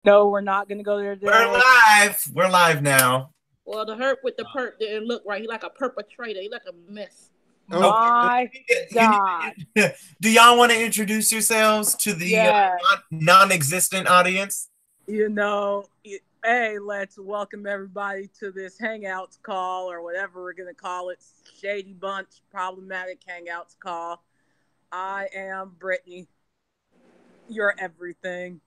No, we're not gonna go there We're today. live. We're live now. Well, the hurt with the perp didn't look right. He like a perpetrator. He like a mess. Okay. My God. Do y'all want to introduce yourselves to the Yeah. non-existent audience? You know, hey, let's welcome everybody to this Hangouts call or whatever we're gonna call it. Shady Bunch Problematic Hangouts call. I am Brittany. You're everything.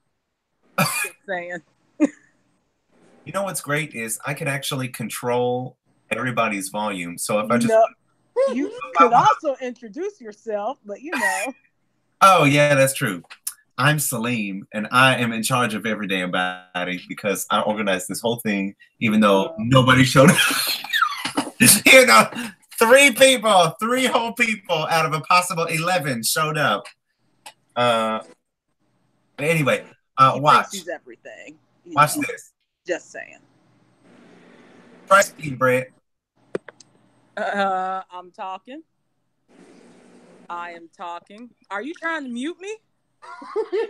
Just saying. You know what's great is I can actually control everybody's volume. So if I just you could also introduce yourself, but you know. Oh yeah, that's true. I'm Salim, and I am in charge of every damn body because I organized this whole thing, even though nobody showed up. You know, three whole people out of a possible 11 showed up. Anyway, watch. He's everything. Watch this. Just saying. Try speaking, Brett. I'm talking. I am talking. Are you trying to mute me?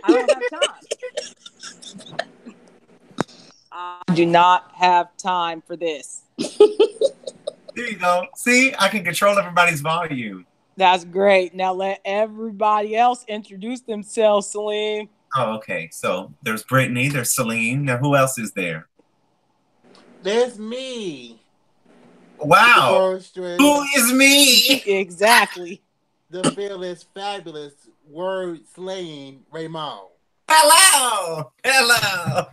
I don't have time. I do not have time for this. There you go. See, I can control everybody's volume. That's great. Now let everybody else introduce themselves, Salim. Oh, okay. So there's Brittany, there's Celine. Now who else is there? There's me. Wow. Who is me? Exactly. The fearless, fabulous, word slaying Raymond. Hello. Hello.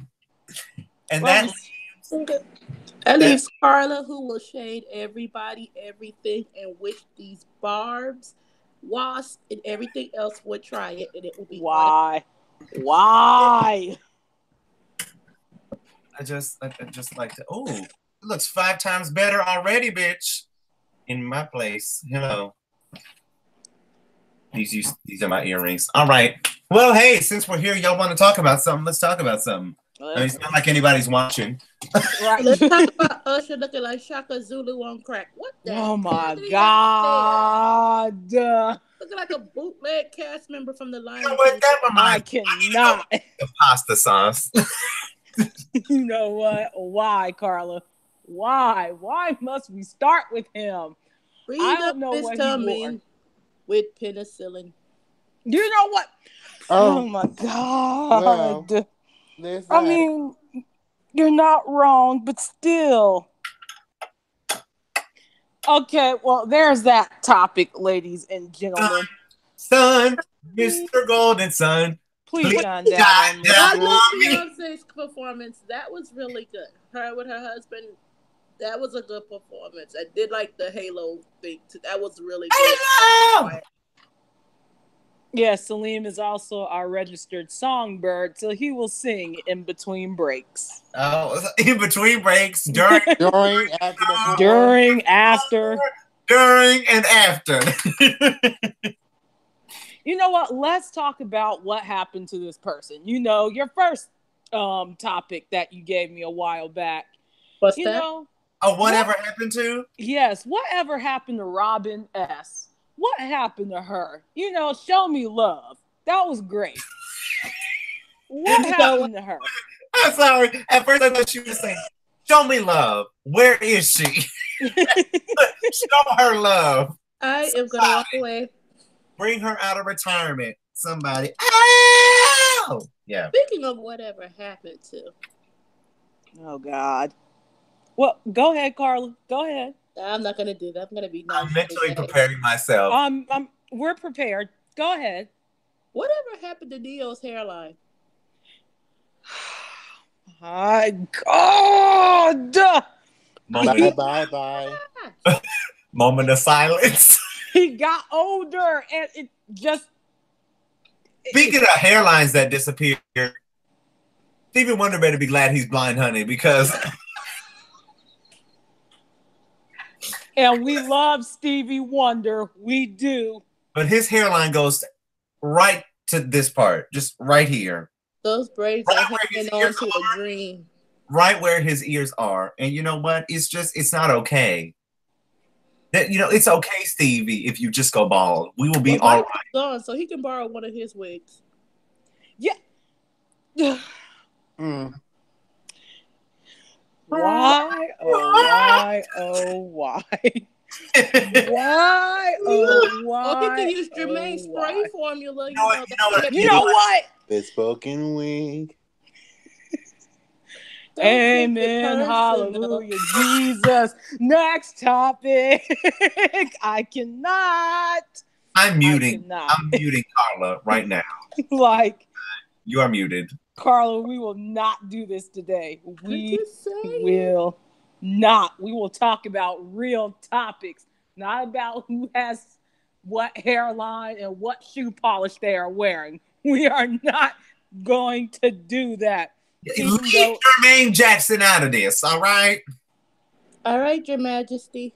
And that leaves Carla, who will shade everybody, everything, and wish these barbs, wasps, and everything else would try it, and it will be why. Why? I just like to. Oh, it looks 5 times better already, bitch. In my place, hello. These are my earrings. All right. Well, hey, since we're here, y'all want to talk about something? Let's talk about something. I mean, it's not like anybody's watching. Right. Let's talk about Usher looking like Shaka Zulu on crack. What the Oh my God. Looking like a bootleg cast member from the Lion King. I cannot. The pasta sauce. You know what? Why, Carla? Why? Why must we start with him? I don't know what he wore. With penicillin. You know what? Oh my God. Well, I mean, you're not wrong, but still. Okay, well, there's that topic, ladies and gentlemen. Son, Mr. Golden Son. Please shine down on me. I love Beyonce's performance. That was really good. Her with her husband, that was a good performance. I did like the Halo thing too. That was really good. Hello! Yeah, Salim is also our registered songbird, so he will sing in between breaks. Oh, in between breaks, during, after. During and after. You know what? Let's talk about what happened to this person. You know, your first topic that you gave me a while back. What's that? Whatever happened to? Yes, whatever happened to Robin S.? What happened to her? You know, show me love. That was great. What happened to her? I'm sorry. At first I thought she was saying, show me love. Where is she? Show her love. I am going to walk away. Bring her out of retirement. Somebody. Oh! Yeah. Speaking of whatever happened to. Oh, God. Well, go ahead, Carla. Go ahead. I'm not gonna do that. I'm gonna be nice. I'm mentally preparing myself. We're prepared. Go ahead. Whatever happened to Neo's hairline? My God! Bye. Moment of silence. He got older, and it just. Speaking of hairlines that disappear, Stevie Wonder better be glad he's blind, honey, because. And we love Stevie Wonder. We do. But his hairline goes right to this part. Just right here. Those braids are hanging on to a dream. Right where his ears are. And you know what? It's not okay. It's okay, Stevie, if you just go bald. We will be all right. Gone, so he can borrow one of his wigs. Yeah. Mm. Why, oh, why, oh, why? Why, oh, why? Oh, he can use Jermaine's spray why? formula. You know what? You know what? You know what? Bespoken wing. Don't take it Amen. personal. Hallelujah. Jesus. Next topic. I cannot. I'm muting. cannot. I'm muting Carla right now. Like, You are muted. Carla, we will not do this today. We just saying. will not. We will talk about real topics, not about who has what hairline and what shoe polish they are wearing. We are not going to do that. Leave Jermaine Jackson out of this, all right? All right, Your Majesty.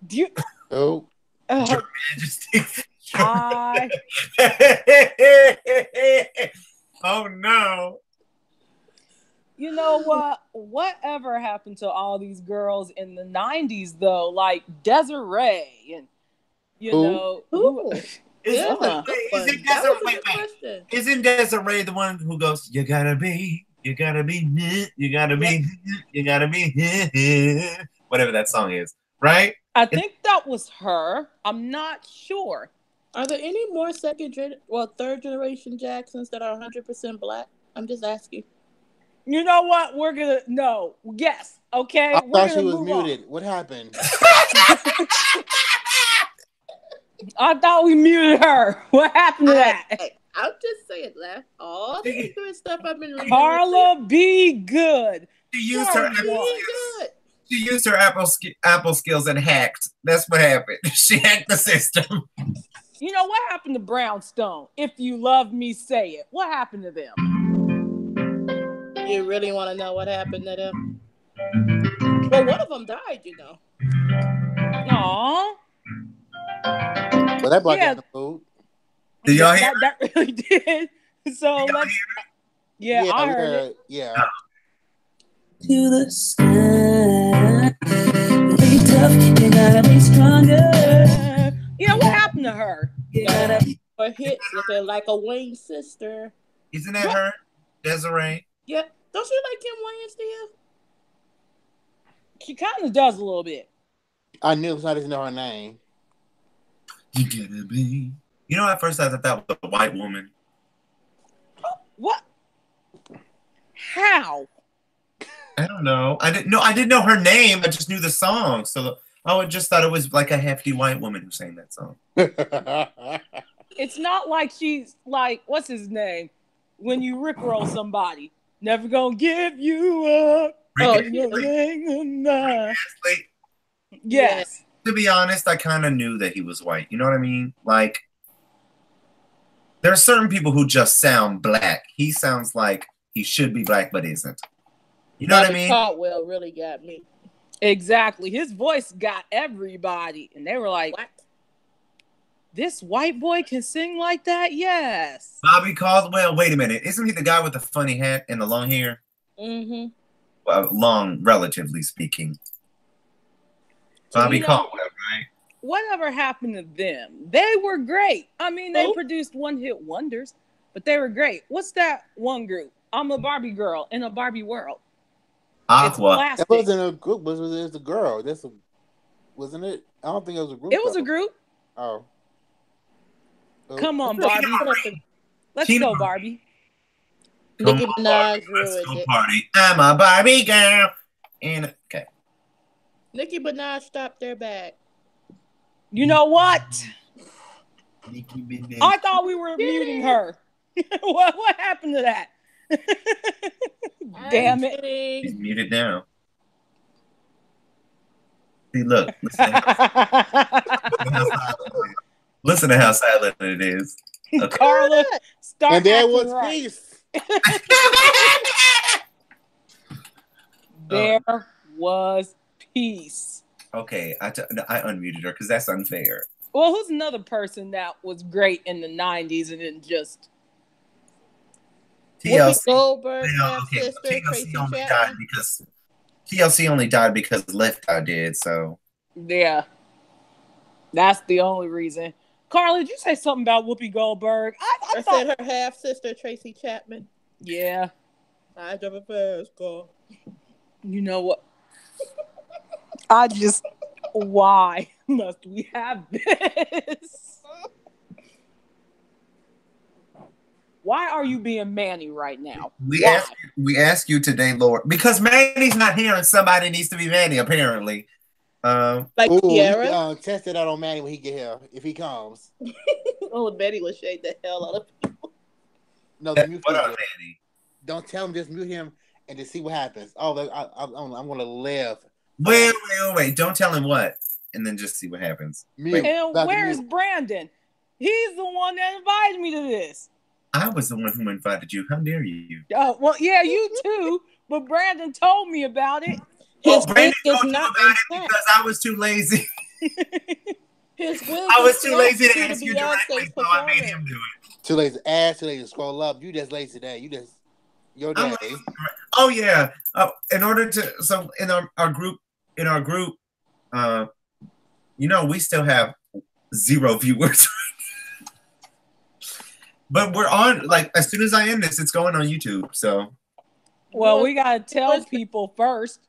Do you, Oh. Your Majesty. Oh no. You know what? Whatever happened to all these girls in the 90s, though? Like Desiree and, you Who? know. Ooh. Isn't Desiree the one who goes, you gotta be, you gotta be, you gotta be, you gotta be, whatever that song is, right? I think that was her. I'm not sure. Are there any more third generation Jacksons that are 100% black? I'm just asking. You know what? We're gonna yes. Okay. I We're thought she was move muted. on. What happened? I thought we muted her. What happened to that? I'm just saying that. All the ignorant stuff I've been reading. Carla, be good. She used her Be good. She used her Apple skills and hacked. That's what happened. She hacked the system. You know what happened to Brownstone? If you love me, say it. What happened to them? You really want to know what happened to them? Well, one of them died, you know. Aww. Well, that brought down the food. Did y'all hear? That really did. So let's. Yeah, I heard it. Yeah. To the sky. Be tough, you gotta be stronger. Yeah, what happened to her? You gotta Or hit looking like a Wayne sister. Isn't that her? Desiree? Yeah. Don't you like Kim Wayne still? She kind of does a little bit. I knew, so I didn't know her name. You gotta be. You know, at first I thought that was a white woman. What? How? I don't know. I didn't know her name. I just knew the song. So I would just thought it was like a hefty white woman who sang that song. It's not like she's like, what's his name? When you rickroll somebody. Never gonna give you up. Yes. To be honest, I kind of knew that he was white. You know what I mean? Like, there are certain people who just sound black. He sounds like he should be black, but isn't. You know what I mean? Caldwell really got me. Exactly. His voice got everybody. And they were like, What? This white boy can sing like that? Yes. Bobby Caldwell. Wait a minute. Isn't he the guy with the funny hat and the long hair? Mm-hmm. Well, long, relatively speaking. Bobby Caldwell, right? Whatever happened to them? They were great. I mean, they produced one-hit wonders, but they were great. What's that one group? I'm a Barbie girl in a Barbie world. Aqua. That wasn't a group. It was a girl. Wasn't it? I don't think it was a group. It was a group. Oh. Come on, Barbie. Let's go, Barbie. Nicki Minaj ruined it. Party. I'm a Barbie girl. And okay. Nicki Minaj stopped their bag. You know what? Nicki Minaj. I thought we were muting her. What happened to that? Damn it. He's muted now. See, look. Listen to how silent it is. Okay. Carla, start. And there was right. peace. There was peace. Okay, I unmuted her because that's unfair. Well, who's another person that was great in the 90s and then just... TLC. Goldberg, Okay, TLC only died because Left Eye did, so... Yeah. That's the only reason. Carla, did you say something about Whoopi Goldberg? I said her half-sister, Tracy Chapman. Yeah. I drive a fast car. You know what? Why must we have this? Why are you being Manny right now? We ask you today, Lord, because Manny's not here and somebody needs to be Manny, apparently. Like Ooh, Kiara? test it out on Manny when he get here, if he comes. Oh, Betty will shade the hell out of people. No, What mute up, him. Manny? Don't tell him, just mute him and just see what happens. Oh, I'm going to live. Wait. Don't tell him what. And then just see what happens. Mute. And where's Brandon? He's the one that invited me to this. I was the one who invited you. How dare you? Oh, well, yeah, you too. But Brandon told me about it. Well, Brandon told you about it because I was too lazy. I was too lazy to ask you directly, so I made him do it. Too lazy to scroll up. You just lazy today. Your day. Oh yeah. In order to, so in our group, we still have 0 viewers. But we're on, like, as soon as I end this, it's going on YouTube. So, well, we gotta tell people first.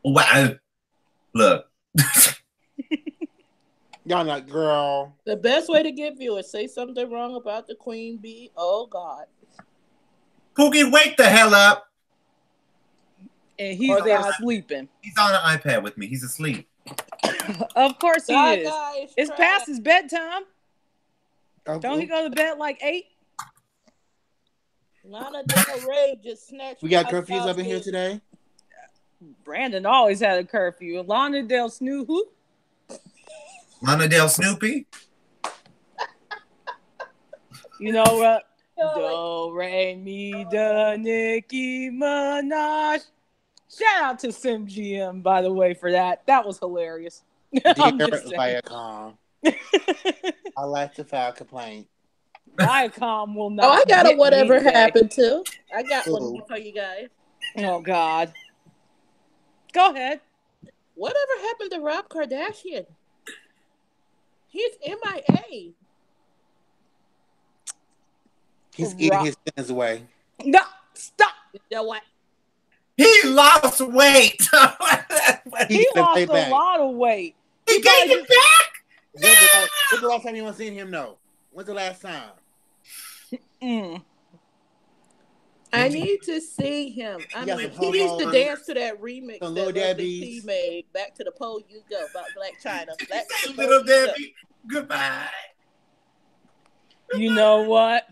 Wow, look. Y'all not, girl. The best way to get viewers, say something wrong about the queen bee. Oh God. Pookie, wake the hell up. And he's there sleeping. He's on an iPad with me. He's asleep. Of course he is. It's trash. past his bedtime. Don't he go to bed like 8? Lana Del Rey just snatched. We got curfews up in here today. Brandon always had a curfew. Lana Del Snoop who? Lana Del Snoopy. You know what? Do re mi da Nicki Minaj. Shout out to Sim GM, by the way, for that. That was hilarious. Viacom. I like to file a complaint. Viacom will not. Oh, I got a whatever today. happened to. I got one for you guys. Oh God. Go ahead. Whatever happened to Rob Kardashian? He's MIA. He's eating his sins away. No, stop. You know what? He lost weight. He lost a lot of weight. He gained it back. When's the last time you seen him? No. When's the last time? I need to see him. I mean, he needs to dance to that remix that Lil T made. Back to the pole you go about Black China. Black Little Debbie, goodbye. You know what?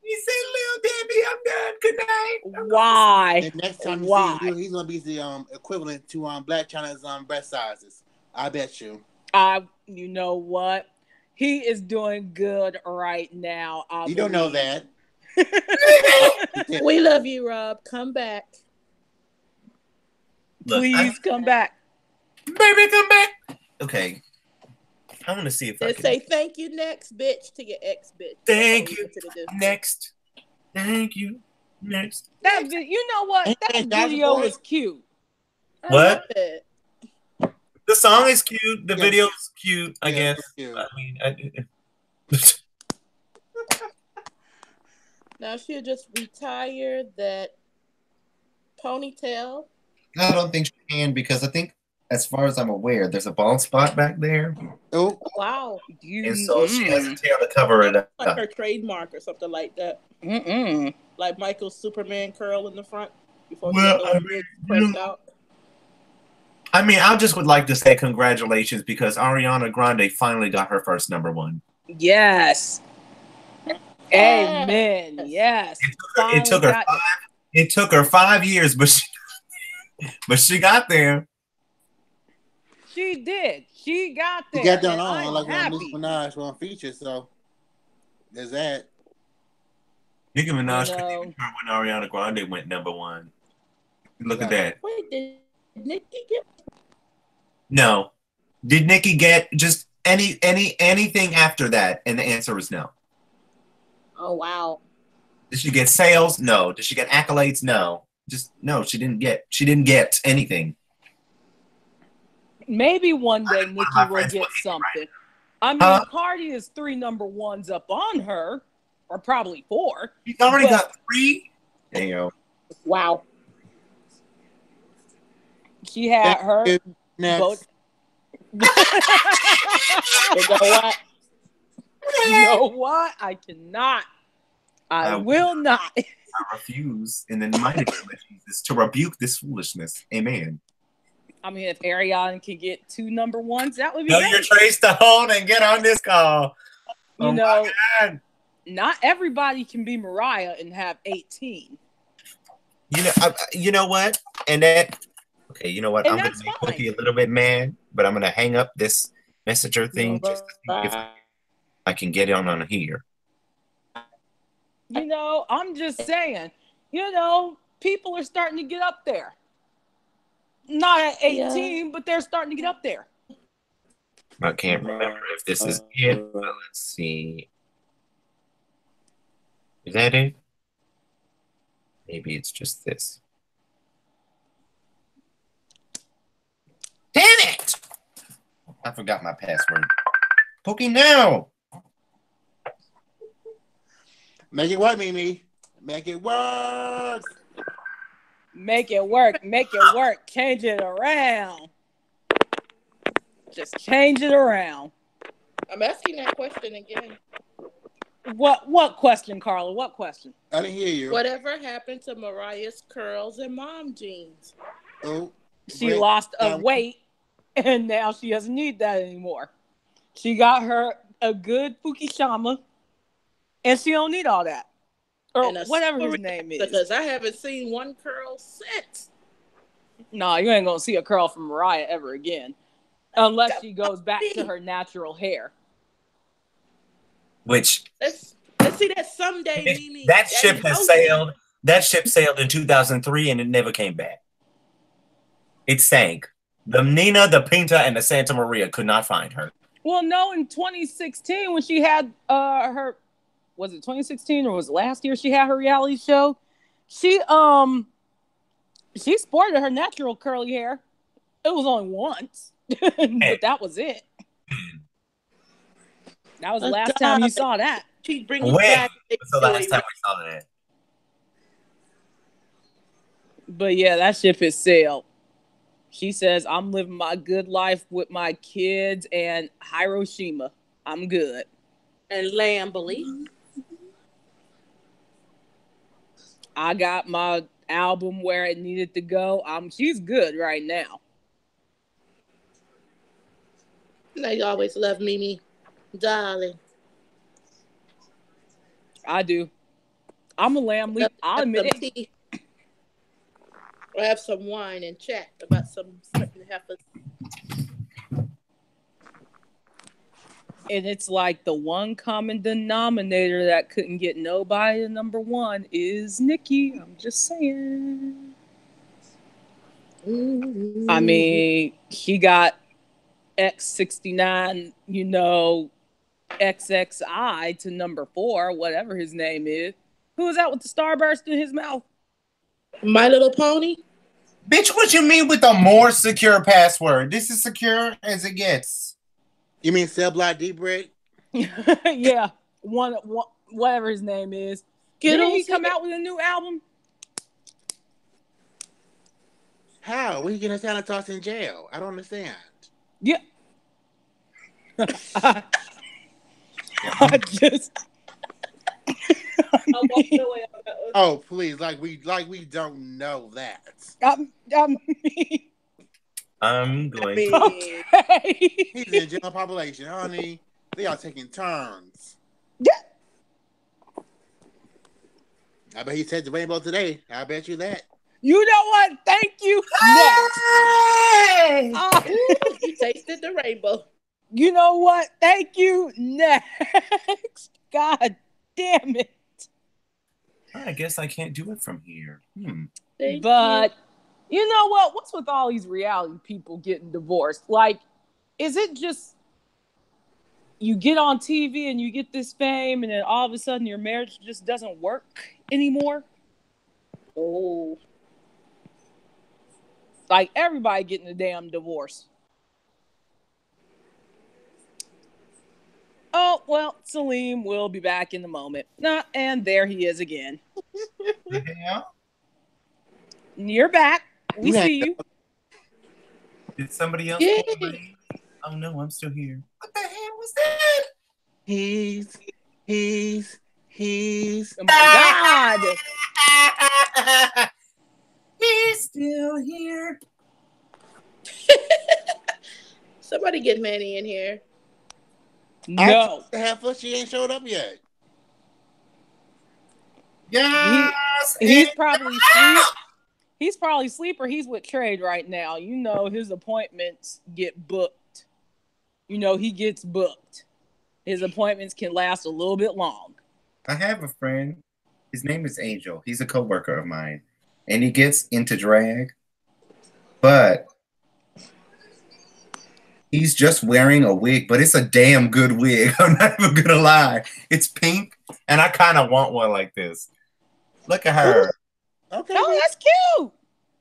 He said, "Little Debbie, I'm done. Good night." Why? The next time you see him, he's gonna be the equivalent to Black China's breast sizes. I bet you. You know what? He is doing good right now. You don't know that. We love you, Rob. Come back. Look, please come back. Baby, come back. Okay. I want to see if I can say thank you next, bitch, to your ex bitch. Thank you next. Thank you next. You know what? That video is cute. What? The song is cute. The video is cute, I guess. Cute. I mean, now she'll just retire that ponytail. I don't think she can because I think, as far as I'm aware, there's a bald spot back there. Oh, wow! And so she has a tail to cover it up. Like her trademark or something like that. Like Michael's Superman curl in the front before pressed out. I mean, I just would like to say congratulations because Ariana Grande finally got her first #1. Yes. Amen. Yes. It took her 5 years, but she got there. She did. She got there. She got that on like happy. Nicki Minaj on feature, so there's that. Nicki Minaj couldn't even turn when Ariana Grande went #1. Look at that. Wait, did Nicki get? No. Did Nicki get just anything after that? And the answer is no. Oh wow. Did she get sales? No. Did she get accolades? No. Just no. She didn't get anything. Maybe one day Nicki will get something. I mean, Cardi is 3 #1s up on her, or probably 4. She's already got 3. Damn. Wow. She had Thank her you. both. Next. You know what? You know what? I cannot. I I will not. refuse in the mighty name of Jesus to rebuke this foolishness. Amen. I mean, if Ariana can get 2 number ones, that would be Know your great. Trey Stone and get on this call. You Oh know, my God. not everybody can be Mariah and have 18. You know what? And that. Okay, you know what? And I'm gonna that's make fine. Cookie a little bit mad, but I'm gonna hang up this messenger thing just to see if I can get on here. You know, I'm just saying, people are starting to get up there. Not at 18, but they're starting to get up there. I can't remember if this is it. But let's see. Is that it? Maybe it's just this. Damn it! I forgot my password. Cookie, now! Make it work, Mimi. Make it work. Make it work. Make it work. Change it around. Just change it around. I'm asking that question again. What question, Carla? What question? I didn't hear you. Whatever happened to Mariah's curls and mom jeans? Oh, She great. lost a weight, and now she doesn't need that anymore. She got her a good Fukushima, and she don't need all that. Or whatever his name is. Because I haven't seen one curl since. No, you ain't gonna see a curl from Mariah ever again. Unless she goes back to her natural hair. Which Let's see that someday, Mimi. that ship has sailed. That ship sailed in 2003 and it never came back. It sank. The Nina, the Pinta, and the Santa Maria could not find her. Well, no, in 2016 when she had her, was it 2016 or was it last year she had her reality show? She sported her natural curly hair. It was only once, but that was it. That was the last time you saw that. She's bringing back. So the last time we saw that. But yeah, that ship has sailed. She says, I'm living my good life with my kids and Hiroshima. I'm good. And Lamberley. I got my album where it needed to go. She's good right now. They always love Mimi. Darling. I do. I'm a lamb leaf. I'll admit it. Or have some wine and chat about some certain heifers. And it's like the one common denominator that couldn't get nobody to number one is Nikki. I'm just saying. Mm-hmm. I mean, she got X69, XXI to number 4, whatever his name is. Who is that with the starburst in his mouth? My Little Pony? Bitch, what you mean with a more secure password? This is secure as it gets. You mean Cell Block Deep Red? Yeah. One, whatever his name is. Didn't he come out with a new album? How? When he getting Sanitas in jail? I don't understand. Yeah. I just... Oh, please! Like we don't know that. I'm going to. Okay. He's in general population, honey. They are taking turns. Yeah. I bet he said the rainbow today. I bet you that. You know what? Thank you. Hey! You tasted the rainbow. You know what? Thank you. Next. God damn it. I guess I can't do it from here. But you know what? What's with all these reality people getting divorced? Like, is it just you get on TV and you get this fame and then all of a sudden your marriage just doesn't work anymore? Oh. Like, everybody getting a damn divorce. Oh, well, Salim will be back in a moment. And there he is again. Yeah. You're back. We You had see you. Did somebody else Yeah. take away? Oh no, I'm still here. What the hell was that? he's Oh my God. He's still here. Somebody get Manny in here. No. half she ain't showed up yet. Yes. He's probably asleep. He's probably asleep or he's with Trade right now. You know his appointments get booked. You know he gets booked. His appointments can last a little bit long. I have a friend. His name is Angel. He's a coworker of mine, and he gets into drag, but he's just wearing a wig. But it's a damn good wig. I'm not even gonna lie. It's pink, and I kind of want one like this. Look at her. Okay. Oh, that's cute.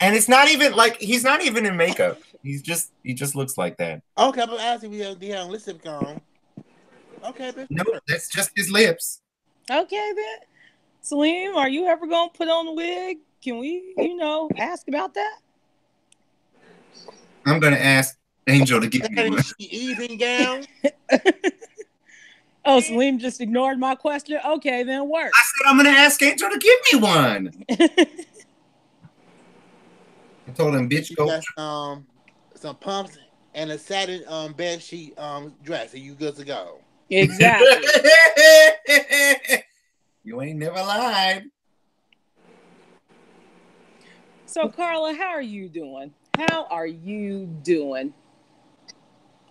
And it's not even like he's not even in makeup. He just looks like that. Okay, but asking if he had lipstick on. Okay, bitch. No, that's just his lips. Okay then. Salim, are you ever gonna put on a wig? Can we, ask about that? I'm gonna ask Angel to get me one. Evening gown. Oh, Salim just ignored my question. Okay, then work. I said I'm gonna ask Angel to give me one. I told him, bitch, You go. got some pumps and a satin bed sheet dress, and you good to go. Exactly. You ain't never lied. So, Carla, how are you doing? How are you doing?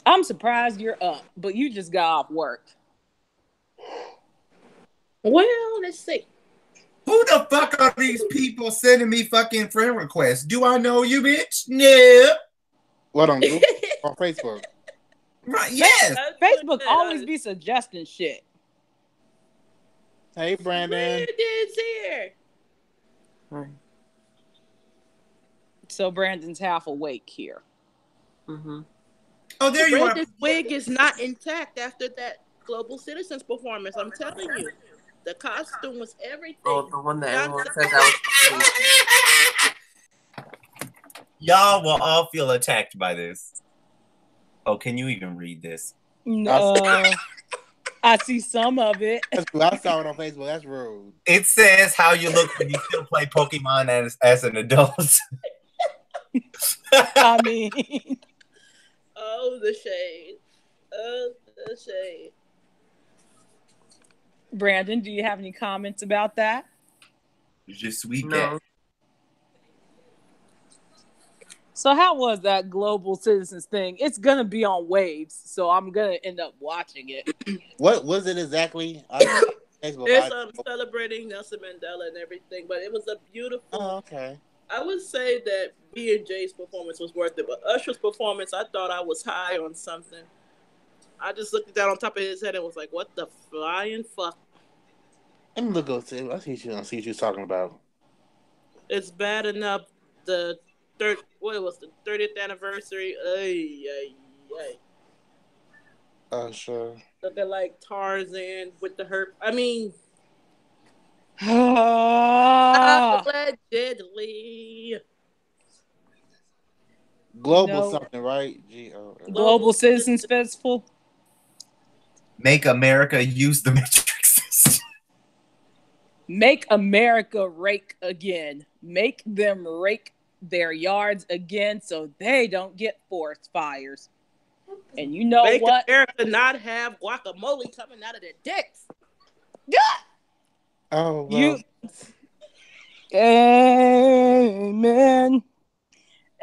I'm surprised you're up, but you just got off work. Well, let's see. Who the fuck are these people sending me fucking friend requests? Do I know you, bitch? No. What on Facebook? Right, yes. Facebook always be suggesting shit. Hey, Brandon. Brandon's here. Hi. So Brandon's half awake here. Mm-hmm. Oh, there you are. Brandon's wig is not intact after that Global Citizens performance. I'm telling you. The costume was everything. Oh, the one that everyone Johnson- said that was Y'all will all feel attacked by this. Oh, can you even read this? No, I see some of it. I saw it on Facebook. That's rude. It says how you look when you still play Pokemon as an adult. I mean, Oh, the shade. Oh, the shade. Brandon, do you have any comments about that? Je suis no. So how was that Global Citizens thing? It's gonna be on Waves, so I'm gonna end up watching it. What was it exactly? Facebook. It's celebrating Nelson Mandela and everything, but it was a beautiful. Oh, okay. I would say that B&J's performance was worth it, but Usher's performance, I thought I was high on something. I just looked down on top of his head and was like, "What the flying fuck?" Let me look up to. I see what you're talking about. It's bad enough. The 30th anniversary? Ay. Sure. Looking like Tarzan with the herp. I mean, allegedly. Global something, right? G-O-L. Global Citizens Festival. Make America use the metric system. Make America rake again. Make them rake their yards again so they don't get forest fires. And you know Make what? America not have guacamole coming out of their dicks. Oh, well. Amen.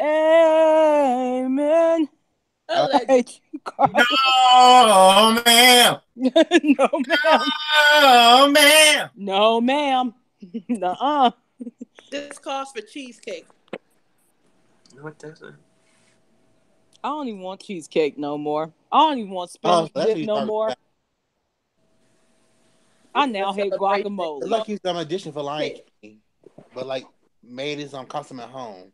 Amen. Oh, hate you, Carla. No, ma'am. No, ma'am. No, ma'am. No, ma'am. Nuh-uh. this calls for cheesecake. What does it? I don't even want cheesecake no more. I don't even want spinach dip no more. I now hate guacamole. It's like he's some addition for Lion King, but like made his custom at home.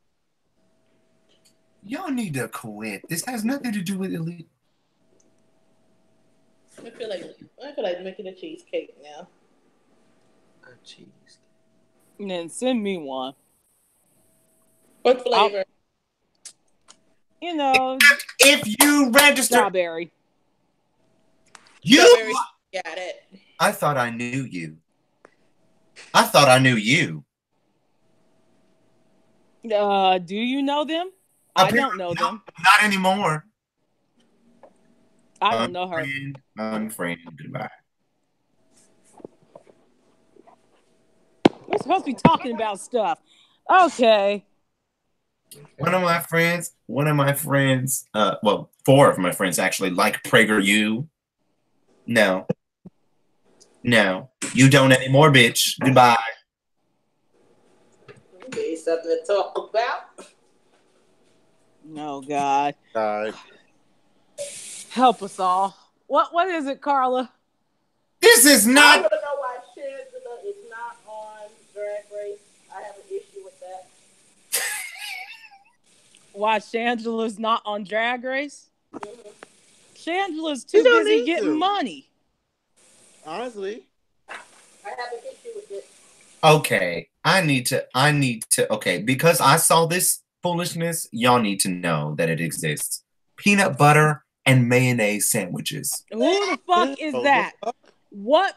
Y'all need to quit. This has nothing to do with elite. I feel like making a cheesecake now. A cheese. And then send me one. What flavor? You know, If you register, strawberry. Strawberry. Got it. I thought I knew you. I thought I knew you. Do you know them? I don't know them. Not anymore. I don't know her. Unfriend. Goodbye. We're supposed to be talking about stuff. Okay. One of my friends, well, 4 of my friends actually like PragerU. No. You don't anymore, bitch. Goodbye. Okay, something to talk about. Oh, God. God. Help us all. What is it, Carla? This is I not. want to know why Shangela is not on Drag Race. I have an issue with that. Why Shangela's not on Drag Race? Mm-hmm. Shangela's You too don't busy need getting to. money. Honestly. I have an issue with it. Okay, I need to. Okay, because I saw this foolishness. Y'all need to know that it exists. Peanut butter and mayonnaise sandwiches. Who the fuck is that? What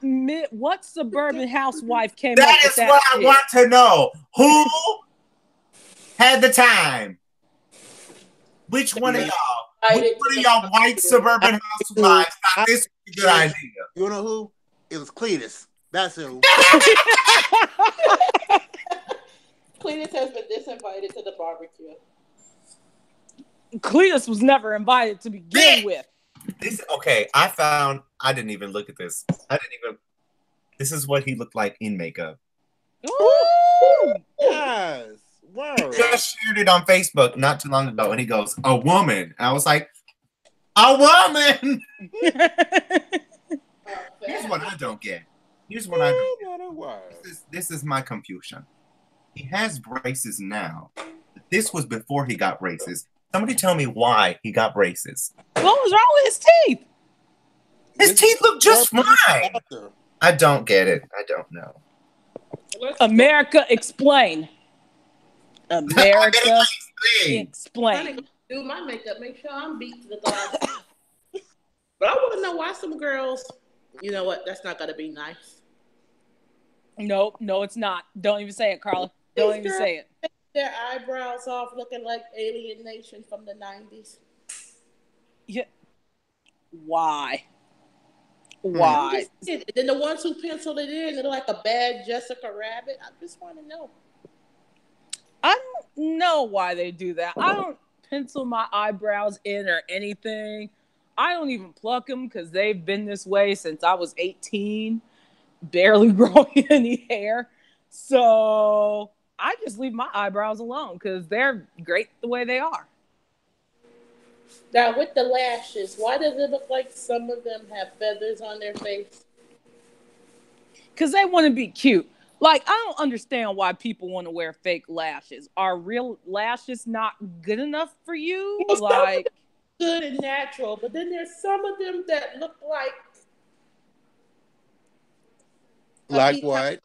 suburban housewife came up That with is that what shit? I want to know. Who had the time? Which one of y'all? Which one of y'all white suburban housewives thought this was a good idea? You know who? It was Cletus. That's who. Cletus has been disinvited to the barbecue. Cletus was never invited to begin with. I didn't even look at this. This is what he looked like in makeup. Ooh. Yes. Wow. He just shared it on Facebook not too long ago, and he goes, "A woman." I was like, "A woman." Here's what I don't get. This is my confusion. He has braces now. This was before he got braces. Somebody tell me why he got braces. What was wrong with his teeth? His teeth look just fine. I don't get it. I don't know. America, explain. America, explain. Do my makeup, make sure I'm beat to the glass. But I want to know why some girls, you know what, that's not going to be nice. No, it's not. Don't even say it, Carla. Don't even say it. Their eyebrows off looking like Alien Nation from the 90s. Yeah. Why? Why? And then the ones who penciled it in, they're like a bad Jessica Rabbit. I just want to know. I don't know why they do that. I don't pencil my eyebrows in or anything. I don't even pluck them because they've been this way since I was 18, barely growing any hair. So I just leave my eyebrows alone because they're great the way they are. Now, with the lashes, why does it look like some of them have feathers on their face? Because they want to be cute. Like, I don't understand why people want to wear fake lashes. Are real lashes not good enough for you? Well, like, good and natural, but then there's some of them that look like. Like what?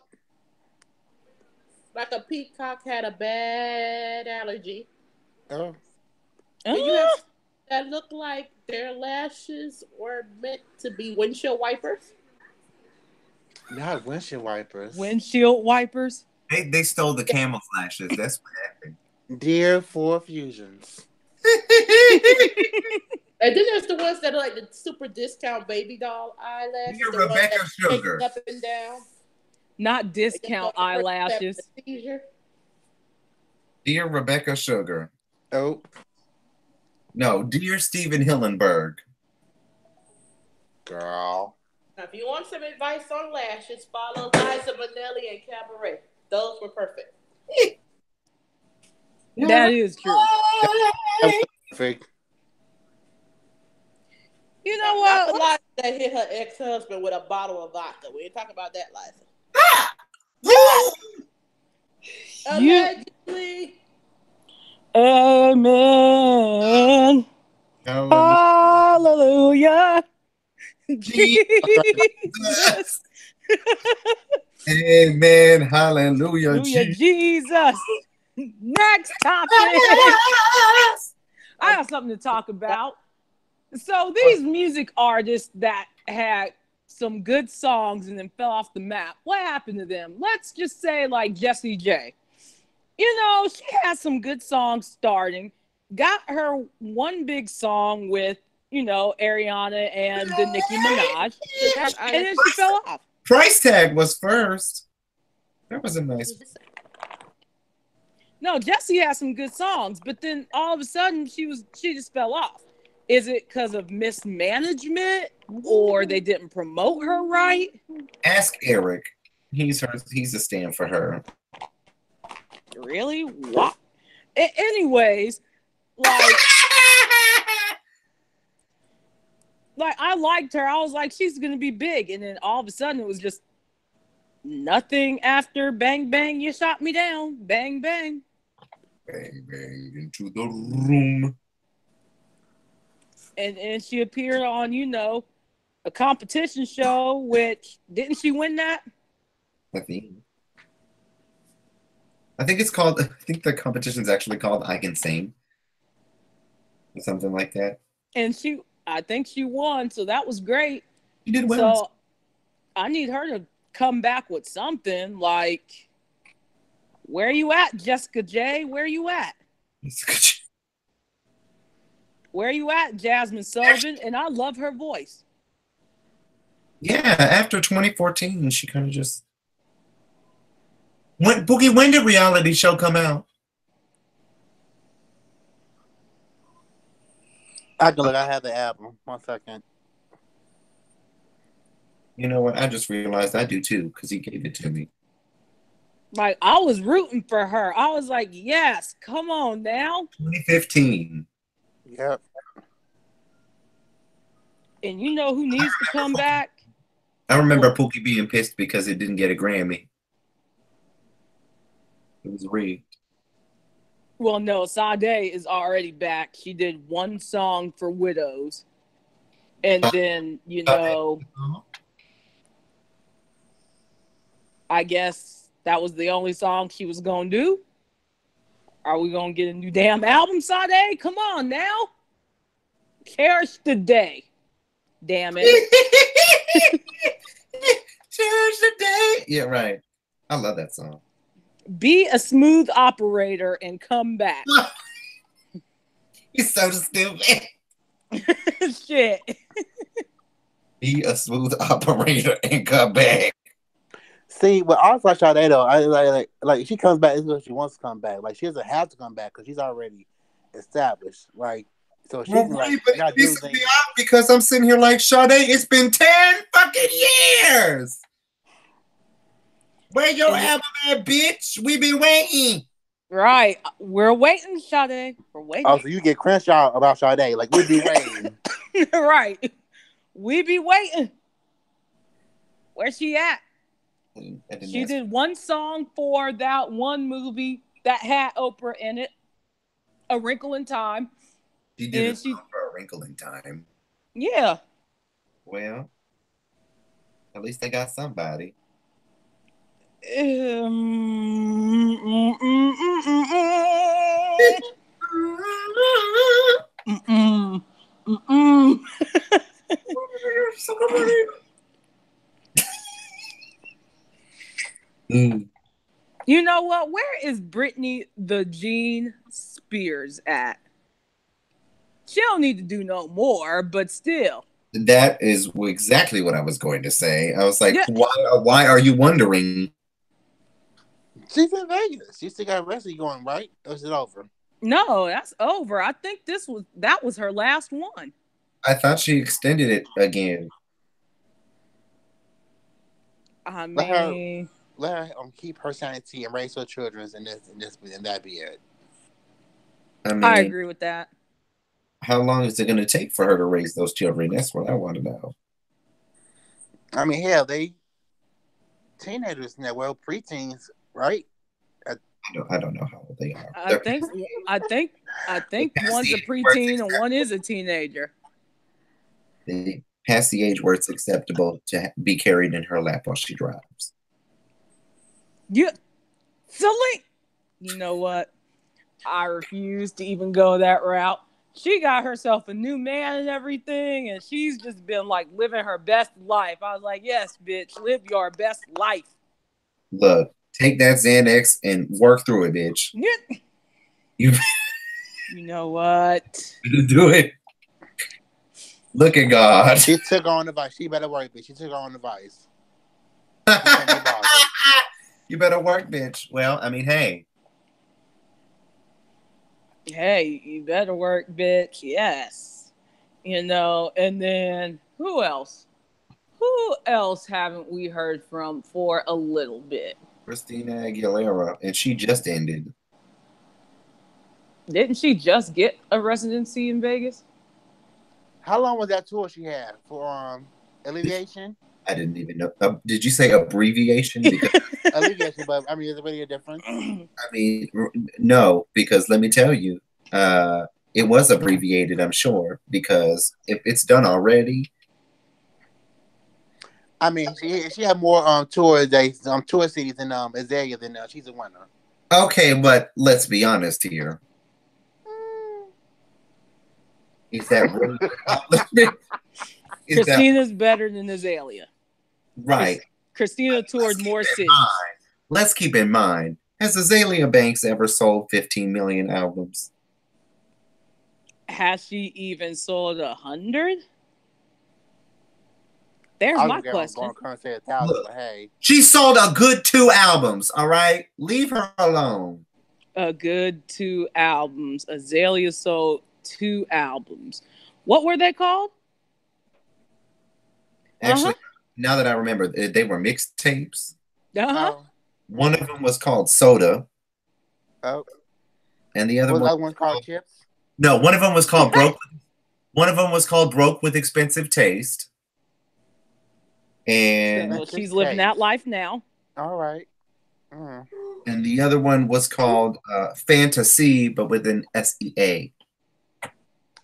Like a peacock had a bad allergy. Oh. And you have that look like their lashes were meant to be windshield wipers. Not windshield wipers. Windshield wipers? They stole the camel's lashes. That's what happened. Dear Four Fusions. And then there's the ones that are like the super discount baby doll eyelashes. Dear Rebecca Sugar. Up and down. Not discount eyelashes. Dear Rebecca Sugar. Oh. No, dear Steven Hillenberg. Girl. Now, if you want some advice on lashes, follow Liza Minnelli and Cabaret. Those were perfect. That is true. Perfect. You know what? Not the Liza that hit her ex-husband with a bottle of vodka. We ain't talking about that, Liza. Allegedly. Amen. Hallelujah. Jesus. Amen. Hallelujah. Jesus. Next topic. I have something to talk about. So these music artists that had some good songs and then fell off the map, what happened to them? Let's just say like Jessie J. You know, she had some good songs starting, got her one big song with, you know, Ariana and the Nicki Minaj, and then she fell off. Price Tag was first. That was a nice. No, Jessie had some good songs, but then all of a sudden she just fell off. Is it because of mismanagement or they didn't promote her right? Ask Eric. He's a stand for her. Really? What? Anyways, like I liked her. I was like, she's gonna be big, and then all of a sudden it was just nothing after Bang Bang. You shot me down. Bang Bang. Bang bang into the room. And she appeared on, you know, a competition show, which didn't she win that? I think it's called. I think the competition's actually called I Can Sing, or something like that. And I think she won, so that was great. She did win. So I need her to come back with something like, where you at, Jessica J? Where you at? Where you at, Jasmine Sullivan? And I love her voice. Yeah, after 2014, she kind of just went. Boogie, when did reality show come out? I can look. I have the album. 1 second. You know what? I just realized I do too because he gave it to me. Like, I was rooting for her. I was like, yes, come on now. 2015. Yep. And you know who needs to come back? I remember Pookie being pissed because it didn't get a Grammy. It was rigged. Well, no, Sade is already back. She did one song for Widows. And then, you know, I guess that was the only song she was going to do. Are we going to get a new damn album, Sade? Come on now. Cherish the day. Damn it. Cherish the day. Yeah, right. I love that song. Be a smooth operator and come back. You're so stupid. Shit. Be a smooth operator and come back. See, but also Sade though, I like if she comes back, this is what she wants to come back. Like she doesn't have to come back because she's already established. Like so she's like, but it pisses me off because I'm sitting here like Sade. It's been 10 fucking years. Where your album at, bitch? We been waiting. Right, we're waiting, Sade. We're waiting. Oh, so you get Crenshaw about Sade? Like we be waiting. Right, we be waiting. Where's she at? She did one song for that one movie that had Oprah in it, A Wrinkle in Time. She did a song for A Wrinkle in Time. Yeah. Well, at least they got somebody. You know what? Where is Britney the Jean Spears at? She don't need to do no more, but still. That is exactly what I was going to say. I was like, yeah. Why are you wondering? She's in Vegas. She still got wrestling going, right? Or is it over? No, that's over. I think that was her last one. I thought she extended it again. I mean, let her keep her sanity and raise her children, and that be it. I mean, I agree with that. How long is it going to take for her to raise those children? That's what I want to know. I mean, hell, they teenagers now, well, preteens, right? I don't know how old they are. I think one's a preteen and one is a teenager. They past the age where it's acceptable to be carried in her lap while she drives. Yeah, Celine, You know what? I refuse to even go that route. She got herself a new man and everything, and she's just been like living her best life. I was like, yes, bitch, live your best life. Look, take that Xanax and work through it, bitch. You You know what? do it. Look at God. She took on the vice. She better work, bitch. She took on the vice. You better work, bitch. Well, I mean, hey. Hey, you better work, bitch. Yes. You know, and then who else? Who else haven't we heard from for a little bit? Christina Aguilera, and she just ended. Didn't she just get a residency in Vegas? How long was that tour she had for Alleviation? I didn't even know. Did you say abbreviation? Because Alleviation, but I mean, is there really a difference? I mean, no, because let me tell you, it was abbreviated, I'm sure, because if it's done already. I mean, she had more tour days, tour cities than Azalea than she's a winner. Okay, but let's be honest here. Is that really accomplishment? Christina's better than Azalea. Right. Christina toured more cities. Let's keep in mind, has Azalea Banks ever sold 15 million albums? Has she even sold 100? There's my question. Say 1,000, Look, but hey, she sold a good 2 albums. All right, leave her alone. A good 2 albums. Azalea sold 2 albums. What were they called? Actually, now that I remember, they were mixtapes. One of them was called Soda. Oh. And the other one called Chips? No, one of them was called Broke. One of them was called Broke with Expensive Taste. And so she's living that life now. All right. And the other one was called Fantasy, but with an SEA.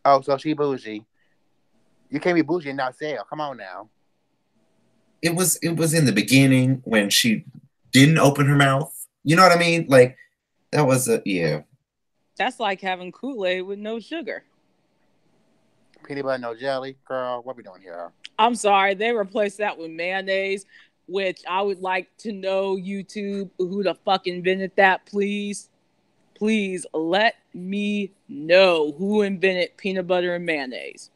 Oh, so she bougie. You can't be bougie and not sell. Come on now. It was in the beginning when she didn't open her mouth. You know what I mean? Like that was yeah. That's like having Kool-Aid with no sugar. Peanut butter, no jelly. Girl, what we doing here? I'm sorry. They replaced that with mayonnaise, which I would like to know, YouTube, who the fuck invented that, please. Please let me know who invented peanut butter and mayonnaise.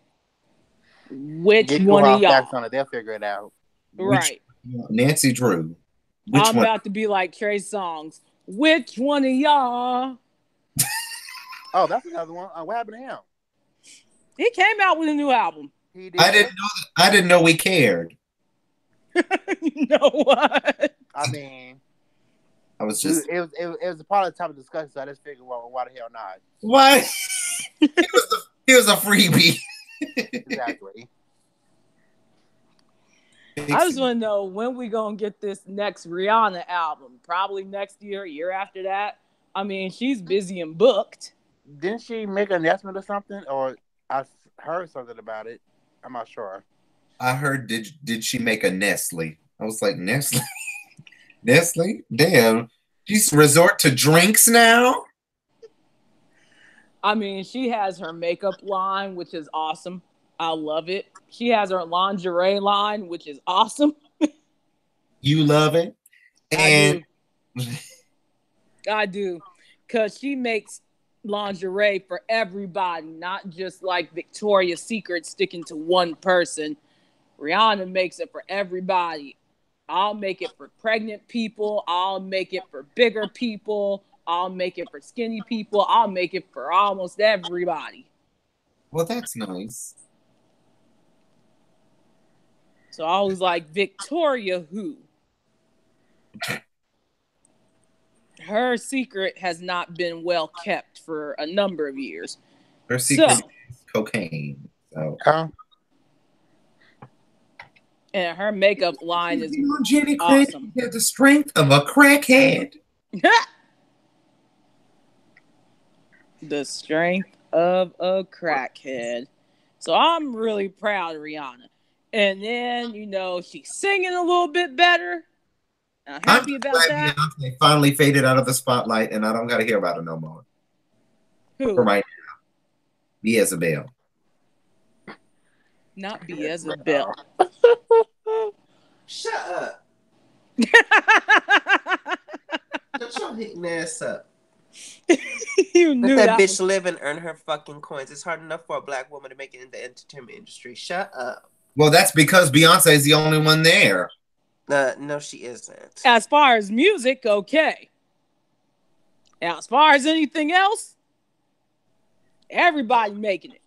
Which one of y'all? On it, they'll figure it out. Right. Nancy Drew. I'm about to be like Trey Songz. Which one of y'all? Oh, that's another one. What happened to him? He came out with a new album. He did. I didn't know we cared. You know what? I mean, I was just. It was a part of the topic of discussion, so I just figured, well, why the hell not? Why? He was a freebie. Exactly. I just want to know when we gonna get this next Rihanna album. Probably next year, year after that. I mean, she's busy and booked. Didn't she make an announcement or something? Or I heard something about it. I'm not sure. I heard did she make a Nestle? I was like, Nestle? Nestle? Damn. She's resort to drinks now? I mean, she has her makeup line, which is awesome. I love it. She has her lingerie line, which is awesome. You love it? And I do. Because she makes lingerie for everybody, not just like Victoria's Secret sticking to one person. Rihanna makes it for everybody. I'll make it for pregnant people. I'll make it for bigger people. I'll make it for skinny people. I'll make it for almost everybody. Well, that's nice. So I was like, Victoria who? Her secret has not been well kept for a number of years. Her secret is cocaine. So. And her makeup line is Jenny awesome. You have the strength of a crackhead. The strength of a crackhead. So I'm really proud of Rihanna. And then, she's singing a little bit better. I'm Happy just about glad that? Beyonce finally faded out of the spotlight, and I don't got to hear about it no more. For Who? right now, Beelzebub. Not Yes, Beelzebub. Shut up. Shut your hitting ass up. You Let knew that that bitch was. live and earn her fucking coins. It's hard enough for a black woman to make it in the entertainment industry. Shut up. Well, that's because Beyonce is the only one there. No, she isn't. As far as music, okay. As far as anything else, everybody making it.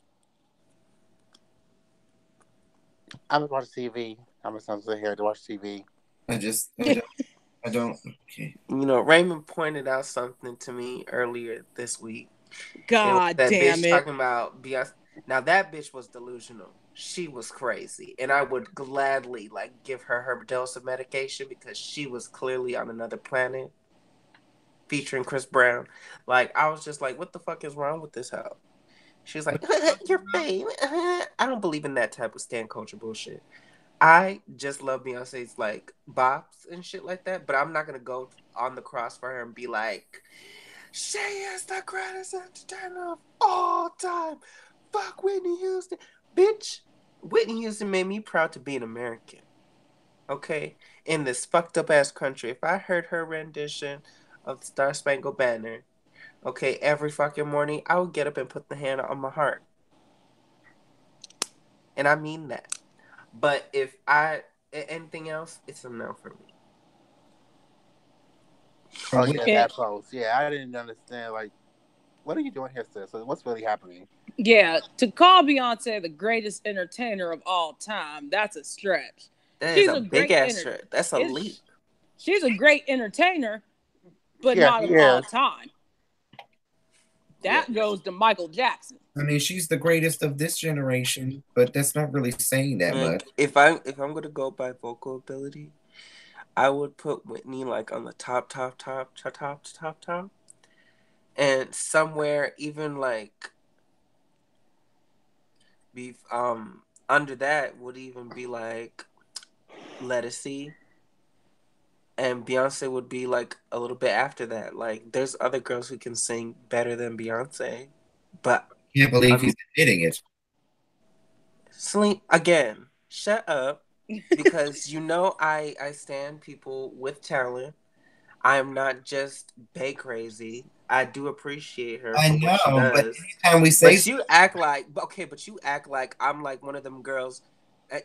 I'm just watching TV. I'm just sit here to watch TV. I don't. Okay. You know, Raymond pointed out something to me earlier this week. And it was God that damn bitch it. talking about Beyonce. Now that bitch was delusional. She was crazy, and I would gladly like give her dose of medication because she was clearly on another planet. Featuring Chris Brown, like I was just like, what the fuck is wrong with this hoe? She was like, "You're fame." I don't believe in that type of stand culture bullshit. I just love Beyonce's like bops and shit like that, but I'm not gonna go on the cross for her and be like, she is the greatest entertainer of all time. Fuck Whitney Houston. Bitch, Whitney Houston made me proud to be an American. Okay? In this fucked up ass country. If I heard her rendition of the Star Spangled Banner, okay, every fucking morning, I would get up and put the hand on my heart. And I mean that. But if anything else, it's a no for me. Oh yeah, And, that post. Yeah, I didn't understand. Like, what are you doing here, sis? What's really happening? yeah, to call Beyonce the greatest entertainer of all time, that's a stretch. That is She's a a big great ass enter- shirt. That's a leap. She's a great entertainer, but Yeah, not she of all is. time. Yeah. That goes to Michael Jackson. I mean, she's the greatest of this generation, but that's not really saying that much. Like, if I'm gonna go by vocal ability, I would put Whitney like on the top, and somewhere even like be under that would even be like Let Us See, and Beyonce would be like a little bit after that. Like, there's other girls who can sing better than Beyonce, but Can't believe he's admitting it. Sleep again. Shut up, because you know I stand people with talent. I am not just Bay crazy. I do appreciate her I for what she know, but does. anytime we say But you act like but you act like I'm like one of them girls,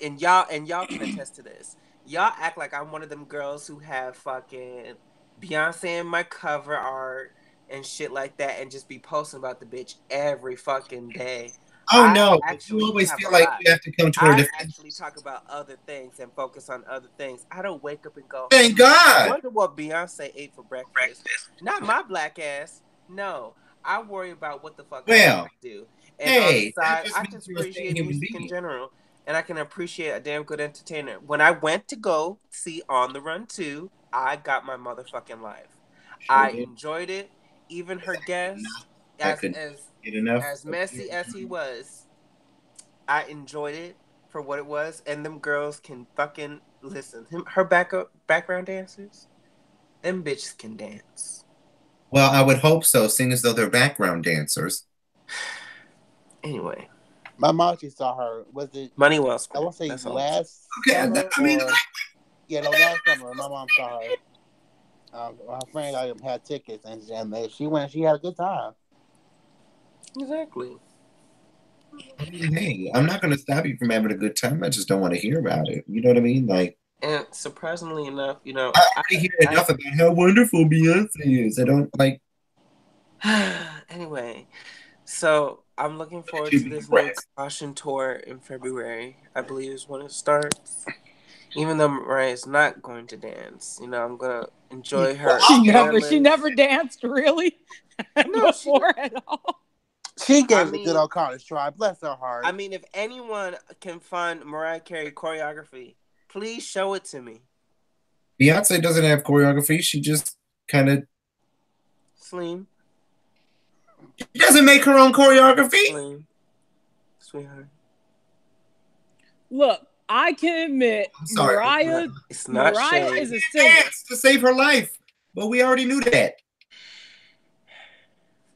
and y'all can attest to this. Y'all act like I'm one of them girls who have fucking Beyonce in my cover art and shit like that, and just be posting about the bitch every fucking day. oh I no, but you actually always have feel a like life. you have to come to her I defense. actually talk about other things and focus on other things. I don't wake up and go, Thank I God. wonder what Beyonce ate for breakfast. Not my black ass. No. I worry about what the fuck I Well, gotta do. And on the hey, that side, just I means just you're a sane appreciate human music in being. general. And I can appreciate a damn good entertainer. When I went to go see On the Run 2, I got my motherfucking life. Sure I did. enjoyed it. Even her guest, I as couldn't as get enough. as messy as he was, I enjoyed it for what it was. And them girls can fucking listen. Her background dancers, them bitches can dance. Well, I would hope so, seeing as though they're background dancers. Anyway, My mom, she saw her. Was it? money well I spent. want to say That's all I'm saying. last Okay, summer I mean, or yeah, no, last summer. My mom saw her. Her friend had tickets, and she went. She had a good time. Exactly. hey, I'm not going to stop you from having a good time. I just don't want to hear about it. You know what I mean? Like, And surprisingly enough, I already hear enough about how wonderful Beyonce is. I don't like. Anyway, so I'm looking forward to this new caution tour in February. I believe is when it starts. Even though Mariah's not going to dance, I'm gonna enjoy her. She never danced really No, she. before at all. She gave I it a mean, good old college try. Bless her heart. I mean, if anyone can find Mariah Carey choreography, please show it to me. Beyonce doesn't have choreography. She just kind of. Slim. She doesn't make her own choreography. Slim. Sweetheart. Look, I can admit, I'm sorry. It's not Mariah shade. is a singer. To save her life, but we already knew that.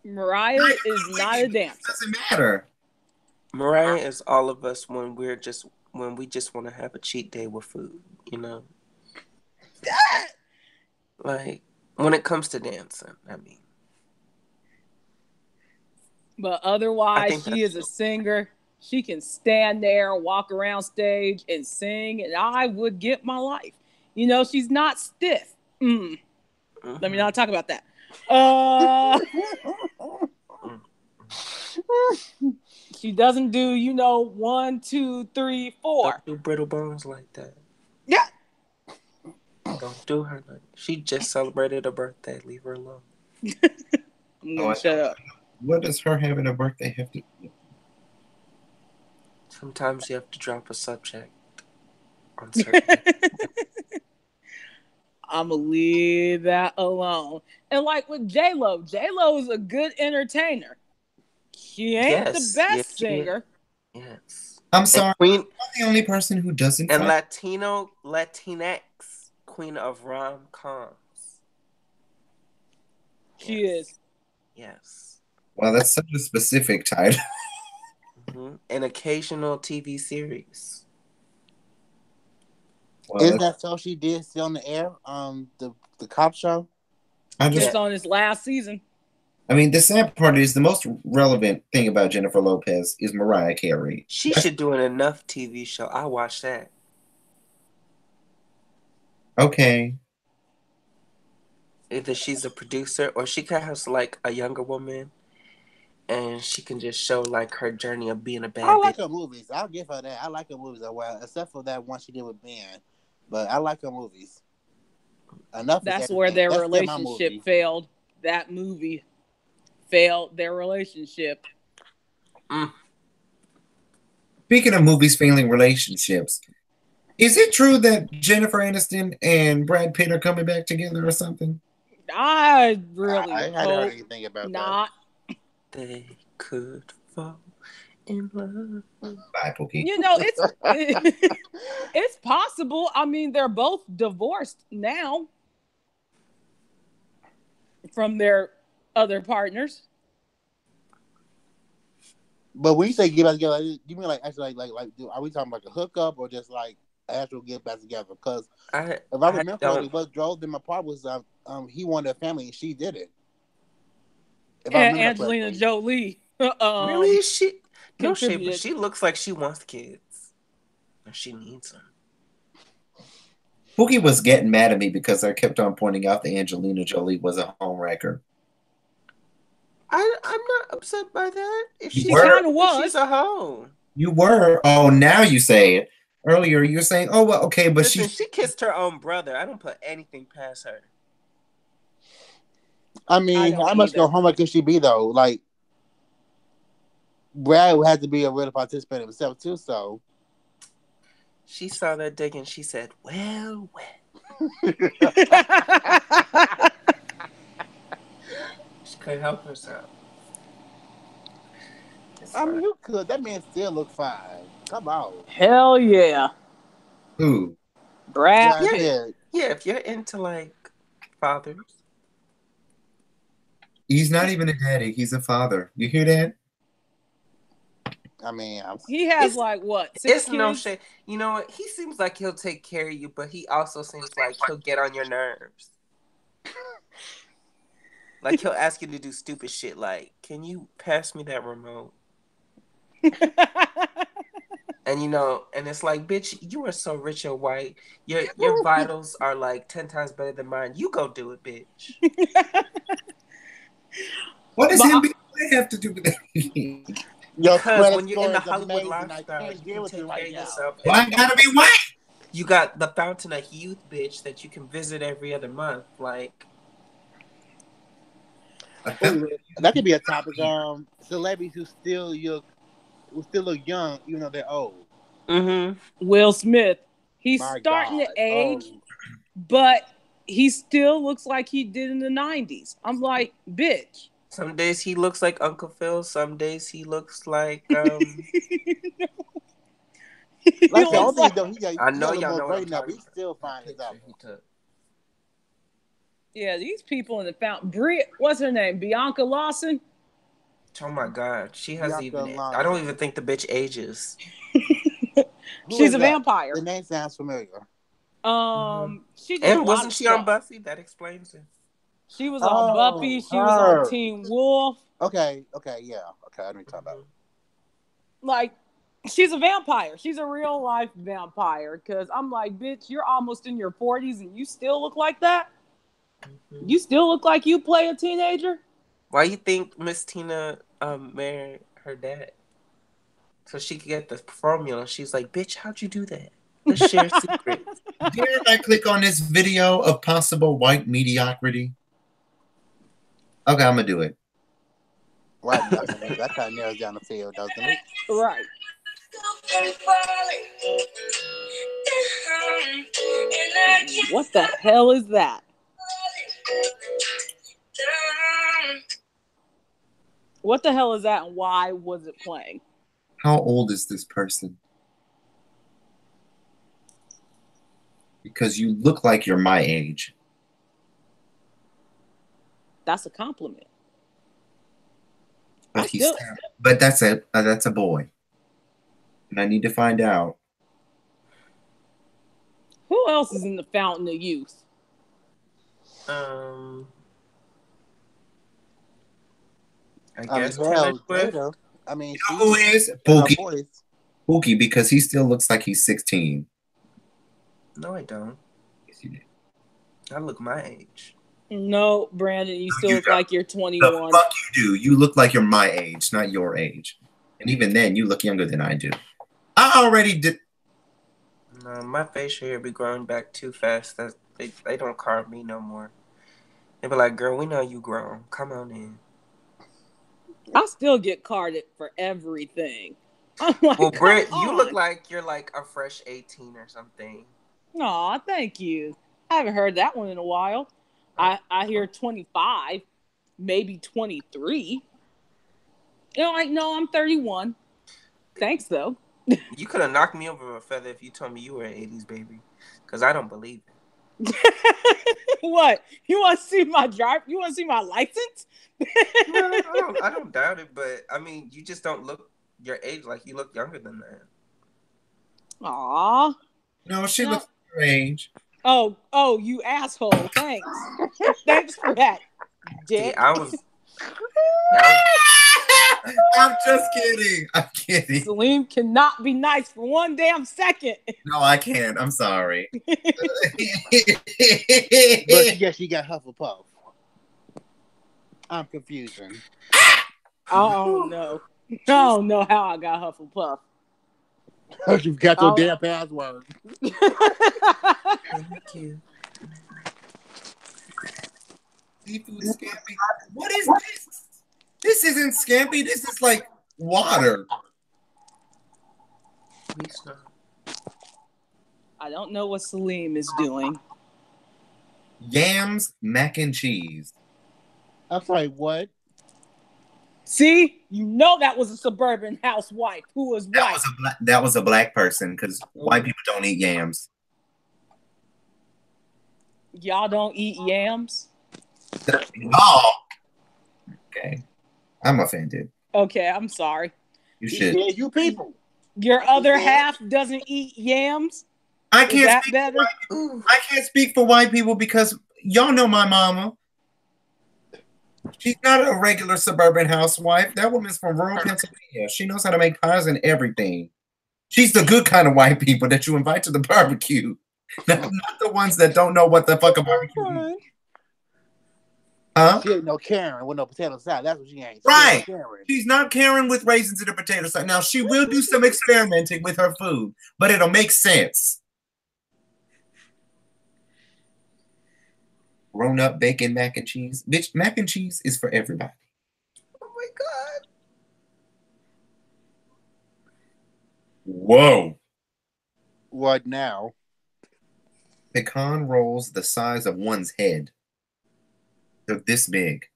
Mariah is not a dancer. It doesn't matter. Mariah is all of us when we just want to have a cheat day with food, you know. Like when it comes to dancing, I mean. But I otherwise, think she is a singer. She can stand there, walk around stage, and sing, and I would get my life. You know, she's not stiff. Let me not talk about that. She doesn't do, 1, 2, 3, 4. Don't do brittle bones like that. Yeah. Don't do her like she just celebrated a birthday. Leave her alone. I'm gonna shut up. What does her having a birthday have to do? Sometimes you have to drop a subject on certain. I'm gonna leave that alone. And like with J-Lo is a good entertainer. She ain't the best singer. Yes. I'm sorry. Queen, I'm the only person who doesn't. And Latinx queen of rom-coms. She is. Yes. Well, that's such a specific title. An occasional TV series. Well, Isn't that so she did still on the air? The cop show? Just on his last season. I mean, the sad part is the most relevant thing about Jennifer Lopez is Mariah Carey. She should do an Enough TV show. I watch that. Okay. Either she's a producer or she can have like a younger woman and she can just show like her journey of being a bad bitch. I like her movies. I'll give her that. I like her movies well, except for that one she did with Ben. But I like her movies. That's where their relationship failed. That movie failed their relationship. Speaking of movies failing relationships, is it true that Jennifer Aniston and Brad Pitt are coming back together or something? I really I hope hadn't heard anything about not. They could fall in love. Bye, Pookie. It's possible. I mean, they're both divorced now from their other partners. But when you say get back together, you mean like actually like are we talking about a hookup or just like actual get back together? Because if I remember correctly, what drove them apart was he wanted a family and she did it. And Angelina Jolie. Really? She no shit, but contributed. she looks like she wants kids. And she needs them. Pookie was getting mad at me because I kept on pointing out that Angelina Jolie was a homewrecker. I'm not upset by that. If You she were. Kind of was. She's a hoe. You were. Oh, now you say it. Earlier you were saying, oh, well, okay, but Listen, she kissed her own brother. I don't put anything past her. I mean, how much of a homework could she be though? Like, Brad had to be a real participant himself too. So she saw that dick and she said, "Well." She couldn't help herself. I mean, you could. That man still look fine. Come on. Hell yeah. Who? Brad Yeah, Pitt. yeah, if you're into like fathers. He's not even a daddy. He's a father. You hear that? I mean, he has like what? 6 It's kids? no shit. You know what? He seems like he'll take care of you, but he also seems like he'll get on your nerves. Like he'll ask you to do stupid shit like, "Can you pass me that remote?" And and it's like, bitch, you are so rich and white. Your vitals are like 10 times better than mine. You go do it, bitch. What does him have to do with that? Because when you're in the Hollywood lifestyle, you can take care of yourself. Why I gotta be white? You got the Fountain of Youth, bitch, that you can visit every other month. Like, that could be a topic. Celebrities who still look young, even though they're old. Mm-hmm. Will Smith, he's starting to age, but he still looks like he did in the 90s. I'm like, bitch. Some days he looks like Uncle Phil. Some days he looks like Like the only thing though, he got I know a little y'all more know what I'm brain now, but talking he's still fine as hell. he took. Yeah, these people in the fountain. What's her name? Bianca Lawson. Oh my God, she has Bianca even. Alonso. I don't even think the bitch ages. She's a vampire. The name sounds familiar. She did. And wasn't she on Buffy? That explains it. She was on Buffy. She was on Teen Wolf. Okay, yeah. Okay, I know what you're talking about. Like, she's a vampire. She's a real life vampire. Because I'm like, bitch, you're almost in your 40s and you still look like that? Mm-hmm. You still look like you play a teenager? Why you think Miss Tina married her dad? So she could get the formula. She's like, bitch, how'd you do that? Let's share secrets. Didn't I click on this video of possible white mediocrity? Okay, I'm going to do it. Right, that kind of narrows down the field, doesn't it? Right. What the hell is that? What the hell is that and why was it playing? How old is this person? Because you look like you're my age. That's a compliment. But that's a boy. And I need to find out. Who else is in the Fountain of Youth? I guess Taylor. I mean, you know who is Pookie? Pookie, because he still looks like he's 16. No, I don't. Yes, you do. I look my age. No, Brandon, you still look like you're 21. The fuck you do. You look like you're my age, not your age. And even then, you look younger than I do. I already did. No, my facial hair be growing back too fast. They don't carve me no more. They be like, girl, we know you grown. Come on in. I still get carded for everything. I'm like, well, Britt, you look like you're like a fresh 18 or something. Aw, thank you. I haven't heard that one in a while. I hear 25, maybe 23. You know, like, no, I'm 31. Thanks, though. You could have knocked me over a feather if you told me you were an 80s baby. Because I don't believe it. What? You want to see my drive? You want to see my license? No, I don't doubt it, but I mean, you just don't look your age. Like, you look younger than that. Aw. No, she looks her age. Oh, you asshole. Thanks. Thanks for that, dick. See, I was I'm just kidding. I'm kidding. Salim cannot be nice for one damn second. No, I can't. I'm sorry. But yes, you got Hufflepuff. I'm confusing. I don't know. I don't know how I got Hufflepuff. You've got your damn password. Thank you. Seafood scampi. What is this? This isn't scampi. This is like water. I don't know what Salim is doing. Yams, mac and cheese. I'm sorry, what? See, you know that was a suburban housewife who was white. That was a black person because white people don't eat yams. Y'all don't eat yams? No. Okay. I'm offended. Okay, I'm sorry. You should. Yeah, you people. Your other half doesn't eat yams? I can't speak for white people because y'all know my mama. She's not a regular suburban housewife. That woman's from rural Pennsylvania. She knows how to make pies and everything. She's the good kind of white people that you invite to the barbecue. Not the ones that don't know what the fuck a barbecue is. Huh? She ain't no Karen with no potato salad. That's what she ain't. Right. She's not Karen with raisins in the potato salad. Now, she will do some experimenting with her food, but it'll make sense. Grown up bacon mac and cheese. Bitch, mac and cheese is for everybody. Oh my God. Whoa. What now? Pecan rolls the size of one's head. They're this big.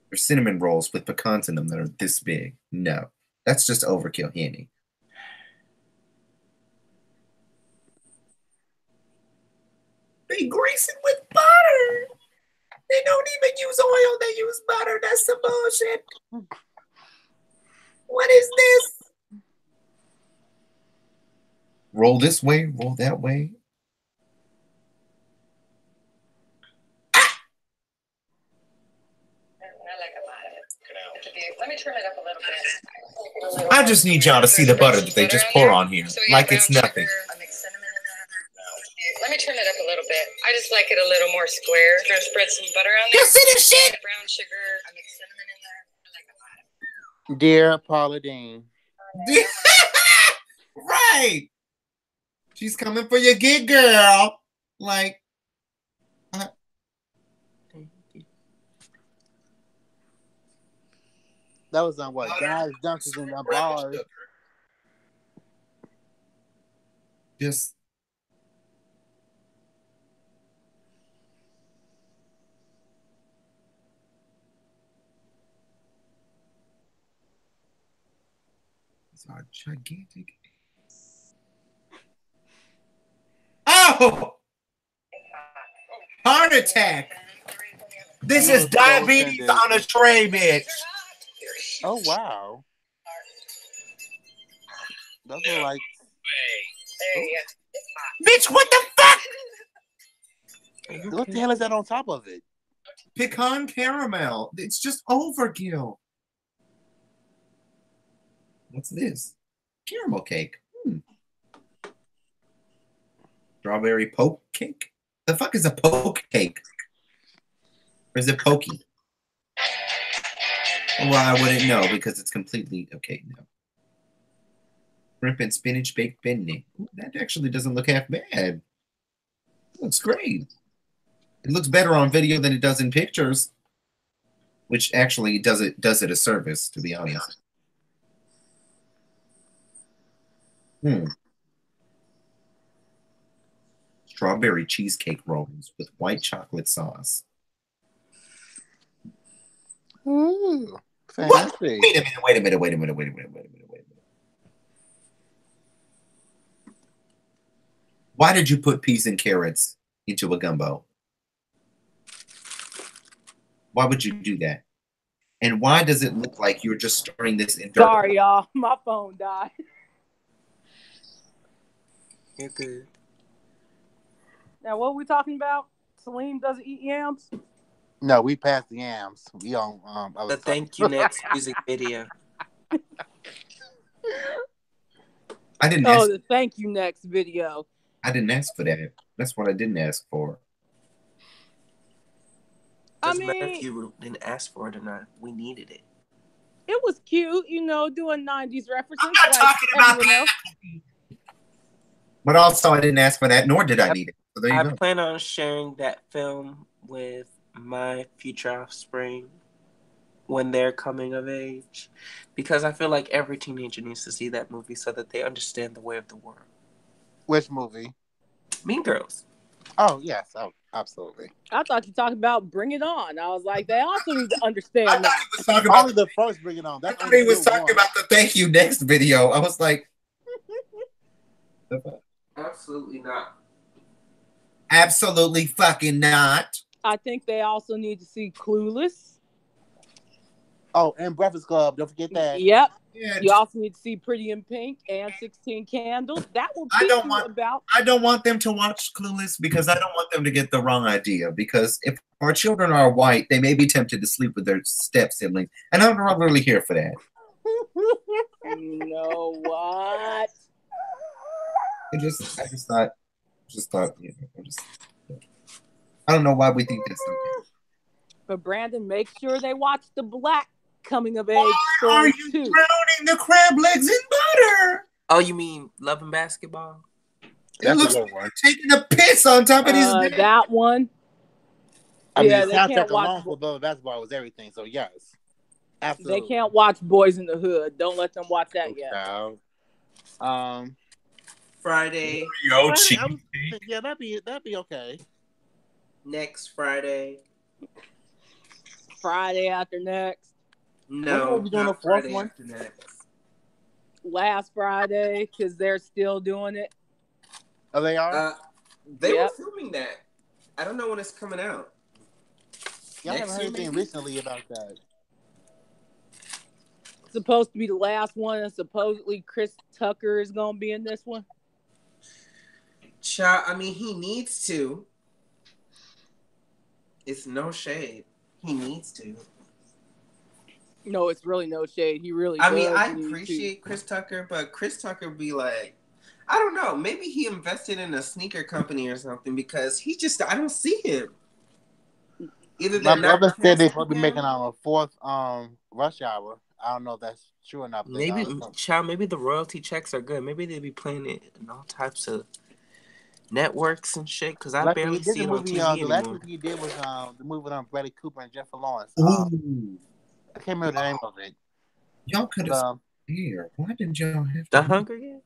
There's cinnamon rolls with pecans in them that are this big. No, that's just overkill, Henny. grease it with butter. They don't even use oil. They use butter. That's some bullshit. What is this? Roll this way, roll that way. Let me turn it up a little bit. I just need y'all to see the butter that they just pour on here, like it's nothing. Let me turn it up a little bit. I just like it a little more square. I'm gonna spread some butter on there. You see this shit? Brown sugar. I mix cinnamon in there. I like a lot. Dear Paula Dean. Right. She's coming for your gig, girl. Like, that was on what? Guys, dunks in the bars. Just. It's our gigantic. Oh! Heart attack! This is diabetes on a tray, bitch. Oh, wow. Those are like... Bitch, what the fuck? What the hell is that on top of it? Pecan caramel. It's just overkill. What's this? Caramel cake. Strawberry poke cake? The fuck is a poke cake? Or is it pokey? Well, I wouldn't know because it's completely okay now. Shrimp and spinach baked beignets. That actually doesn't look half bad. It looks great. It looks better on video than it does in pictures, which actually does it a service, to be honest. Strawberry cheesecake rolls with white chocolate sauce. Ooh, fancy. What? Wait a minute. Why did you put peas and carrots into a gumbo? Why would you do that? And why does it look like you're just stirring this in dirt? Sorry, y'all. My phone died. You're good. Now, what are we talking about? Salim doesn't eat yams? No, we passed the yams. We on the Thank You Next music video. I didn't ask. The Thank You Next video. I didn't ask for that. That's what I didn't ask for. Doesn't matter if you didn't ask for it or not. We needed it. It was cute, doing 90s references. I'm not talking about that. But also, I didn't ask for that, nor did I need it. So there you go. Plan on sharing that film with my future offspring when they're coming of age, because I feel like every teenager needs to see that movie so that they understand the way of the world. Which movie? Mean Girls. Oh, yes. Oh, absolutely. I thought you talked about Bring It On. I was like, they also need to understand that. He was talking about only the first Bring It On. I thought he was talking about the Thank You Next video. I was like... Absolutely not. Absolutely fucking not. I think they also need to see Clueless. Oh, and Breakfast Club. Don't forget that. Yep. Yeah, you also need to see Pretty in Pink and 16 Candles. That will teach about. I don't want them to watch Clueless because I don't want them to get the wrong idea. Because if our children are white, they may be tempted to sleep with their step siblings, and I'm not really here for that. You know what? I just thought, I don't know why we think that's okay. But Brandon, make sure they watch the Black coming of age. Why are you drowning the crab legs in butter? Oh, you mean Love and Basketball? It looks like we're taking a piss on top of these. That one. I mean, the soundtrack alone for Love and Basketball was everything. So yes, absolutely. They can't watch Boys in the Hood. Don't let them watch that yet. Friday. Yeah, that'd be okay. Next Friday. Friday after next. No, we're doing a fourth one. Last Friday, because they're still doing it. Oh, they are. They were filming that. I don't know when it's coming out. Y'all haven't heard anything recently about that. It's supposed to be the last one, and supposedly Chris Tucker is gonna be in this one. Child, I mean, he needs to. It's no shade. He needs to. No, it's really no shade. He really. I mean, I appreciate Chris Tucker, but Chris Tucker be like, I don't know. Maybe he invested in a sneaker company or something because he just, I don't see him. Either my brother said they're supposed to be making a fourth Rush Hour. I don't know if that's true or not. Maybe, child, maybe the royalty checks are good. Maybe they'll be playing it in all types of networks and shit. Because I barely see it on TV anymore. The last movie he did was the movie on Bradley Cooper and Jennifer Lawrence. I can't remember the name of it. Y'all could have here. Why didn't y'all have The Hunger Games?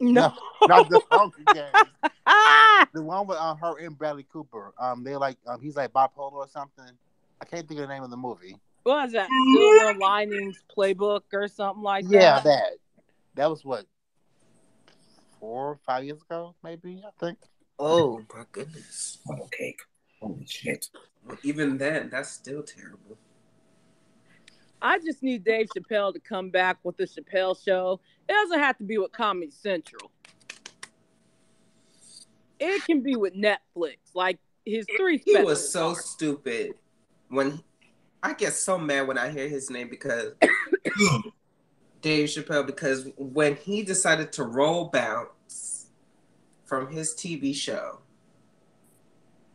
No, not the Hunger Games. The one with her and Bradley Cooper. They like he's like bipolar or something. I can't think of the name of the movie. What was that? Silver Linings Playbook or something like that? Yeah, that was what 4 or 5 years ago, maybe, I think. Oh my goodness. Oh, cake. Holy shit. Well, even then, that's still terrible. I just need Dave Chappelle to come back with the Chappelle Show. It doesn't have to be with Comedy Central. It can be with Netflix, like his 3 specials. He was so stupid when I get so mad when I hear his name because Dave Chappelle, because when he decided to roll bounce from his TV show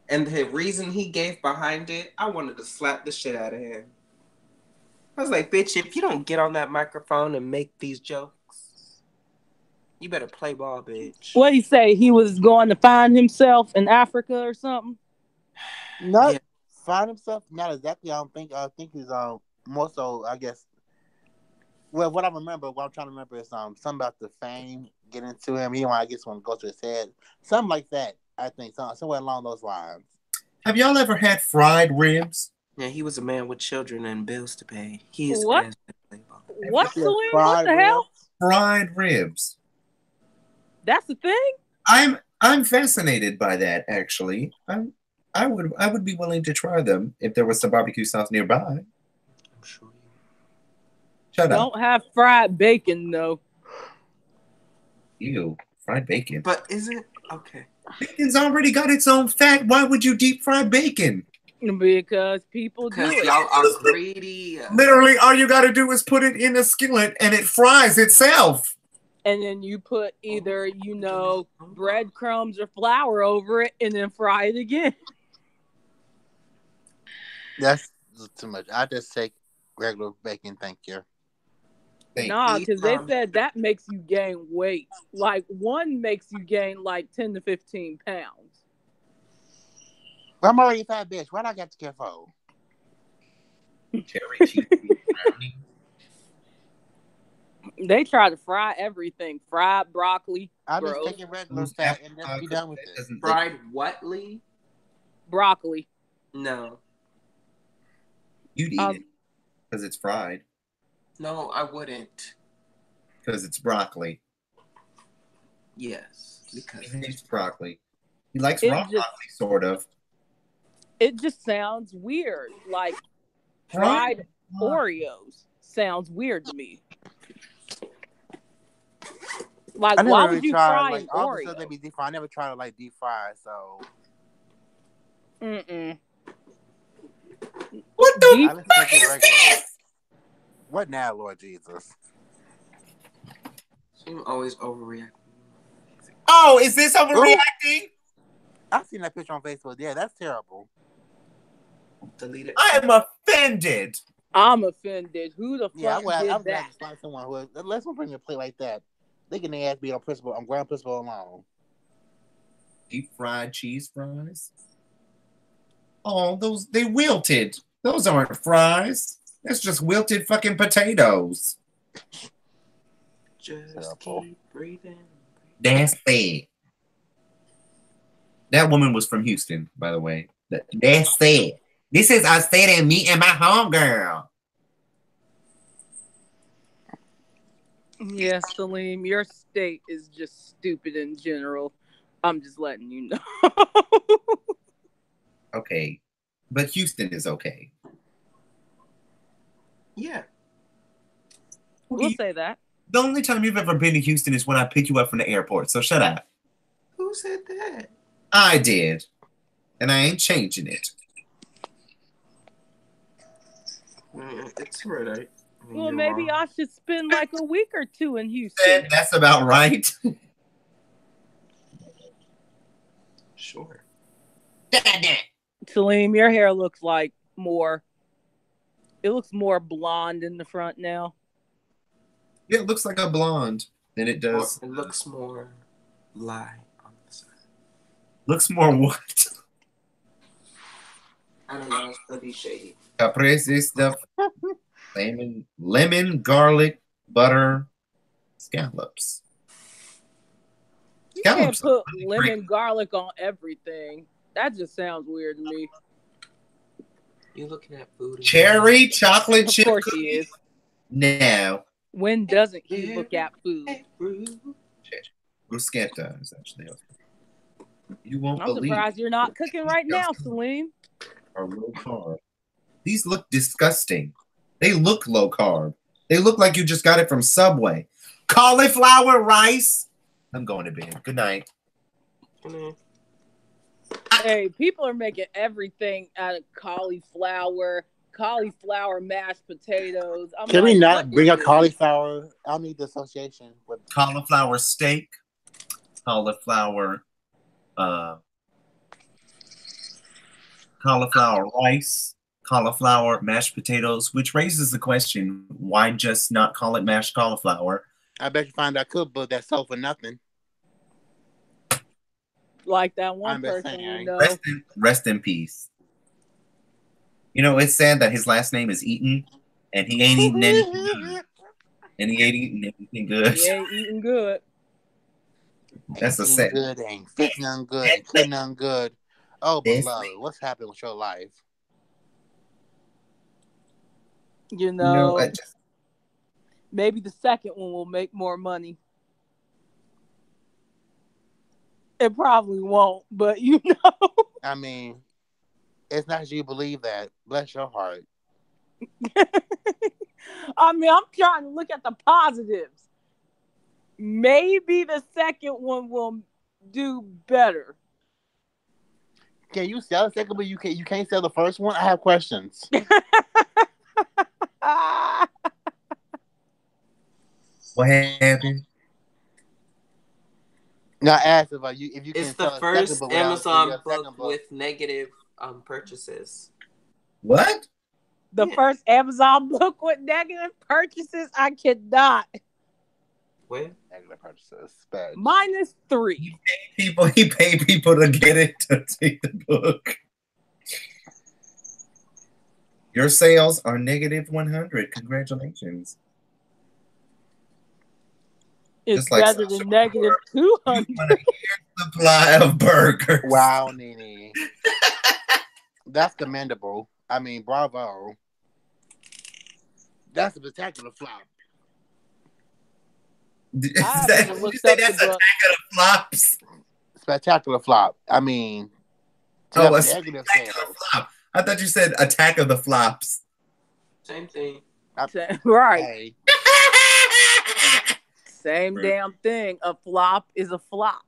and the reason he gave behind it, I wanted to slap the shit out of him. I was like, bitch, if you don't get on that microphone and make these jokes, you better play ball, bitch. What he say? He was going to find himself in Africa or something? Not find himself? Not exactly. I think he's more so, I guess. Well, what I'm trying to remember is something about the fame getting to him. He want to go to his head. Something like that, I think. Somewhere along those lines. Have y'all ever had fried ribs? Yeah, he was a man with children and bills to pay. He's what? What the hell? Fried ribs. That's the thing? I'm fascinated by that, actually. I would be willing to try them if there was some barbecue sauce nearby. I'm sure. Shut up. Don't have fried bacon though. Ew, fried bacon. But isn't okay. Bacon's already got its own fat. Why would you deep fry bacon? Because people do it. Y'all are greedy. Literally, all you got to do is put it in a skillet and it fries itself. And then you put either, breadcrumbs or flour over it and then fry it again. That's too much. I just take regular bacon, thank you. Nah, because they said that makes you gain weight. Like, one makes you gain like 10 to 15 pounds. I'm already fat, bitch. Why'd I get to care for? Cherry cheese brownie. They try to fry everything. Fried broccoli. I just take it regular fat and just be done with it. Fried what, Lee? Broccoli. No. You'd eat it because it's fried. No, I wouldn't. Because it's broccoli. Yes. Because he eats broccoli. He likes raw broccoli, sort of. It just sounds weird. Like fried Oreos sounds weird to me. Like, why would you fry an Oreo? They be deep fried. I never tried to deep fry, so. What the fuck is this? What now, Lord Jesus? I'm always overreacting. Oh, is this overreacting? I've seen that picture on Facebook. Yeah, that's terrible. Delete it. I am offended. I'm offended. Who the fuck did I would that? have to find someone who let's bring a play like that. They can ass be on principle, on ground principle alone. Deep fried cheese fries. Oh, they wilted. Those aren't fries. That's just wilted fucking potatoes. Just keep breathing. That's it. That woman was from Houston, by the way. That's it. This is us saying me and my homegirl. Yes, Salim, your state is just stupid in general. I'm just letting you know. Okay, but Houston is okay. Yeah. We'll say that. The only time you've ever been to Houston is when I pick you up from the airport, so shut up. Who said that? I did. And I ain't changing it. It's right. Well, maybe I should spend like a week or two in Houston. That's about right. Sure. Salim, your hair looks like more. It looks more blonde in the front now. Yeah, it looks like a blonde than it does. It looks more light on the side. Looks more what? I don't know. It's pretty shady. Caprese stuff. Lemon, garlic, butter, scallops. You can't put lemon garlic on everything. That just sounds weird to me. You looking at food? Cherry chocolate chip. Of course he is. No. When doesn't he look at food? Bruschetta is actually. You won't I'm believe. surprised you're not cooking right now, Salim. Are low carb. These look disgusting. They look low carb. They look like you just got it from Subway. Cauliflower rice. I'm going to bed. Good night. Hey, people are making everything out of cauliflower mashed potatoes. Can we not bring up cauliflower? I don't need the association with cauliflower steak, cauliflower rice, cauliflower mashed potatoes, which raises the question, why just not call it mashed cauliflower? I bet you find that cookbook that sold for nothing. Like that one person you know. Rest in peace. You know, it's sad that his last name is Eaton, and he ain't eating anything good. And he ain't eating anything good. He ain't eating good. That's a sad. Good, ain't fit none good, ain't cook none good. Oh, beloved, what's happening with your life? You know, maybe the second one will make more money. It probably won't, but you know. I mean, it's not that you believe that. Bless your heart. I mean, I'm trying to look at the positives. Maybe the second one will do better. Can you sell the second, but you can't sell the first one? I have questions. What happened? Now, I asked if you it's can the sell first second book Amazon book with negative purchases. What? The first Amazon book with negative purchases? I cannot. What? Negative purchases. -3. He paid people to get it to take the book. Your sales are -100. Congratulations. It's just like better than -200. Supply of burgers. Wow, Nene. That's commendable. I mean, bravo. That's a spectacular flop. Did you say that's Attack of the Flops? Spectacular flop. I mean, a spectacular flop. I thought you said Attack of the Flops. Same thing. Right. Hey. Same damn thing. A flop is a flop.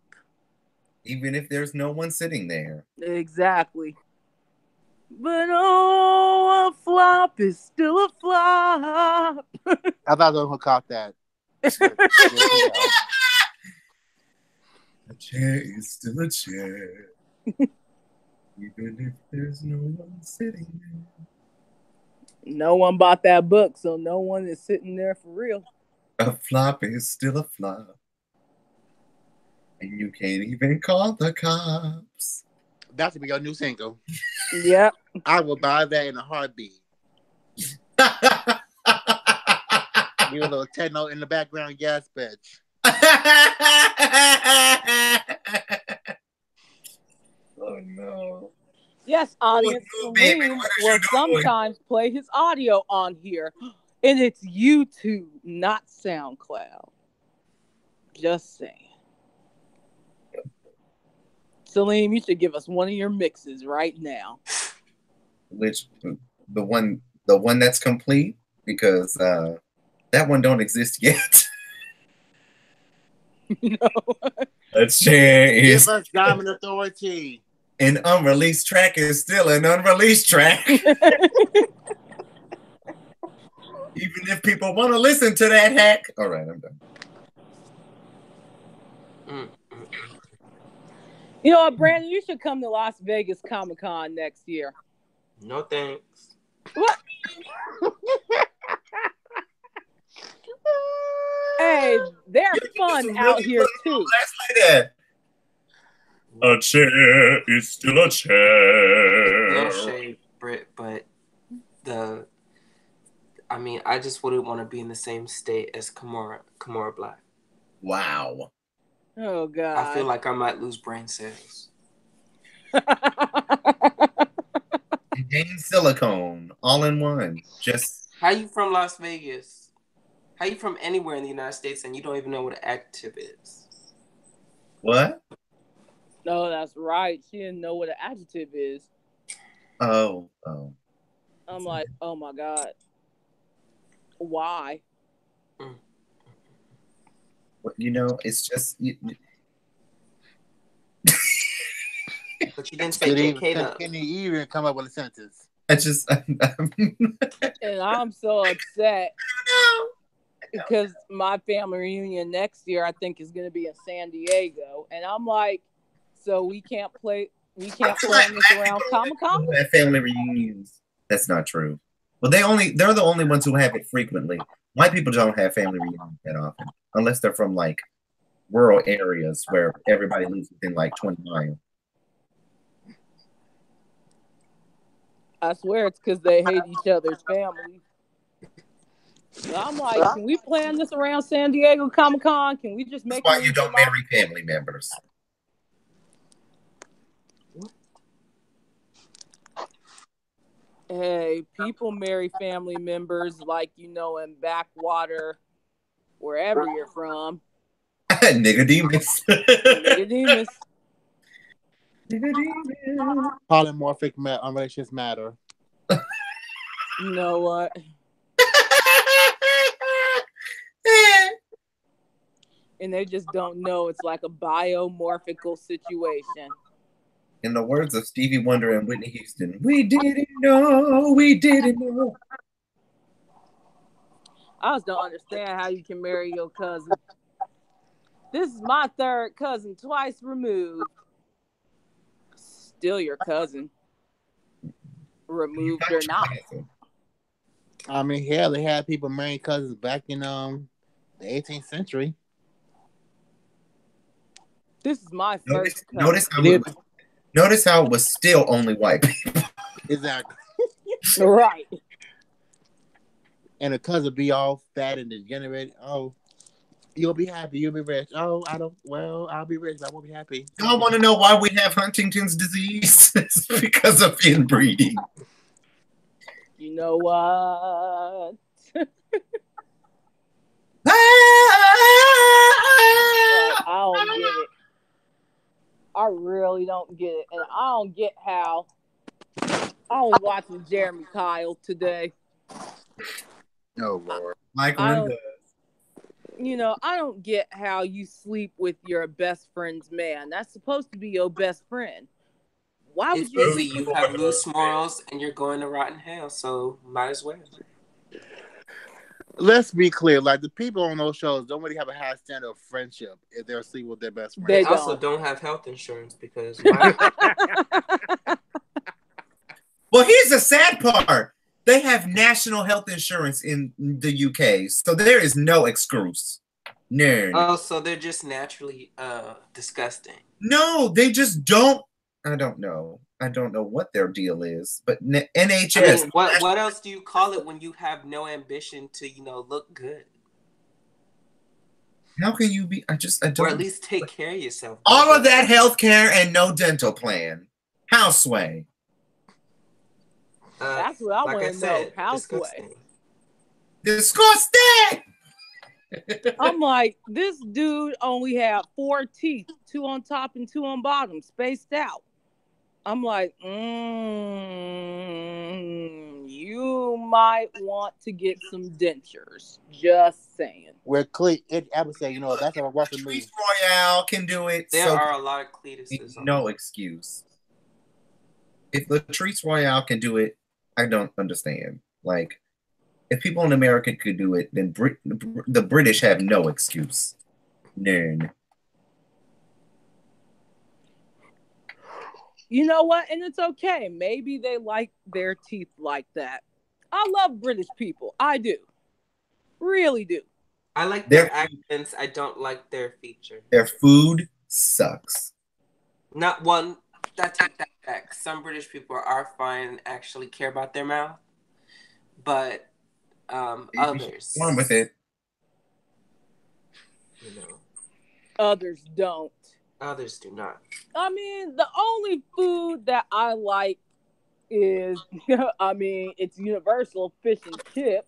Even if there's no one sitting there. Exactly. But oh, a flop is still a flop. I thought no one caught that. A chair is still a chair. Even if there's no one sitting there. No one bought that book, so no one is sitting there for real. A flop is still a flop. And you can't even call the cops. That should be your new single. Yep. I will buy that in a heartbeat. Give a little techno in the background, yes, bitch. Oh no. Yes, audience. Salim will sometimes play his audio on here. And it's YouTube, not SoundCloud. Just saying. Salim, you should give us one of your mixes right now. Which the one that's complete, because that one don't exist yet. No. Let's change. Give us Diamond Authority. An unreleased track is still an unreleased track. Even if people want to listen to that hack. All right, I'm done. You know what, Brandon? You should come to Las Vegas Comic-Con next year. No thanks. What? Hey, they're fun out here too. A chair is still a chair. No shade, Britt, but I just wouldn't want to be in the same state as Kimura Black. Wow. Oh God. I feel like I might lose brain cells. Game silicone, all in one. Just how you from Las Vegas? How you from anywhere in the United States and you don't even know what an adjective is? What? No, that's right. She didn't know what an adjective is. Oh. I'm like, oh my God. Why? Well, you know, it's just. But you didn't say Can you even come up with a sentence? And I'm so upset. Because my family reunion next year, I think, is going to be in San Diego. And I'm like, so we can't plan this around Comic-Con? Family reunions. That's not true. Well, they're the only ones who have it frequently. White people don't have family reunions that often, unless they're from like rural areas where everybody lives within like 20 miles. I swear it's because they hate each other's family. So I'm like, can we plan this around San Diego Comic-Con? Can we just make? That's why you don't marry family members. Hey, people marry family members, like, you know, in backwater, wherever you're from. Nicodemus. Nicodemus. Polymorphic relationships matter. You know what? And they just don't know it's like a biomorphical situation. In the words of Stevie Wonder and Whitney Houston, we didn't know. I just don't understand how you can marry your cousin. This is my third cousin, twice removed. Still your cousin. Removed or not. I mean, hell, they had people marrying cousins back in the 18th century. This is my first cousin. Notice how it was still only white people. Exactly. Right. And a cousin be all fat and degenerate. Oh, you'll be happy. You'll be rich. Oh, I'll be rich. I won't be happy. Y'all want to know why we have Huntington's disease? It's because of inbreeding. You know what? I don't get it. I really don't get it. And I don't get how I was watching Jeremy Kyle today. Oh, Lord. Michael, you know, I don't get how you sleep with your best friend's man. That's supposed to be your best friend. Why would you? Easy. You have loose morals and you're going to rotten hell, so might as well. Let's be clear. Like, the people on those shows don't really have a high standard of friendship if they're asleep with their best friend. They also don't have health insurance because. Well, here's the sad part. They have national health insurance in the UK, so there is no excuse. No. Oh, so they're just naturally disgusting. No, they just don't. I don't know. I don't know what their deal is, but NHS. I mean, what else do you call it when you have no ambition to, look good? How can you be? I don't. Or at least take care of yourself. All of that health care and no dental plan. Houseway. That's what I want to know. Houseway. Disgusting. I'm like, this dude only had 4 teeth, 2 on top and 2 on bottom, spaced out. I'm like, you might want to get some dentures. Just saying. Where I would say, that's what worked for me. Treats Royale can do it. There are a lot of Cletuses. No excuse. If Latrice Royale can do it, I don't understand. Like, if people in America could do it, then the British have no excuse. None. You know what? And it's okay. Maybe they like their teeth like that. I love British people. I do. Really do. I like their accents. I don't like their features. Their food sucks. Not one. I take that back. Some British people are fine and actually care about their mouth. But others. One with it. Others don't. Others do not. I mean, the only food that I like is, it's universal, fish and chips.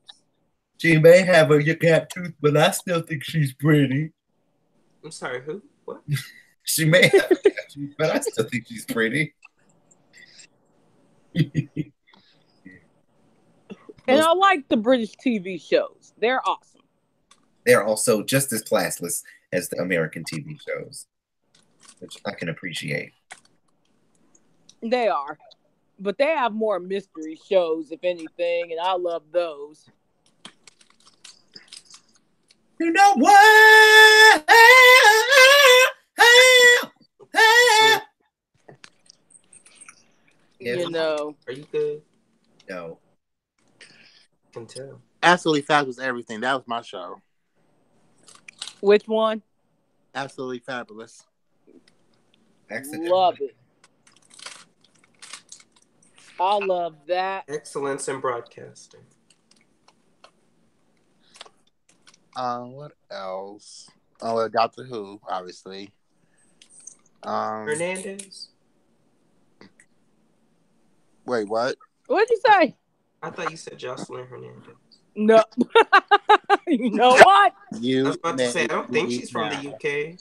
She may have a gap tooth, but I still think she's pretty. I'm sorry, who? What? She may have a gap tooth, but I still think she's pretty. And I like the British TV shows. They're awesome. They're also just as classless as the American TV shows, which I can appreciate. They are. But they have more mystery shows, if anything, and I love those. You know what? You know. Are you good? No. I can tell. Absolutely Fabulous Everything. That was my show. Which one? Absolutely Fabulous. Love it. I love that. Excellence in broadcasting. What else? Oh, Doctor Who, obviously. Hernandez? Wait, what? What'd you say? I thought you said Jocelyn Hernandez. No. You know what? I was about to say, I don't think she's from the UK.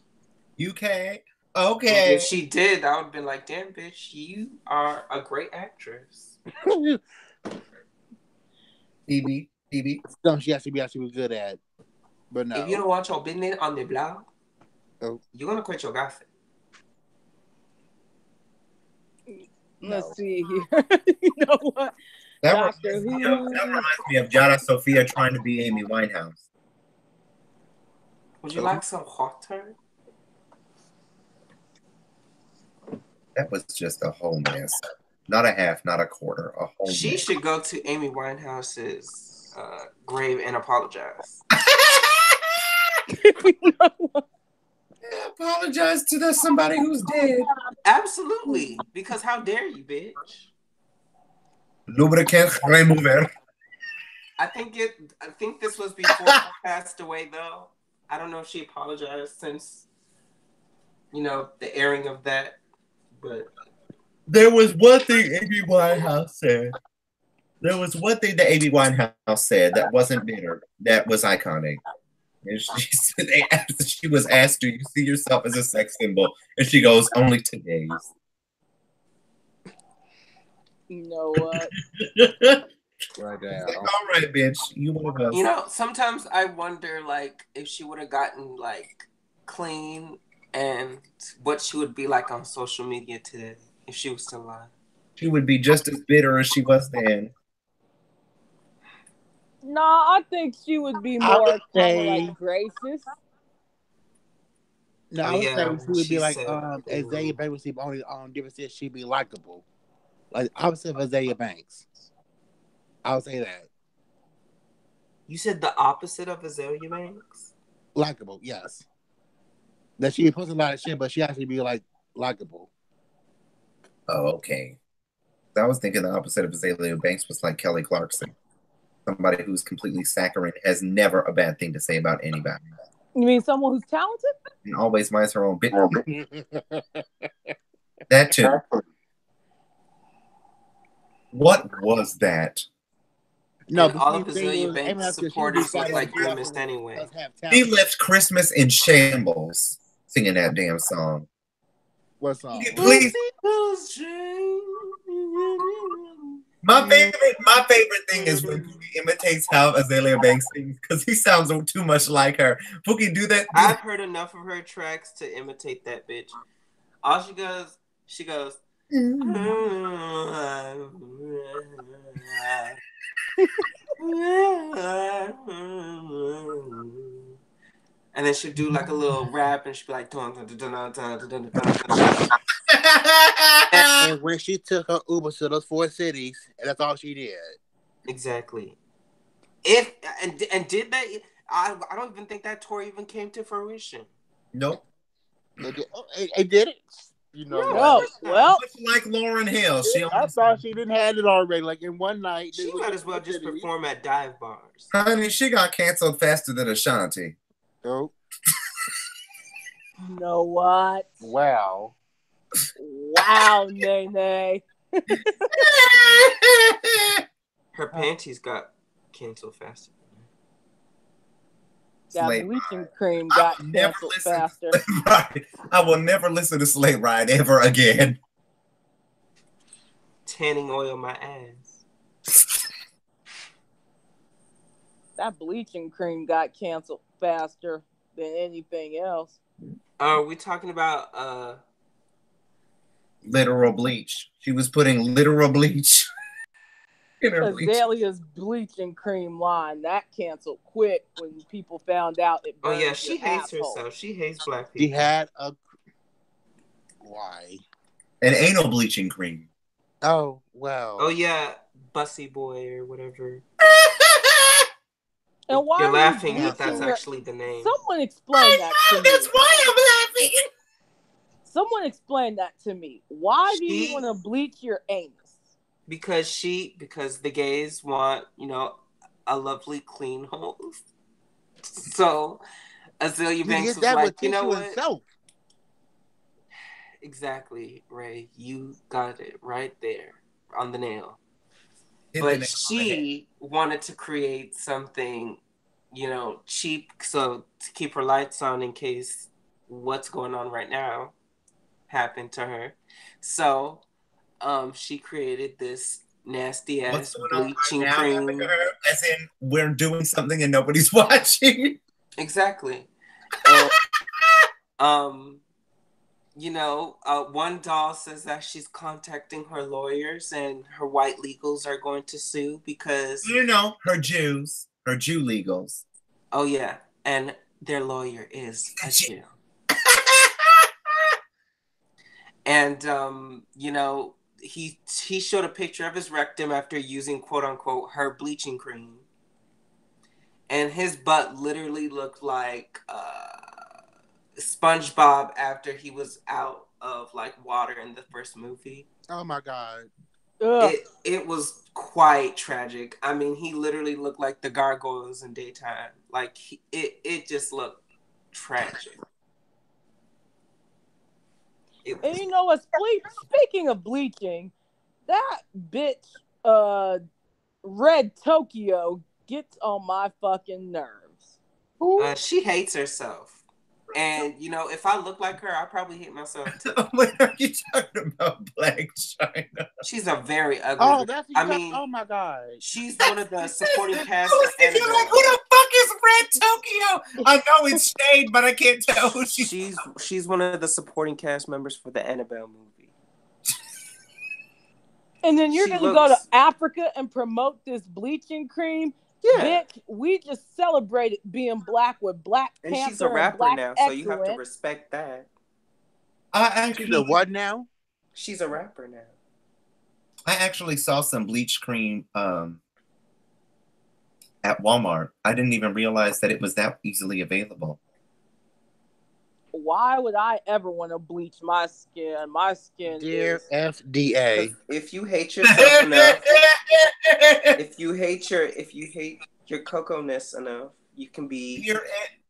UK? Okay. If she did, I would have been like, damn, bitch, you are a great actress. Phoebe. No, she has to be actually good at. But no. If you don't watch your business on the blog, you're going to quit your gossip. Let's see here. You know what? That reminds me of Jada Sophia trying to be Amy Winehouse. Would you like some water? That was just a whole mess. Not a half, not a quarter, a whole She mess. should go to Amy Winehouse's grave and apologize. Apologize to somebody who's dead. Absolutely. Because how dare you, bitch? Lubricant remover. I think this was before she passed away, though. I don't know if she apologized since, the airing of that, but there was one thing Amy Winehouse said. There was one thing that Amy Winehouse said that wasn't bitter, that was iconic. And she was asked, "Do you see yourself as a sex symbol?" And she goes, "Only today's." You know what? Right now. Like, all right, bitch. You one of us. Sometimes I wonder, if she would have gotten, clean and what she would be like on social media today if she was still alive. She would be just as bitter as she was then. No, I think she would be more gracious. No, I would say she would be like Azalea Banks would be only difference is she'd be likable. Like opposite of Azalea Banks. I would say that. You said the opposite of Azalea Banks? Likable, yes. That she posts a lot of shit, but she actually be likable. Oh, okay. I was thinking the opposite of Azalea Banks was like Kelly Clarkson. Somebody who's completely saccharine, has never a bad thing to say about anybody. You mean someone who's talented? And always minds her own business. That too. What was that? No, And but all see, of the thing Azalea is, Banks' Eminem said she would be supporters fat look on like top Grimace of anyway. us have He talent. left Christmas in shambles singing that damn song. What song? Please. My favorite thing is when Pookie imitates how Azalea Banks sings because he sounds too much like her. Pookie, do that. I've heard enough of her tracks to imitate that bitch. All she goes. And then she'd do like a little rap and she'd be like, dun, dun, dun, dun, dun, dun, dun, dun, dun. And when she took her Uber to those 4 cities, and that's all she did. Exactly. And did that? I don't even think that tour even came to fruition. Nope. It did it. You know, No. Well, much like Lauryn Hill, I thought she didn't have it already. Like in one night, she might as well just perform at dive bars. Honey, she got canceled faster than Ashanti. Oh, you know what? wow. Wow, Nene. Her panties got canceled faster. That Slate bleaching cream got canceled faster. Right. I will never listen to Slate Ride ever again. Tanning oil my ass. That bleaching cream got canceled faster than anything else. Are we talking about literal bleach? She was putting literal bleach in her bleach. Azalea's bleaching cream line that canceled quick when people found out it burned. Oh yeah, she hates asshole. herself. She hates black people. She had a why? An anal bleaching cream. Oh well. Oh yeah, Bussy Boy or whatever. And why You're are laughing you if that's actually the name. Someone explain that to me. That's why I'm laughing. Someone explain that to me. Why do you want to bleach your anus? Because the gays want, a lovely clean hole. So Azalea Banks was like, you know what? Himself. Exactly, Ray. You got it right there on the nail. But she wanted to create something, cheap, so to keep her lights on in case what's going on right now happened to her. So, she created this nasty ass bleaching cream. As in, we're doing something and nobody's watching. Exactly. And, one doll says that she's contacting her lawyers and her white legals are going to sue because... her Jew legals. Oh, yeah. And their lawyer is a Jew. And, he showed a picture of his rectum after using, quote unquote, her bleaching cream. And his butt literally looked like SpongeBob after he was out of water in the first movie. Oh my god. It was quite tragic. I mean, he literally looked like the gargoyles in daytime. It just looked tragic. And you know what? Speaking of bleaching, that bitch, Red Tokyo, gets on my fucking nerves. She hates herself. And, if I look like her, I probably hate myself too. What are you talking about, Black China? She's a very ugly. Oh, oh my god. She's one of the supporting cast. You're like, who the fuck is Red Tokyo? I know it's Shade, but I can't tell who she's one of the supporting cast members for the Annabelle movie. And then you're going to go to Africa and promote this bleaching cream? Yeah. Bitch, we just celebrated being black with Black Panther and she's a rapper now, so you have to respect that. She's a what now? She's a rapper now. I actually saw some bleach cream at Walmart. I didn't even realize that it was that easily available. Why would I ever want to bleach my skin? My skin Dear FDA. If you hate yourself enough, if you hate your cocoa-ness enough, you can be...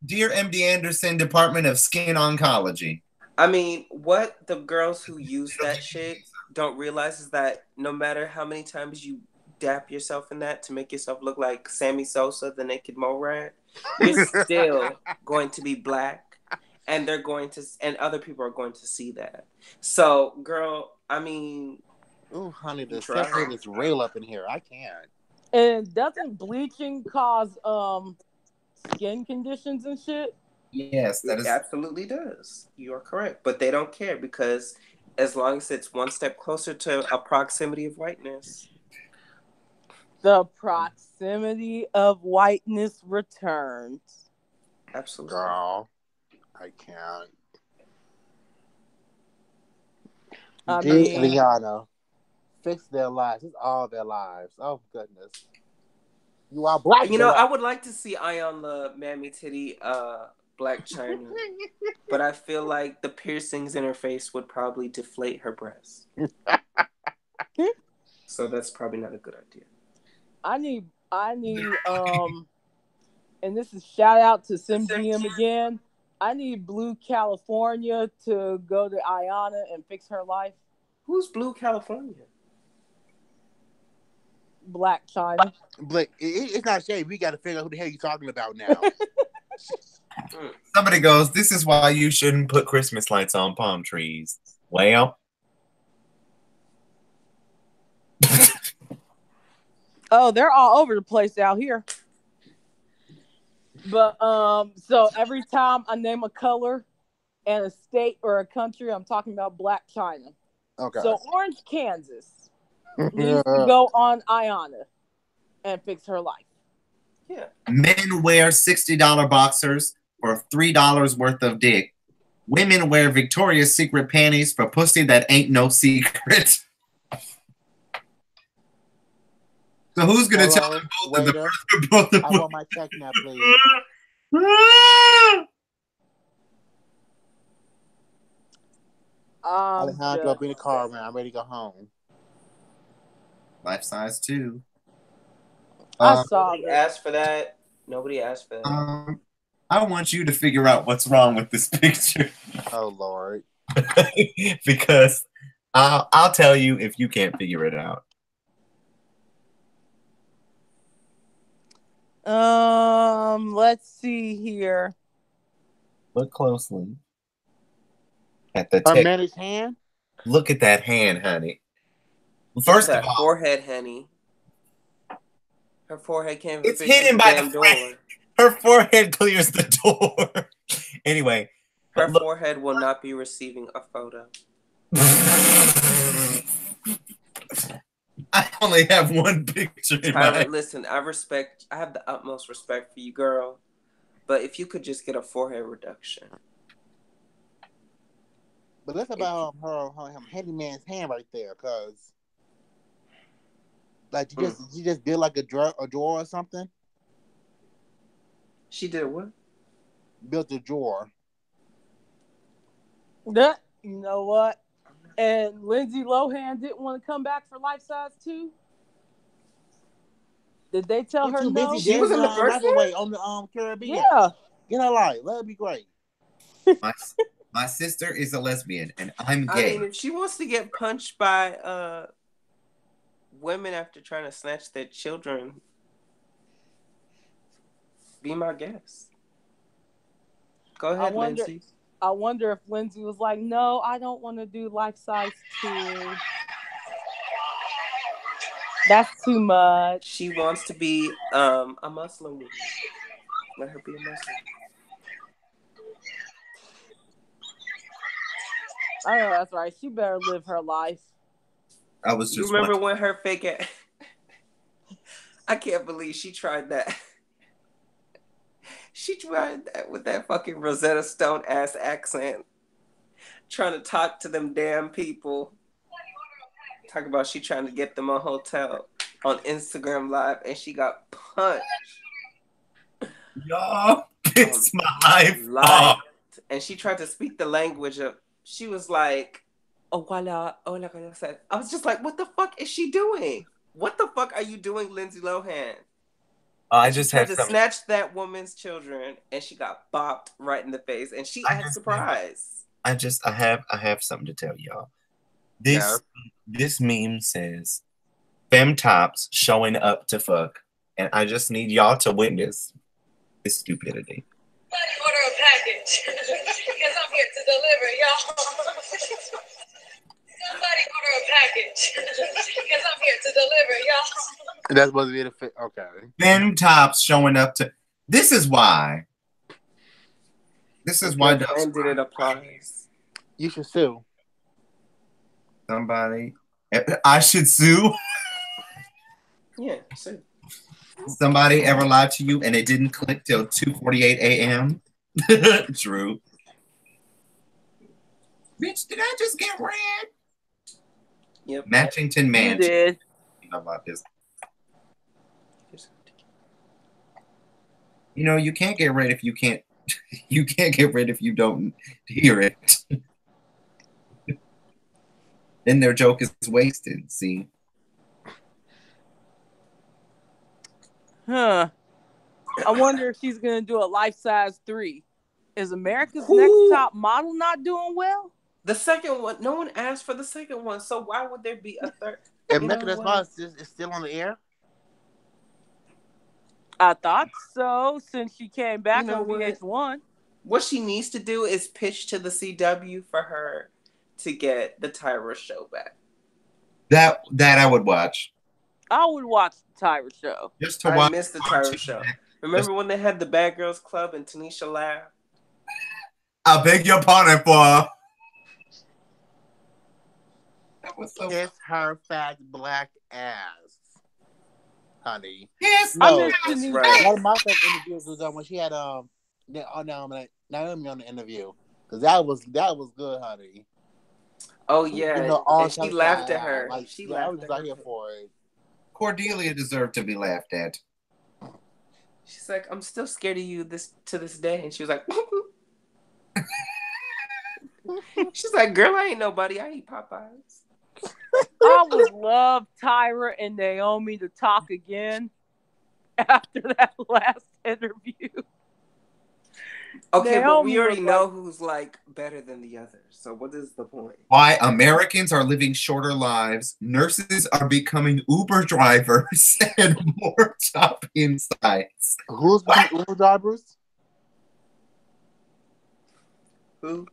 Dear MD Anderson, Department of Skin Oncology. I mean, what the girls who use that shit don't realize is that no matter how many times you dap yourself in that to make yourself look like Sammy Sosa, the naked mole rat, you're still going to be black, and they're going to, and other people are going to see that. So, girl, I mean, ooh, honey, the sexual is real up in here. I can't. And doesn't bleaching cause skin conditions and shit? Yes, that it is absolutely does. You are correct, but they don't care because as long as it's one step closer to a proximity of whiteness. The proximity of whiteness returns. Absolutely. Girl, I can't. I mean, Rihanna, fix their lives. It's all their lives. Oh, goodness. You are black. You know, I would like to see Ion the Mammy Titty Black China, but I feel like the piercings in her face would probably deflate her breasts. So that's probably not a good idea. I need and this is shout out to SimGM again. I need Blue California to go to Ayana and fix her life. Who's Blue California? Black China. Blake, it's not shade. We got to figure out who the hell you're talking about now. Somebody goes, this is why you shouldn't put Christmas lights on palm trees. Well. Oh, they're all over the place out here. But so every time I name a color and a state or a country, I'm talking about Black China. Okay. So Orange, Kansas needs to go on Ayana and fix her life. Yeah. Men wear $60 boxers for $3 worth of dick. Women wear Victoria's Secret panties for pussy that ain't no secret. So who's gonna tell them both I want my check now, please. Alejandro, be in the car, man. I'm ready to go home. Life size too. I saw Nobody asked for that. Nobody asked for that. I want you to figure out what's wrong with this picture. Oh Lord. Because I'll tell you if you can't figure it out. Let's see here. Look closely at the man's hand. Look at that hand, honey. First of all, forehead, honey. Her forehead can't. It's hidden by the door. Her forehead clears the door. Anyway, her forehead will not be receiving a photo. I only have one picture in my... Listen, I have the utmost respect for you, girl. But if you could just get a forehead reduction. But that's about her handyman's hand right there, cause like you just did like a drawer or something. She did what? Built a drawer. You know what? And Lindsay Lohan didn't want to come back for Life Size 2? Did they tell her no? She was in the first one? On the Caribbean. Yeah. Get her life. That'd be great. My sister is a lesbian, and I'm gay. I mean, if she wants to get punched by women after trying to snatch their children, be my guest. Go ahead, Lindsay. I wonder if Lindsay was like, no, I don't want to do Life Size 2. That's too much. She wants to be a Muslim woman. Let her be a Muslim. I know that's right. She better live her life. I was just. You remember when her fake ass? I can't believe she tried that. She tried that with that fucking Rosetta Stone ass accent, trying to talk to them damn people. Talk about she trying to get them a hotel on Instagram Live, and she got punched. Y'all, it's my life. And she tried to speak the language of. She was like, "Oh, voila, oh, like I said." I was just like, "What the fuck is she doing? What the fuck are you doing, Lindsay Lohan?" I just had to snatch that woman's children, and she got bopped right in the face, and she acted surprised. I have something to tell y'all. This meme says, femme tops showing up to fuck. And I just need y'all to witness this stupidity. Somebody order a package because I'm here to deliver, y'all. Somebody order a package because I'm here to deliver, y'all. That's supposed to be the fit. Okay. Femme tops showing up to. This is why. This is why. Offended it applies. You should sue. Somebody. I should sue. Yeah, sue. Somebody ever lied to you and it didn't click till 2:48 a.m.? True. Bitch, did I just get red? Yep. Matchington Man. You did. You know about this. You know, you can't get red if you can't. You can't get red if you don't hear it. Then their joke is wasted. See. Huh. I wonder if she's gonna do a Life Size 3. Is America's Next Top Model not doing well? The second one, no one asked for the second one, so why would there be a third? America's Next Model is still on the air? I thought so, since she came back on VH1. What she needs to do is pitch to the CW for her to get the Tyra show back. That I would watch. I would watch the Tyra show. Just to watch. I missed the Tyra show. Remember when they had the Bad Girls Club and Tanisha laughed? I beg your pardon for. That was so. Kiss her fat black ass, honey. Yes, no. That's right. One of my favorite interviews was when she had Naomi on the interview, because that was good, honey. Oh yeah, you know, and she laughed at her. Like, she laughed. I was out here for it. Cordelia deserved to be laughed at. She's like, I'm still scared of you to this day, and she was like, she's like, girl, I ain't nobody. I eat Popeyes. I would love Tyra and Naomi to talk again after that last interview. Okay, Naomi, but we already know who's like better than the others. So what is the point? Why Americans are living shorter lives, nurses are becoming Uber drivers, and more top insights. Who's becoming Uber drivers? Who?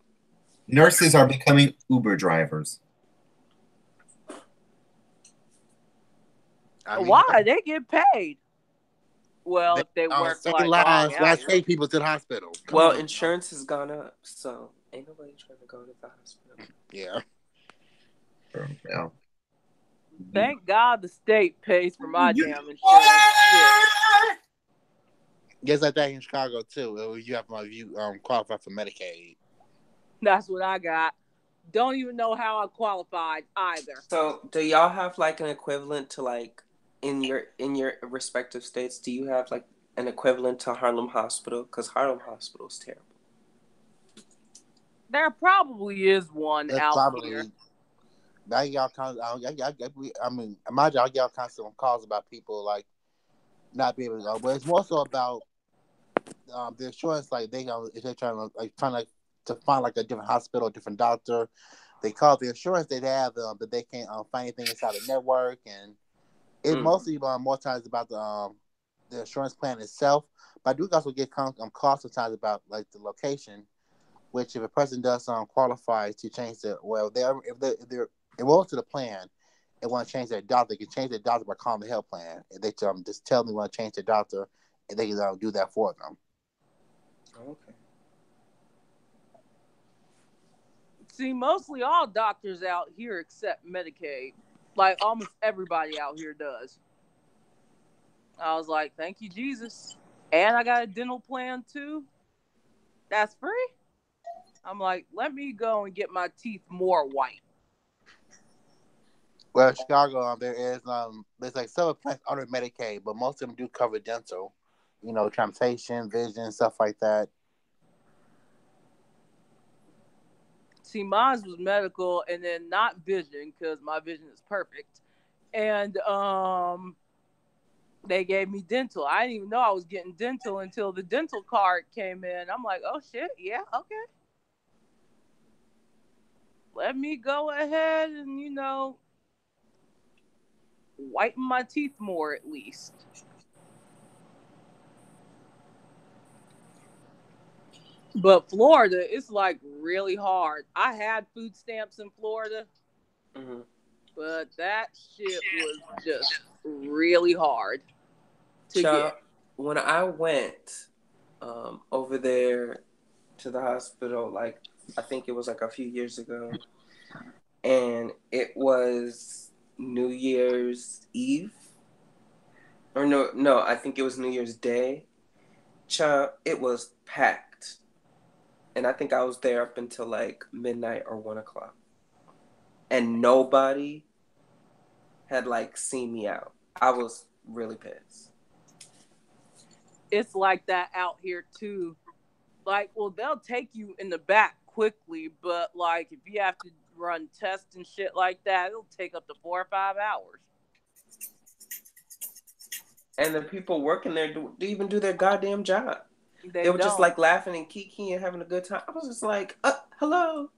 Nurses are becoming Uber drivers. Why? They get paid. Well, if they work let's take people to the hospital. Come on. Insurance has gone up, so ain't nobody trying to go to the hospital. Yeah. Yeah. Thank God the state pays for my damn insurance. Yes, like that in Chicago too. You have to qualify for Medicaid. That's what I got. Don't even know how I qualified either. So, do y'all have like an equivalent to like in your respective states? Do you have like an equivalent to Harlem Hospital? Because Harlem Hospital is terrible. There probably is one out here. Y'all imagine y'all constant calls about people like not being able to go, but it's more so about the insurance. Like if they're trying to find like a different hospital, a different doctor, they call the insurance they have, but they can't find anything inside the network, and it mostly more times about the insurance plan itself. But I do also get calls sometimes about like the location, which if a person does qualify to change if they're enrolled to the plan and want to change their doctor, they can change their doctor by calling the health plan. And they just tell them they want to change their doctor, and they can do that for them. Okay. See, mostly all doctors out here accept Medicaid. Like, almost everybody out here does. I was like, thank you, Jesus. And I got a dental plan, too. That's free? I'm like, let me go and get my teeth more white. Well, in Chicago, there's like several plans under Medicaid, but most of them do cover dental. You know, transportation, vision, stuff like that. See, mine was medical and then not vision because my vision is perfect. And they gave me dental. I didn't even know I was getting dental until the dental card came in. I'm like, oh, shit. Yeah, okay. Let me go ahead and, whiten my teeth more at least. But Florida, it's like really hard. I had food stamps in Florida, but that shit was just really hard to get. When I went over there to the hospital, like I think it was like a few years ago, and it was New Year's Eve, or no, I think it was New Year's Day. It was packed, and I think I was there up until like midnight or 1 o'clock, and nobody had like seen me out. I was really pissed. It's like that out here too. Like, well, they'll take you in the back quickly, but like if you have to run tests and shit like that, it'll take up to 4 or 5 hours. And the people working there do even do their goddamn job. They were just like laughing and kikiing and having a good time. I was just like, hello.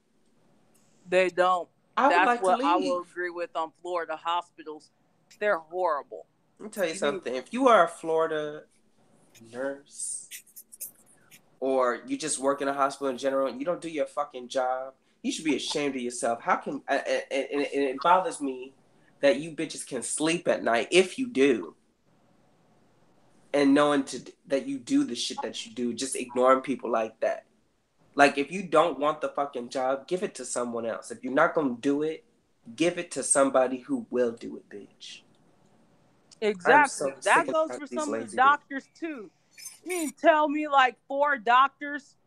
They don't. That's like what I will agree with on Florida hospitals. They're horrible. Let me tell you something. If you are a Florida nurse or you just work in a hospital in general and you don't do your fucking job, you should be ashamed of yourself. How can and it bothers me that you bitches can sleep at night if you do. And knowing that you do the shit that you do, just ignoring people like that. Like, if you don't want the fucking job, give it to someone else. If you're not going to do it, give it to somebody who will do it, bitch. Exactly. That goes for some of the doctors, too. You mean tell me, like, 4 doctors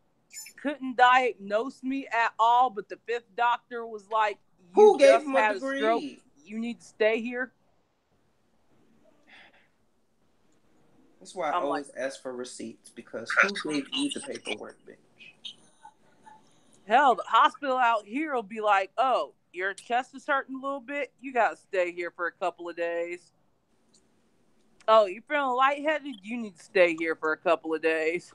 couldn't diagnose me at all, but the 5th doctor was like, who gave him a degree? Stroke. You need to stay here. That's why I always ask for receipts, because who gave you the paperwork, bitch? Hell, the hospital out here will be like, oh, your chest is hurting a little bit? You got to stay here for a couple of days. Oh, you're feeling lightheaded? You need to stay here for a couple of days.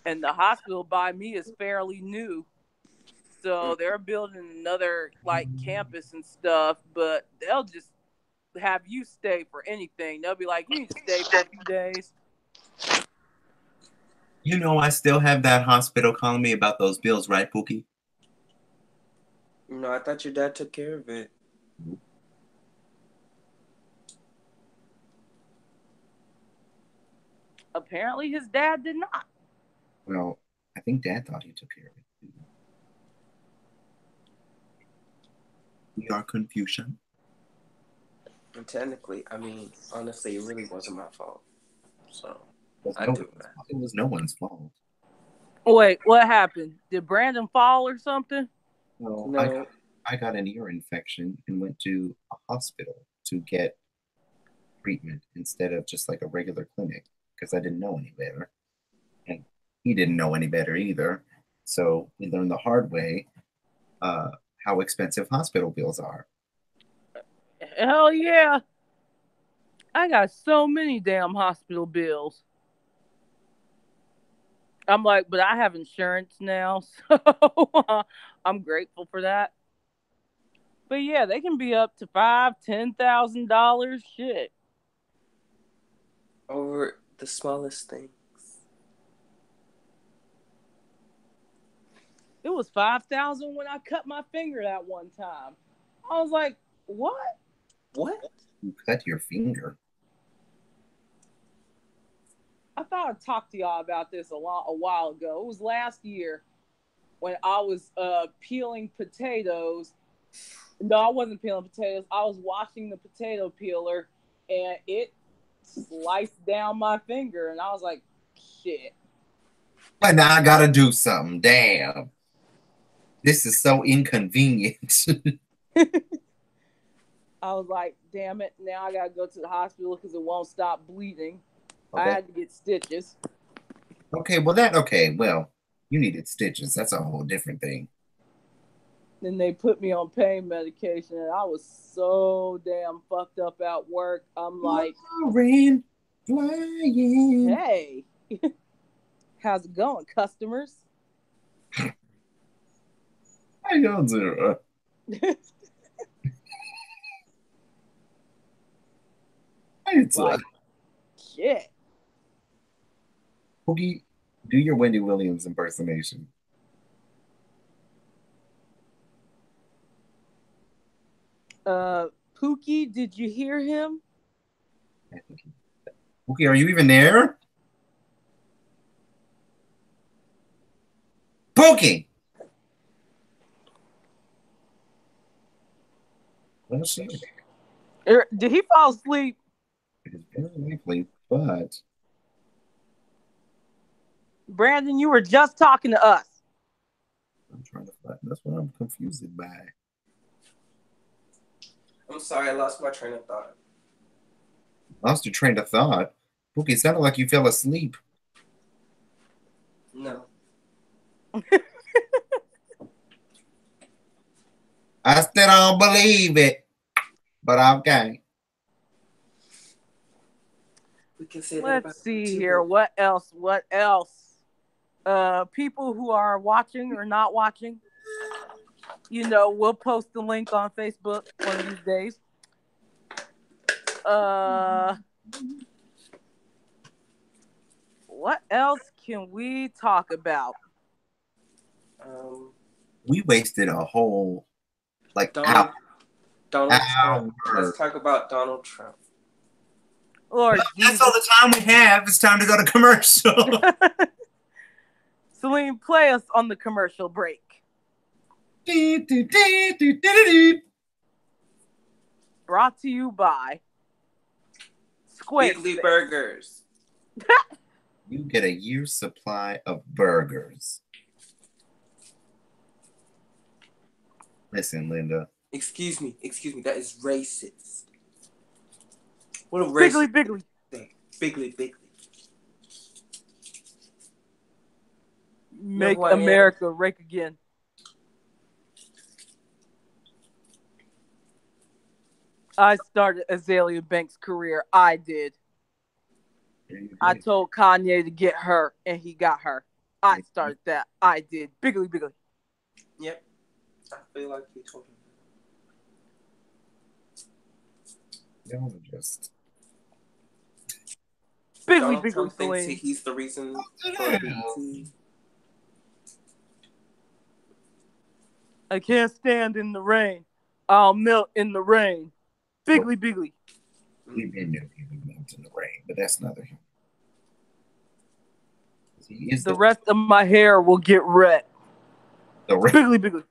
And the hospital by me is fairly new. So they're building another, like, campus and stuff, but they'll just have you stay for anything. They'll be like, you need to stay for a few days. You know, I still have that hospital calling me about those bills, right, Pookie? No, I thought your dad took care of it. Apparently his dad did not. Well, I think Dad thought he took care of it. We are confusion. And technically, I mean, honestly, it really wasn't my fault. So, it was no one's fault. Wait, what happened? Did Brandon fall or something? Well, no. I got an ear infection and went to a hospital to get treatment instead of just like a regular clinic because I didn't know any better. And he didn't know any better either. So we learned the hard way how expensive hospital bills are. Hell yeah. I got so many damn hospital bills. I'm like, but I have insurance now, so I'm grateful for that. But yeah, they can be up to $5,000-$10,000. Shit. Over the smallest things. It was $5,000 when I cut my finger that one time. I was like, what? What? You cut your finger? I thought I talked to y'all about this a while ago. It was last year when I was peeling potatoes. No, I wasn't peeling potatoes. I was washing the potato peeler, and it sliced down my finger, and I was like, shit. But now I gotta do something. Damn. This is so inconvenient. I was like, damn it. Now I gotta go to the hospital because it won't stop bleeding. Okay. I had to get stitches. Okay, well, you needed stitches. That's a whole different thing. Then they put me on pain medication, and I was so damn fucked up at work. I'm like, flying. Hey, how's it going, customers? How y'all doing? It's Like, shit. Pookie, do your Wendy Williams impersonation. Pookie, did you hear him? Pookie, are you even there? Pookie! Well, she Did he fall asleep? it is very likely, but Brandon, you were just talking to us. I'm trying to find. That's what I'm confused by. I'm sorry, I lost my train of thought. Lost your train of thought. Pookie, it sounded like you fell asleep. No. I still don't believe it, but okay. We can say that about Let's see YouTube. here. What else? What else? People who are watching or not watching, we'll post the link on Facebook one of these days. What else can we talk about? We wasted a whole Donald hour. Trump. Let's talk about Donald Trump. Lord That's all the time we have. It's time to go to commercial. Celine, play us on the commercial break. Brought to you by Squarespace. Bigley Burgers. You get a year's supply of burgers. Listen, Linda. Excuse me. That is racist. What a racist Bigley. thing. Bigley. Make America rake again. I started Azalea Banks' career. I did. I told Kanye to get her, and he got her. I started that. I did. Bigley. Yep. I feel like he told him. Y'all are just... Donald Trump thinks he's the reason for BET. I can't stand in the rain. I'll melt in the rain. Bigley. We did know he would melt in the rain, but that's another. The rest of my hair will get red. Bigley.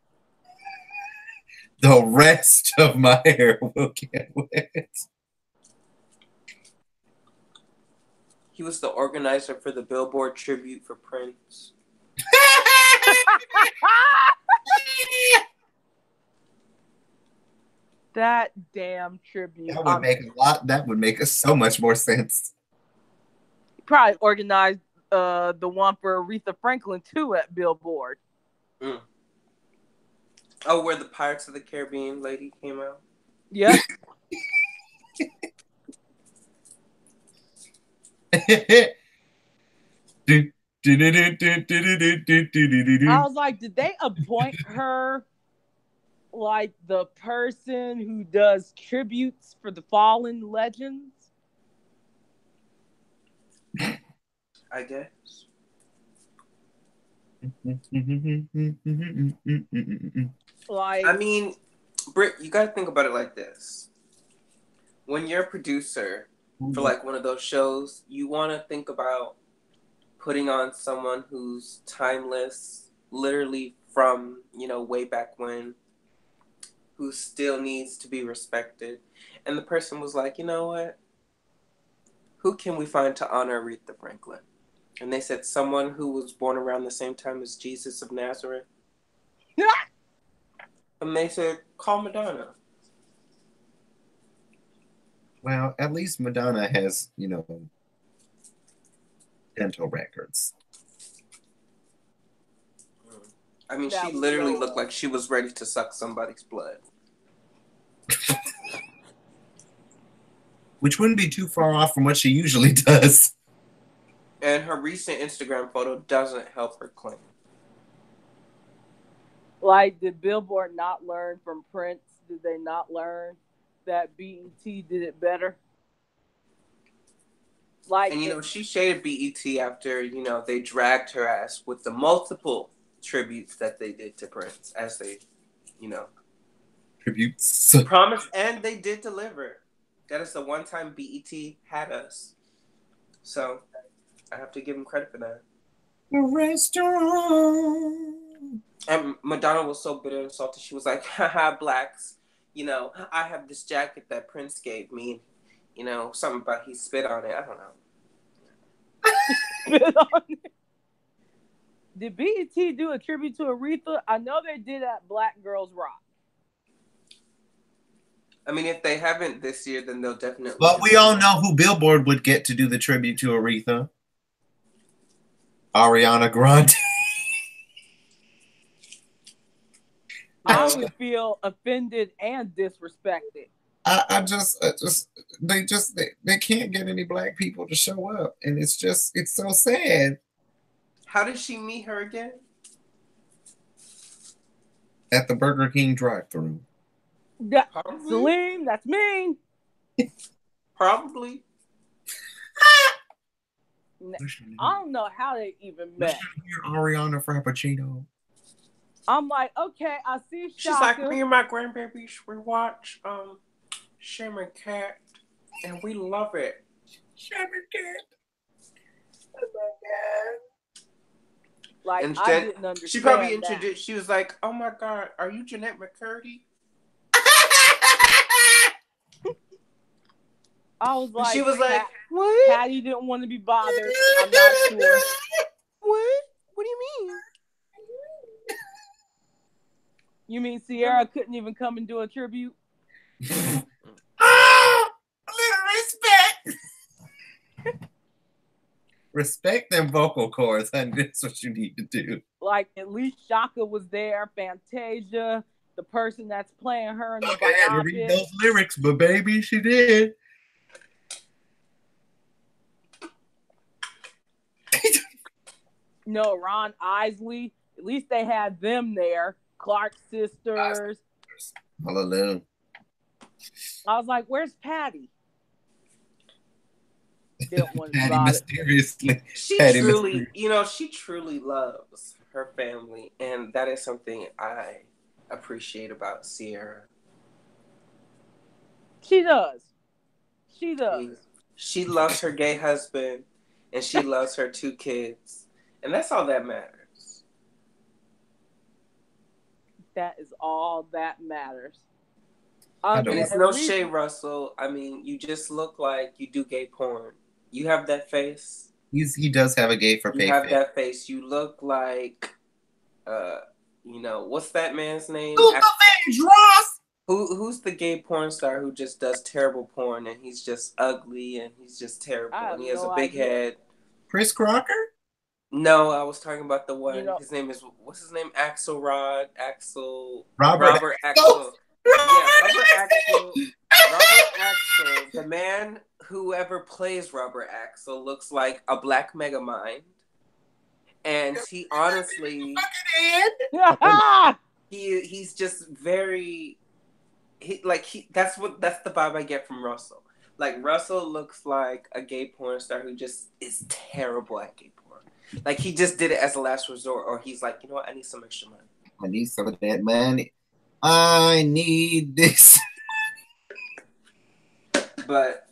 The rest of my hair will get wet. He was the organizer for the Billboard tribute for Prince. That damn tribute. That would make so much more sense. He probably organized the one for Aretha Franklin too at Billboard. Mm. Oh, where the Pirates of the Caribbean lady came out? Yeah. I was like, did they appoint her like the person who does tributes for the fallen legends? I guess. Like, I mean, Britt, you gotta think about it like this. When you're a producer for like one of those shows, you want to think about putting on someone who's timeless, literally from, way back when, who still needs to be respected. And the person was like, you know what? Who can we find to honor Aretha Franklin? And they said someone who was born around the same time as Jesus of Nazareth. And they said, call Madonna. Well, at least Madonna has, dental records. I mean, she literally looked like she was ready to suck somebody's blood. Which wouldn't be too far off from what she usually does. And her recent Instagram photo doesn't help her claim. Like, did Billboard not learn from Prince? Did they not learn that BET did it better? Like, and she shaded BET after they dragged her ass with the multiple tributes that they did to Prince, as they tributes promised, and they did deliver. That is the one time BET had us. So I have to give them credit for that. The restaurant. And Madonna was so bitter and salty. She was like, haha, blacks. I have this jacket that Prince gave me. Something about he spit on it. I don't know. Spit on it. Did BET do a tribute to Aretha? I know they did at Black Girls Rock. I mean, if they haven't this year, then they'll definitely. But we all know who Billboard would get to do the tribute to Aretha. Ariana Grande. I would feel offended and disrespected. They can't get any black people to show up, and it's so sad. How did she meet her again? At the Burger King drive-thru. Celine, that's mean. Probably. I don't know how they even met. Ariana Frappuccino. I'm like, okay, I see Shaka. She's like, me and my grandbabies, we watch Shaman Cat, and we love it. Shaman Cat. Oh my God. Like, and I didn't understand. She probably introduced. She was like, "Oh my God, are you Jeanette McCurdy?" I was like, she was like, "What?" Patty didn't want to be bothered. I'm not sure. What? What do you mean? You mean Sierra couldn't even come and do a tribute? A little respect. Respect them vocal cords, honey. That's what you need to do. Like, at least Shaka was there. Fantasia, the person that's playing her in the biopic. I read those lyrics, but baby, she did. No, Ron Isley. At least they had them there. Clark sisters. Hallelujah. I was like, where's Patty? Patty mysteriously. She truly loves her family, and that is something I appreciate about Sierra. She does. She does. She loves her gay husband, and she loves her 2 kids, and that's all that matters. That is all that matters. And it's no shade, Russell. I mean, you just look like you do gay porn. You have that face. He does have a gay for pay. You have that face. You look like, what's that man's name? Ross. Who's the gay porn star who just does terrible porn and he's just ugly and he's just terrible and he has a big head? Chris Crocker? No, I was talking about the one. His name is what's his name? Robert Axel. Robert Axel. The man whoever plays Robert Axel looks like a black Megamind, and he honestly, he's just very, that's the vibe I get from Russell. Like Russell looks like a gay porn star who just is terrible at gay porn. Like he just did it as a last resort, or he's like, you know what, I need some extra money. I need some of that money. I need this. But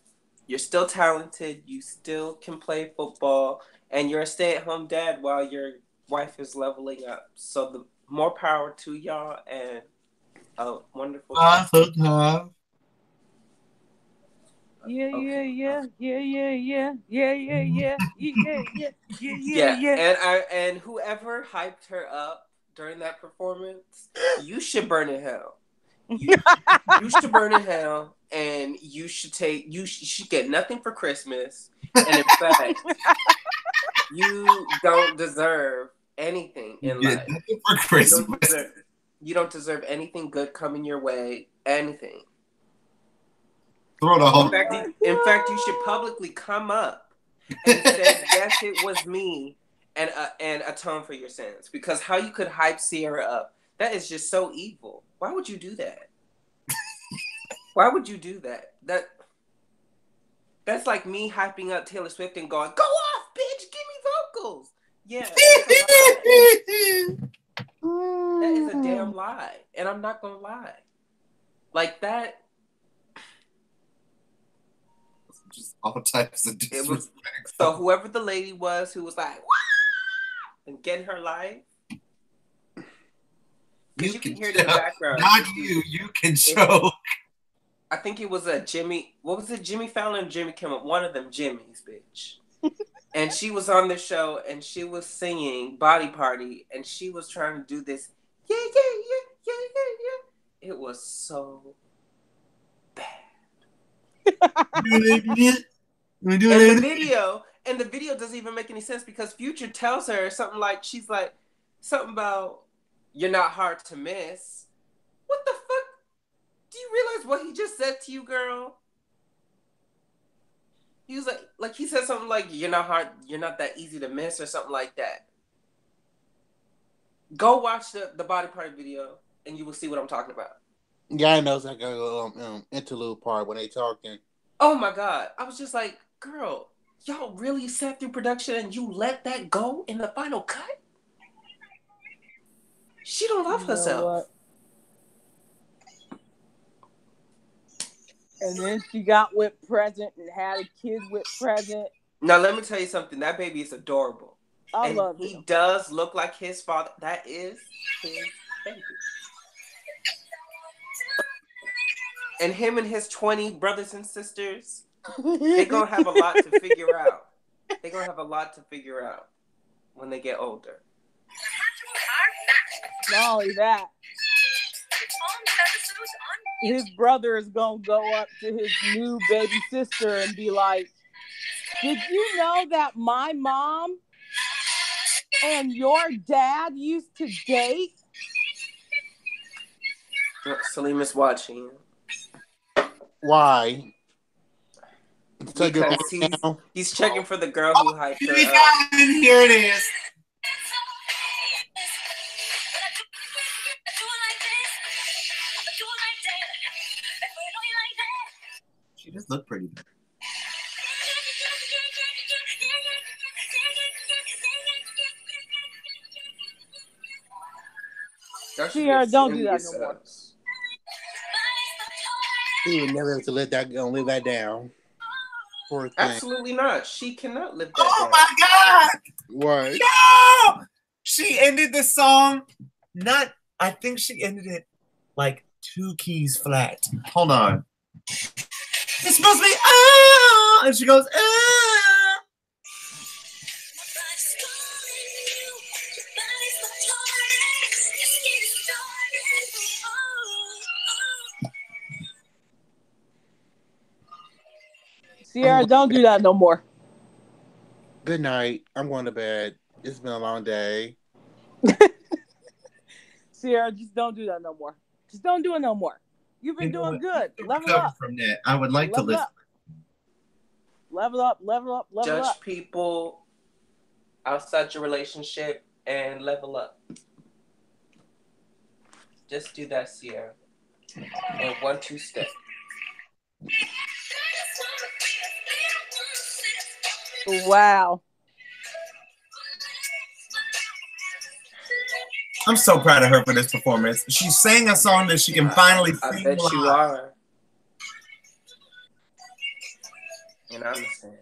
you're still talented. You still can play football. And you're a stay-at-home dad while your wife is leveling up. So the more power to y'all and a wonderful Yeah. And whoever hyped her up during that performance, you should burn in hell. You should burn in hell, and you should get nothing for Christmas. And in fact, you don't deserve anything in life. Nothing for Christmas. You don't deserve anything good coming your way. Anything. Throw the whole. In fact, you should publicly come up and say, "Yes, it was me," and atone for your sins. Because how you could hype Sierra up That is just so evil. Why would you do that? Why would you do that? That's like me hyping up Taylor Swift and going, "Go off, bitch! Give me vocals." Yeah, that is a damn lie, and I'm not gonna lie. Like that. Just all types of disrespect. So whoever the lady was who was like, "Wah!" and getting her life. You can hear it in the background. Not you. You can choke. I think it was a Jimmy. What was it? Jimmy Fallon, Jimmy Kimmel. One of them Jimmys, bitch. And she was on the show, and she was singing "Body Party," and she was trying to do this. Yeah, yeah, yeah, yeah, yeah, yeah. It was so bad. And the video doesn't even make any sense because Future tells her something like, she's like, something about, "You're not hard to miss." What the fuck? Do you realize what he just said to you, girl? He was like he said something like, "You're not that easy to miss," or something like that. Go watch the Body Party video and you will see what I'm talking about. Yeah, I know it's like a little interlude part when they talking. Oh my God. I was just like, girl, y'all really sat through production and you let that go in the final cut? She don't love herself. And then she got with Present and had a kid with Present. Now let me tell you something. That baby is adorable. I love him. He does look like his father. That is his baby. And him and his 20 brothers and sisters, they're going to have a lot to figure out. They're going to have a lot to figure out when they get older. Not only that, his brother is going to go up to his new baby sister and be like, "Did you know that my mom and your dad used to date?" Salim is watching. Why? Because he's checking for the girl who hyped her up. Here it is. She just looked pretty. Sierra, don't do that no more. He would never have to let that go and live that down. Absolutely not. She cannot live that down. Oh my God! What? No! She ended the song. I think she ended it like 2 keys flat. Hold on. It's supposed to be and she goes Sierra, don't do that no more. Good night. I'm going to bed. It's been a long day. Sierra, just don't do that no more. Just don't do it no more. You've been doing good. Level up. From that, I would like to listen. Level up. Judge people outside your relationship and level up. Just do that, Sierra. And 1-2 step. Wow. I'm so proud of her for this performance. She sang a song that she can finally sing. I bet live. you are. And I'm saying.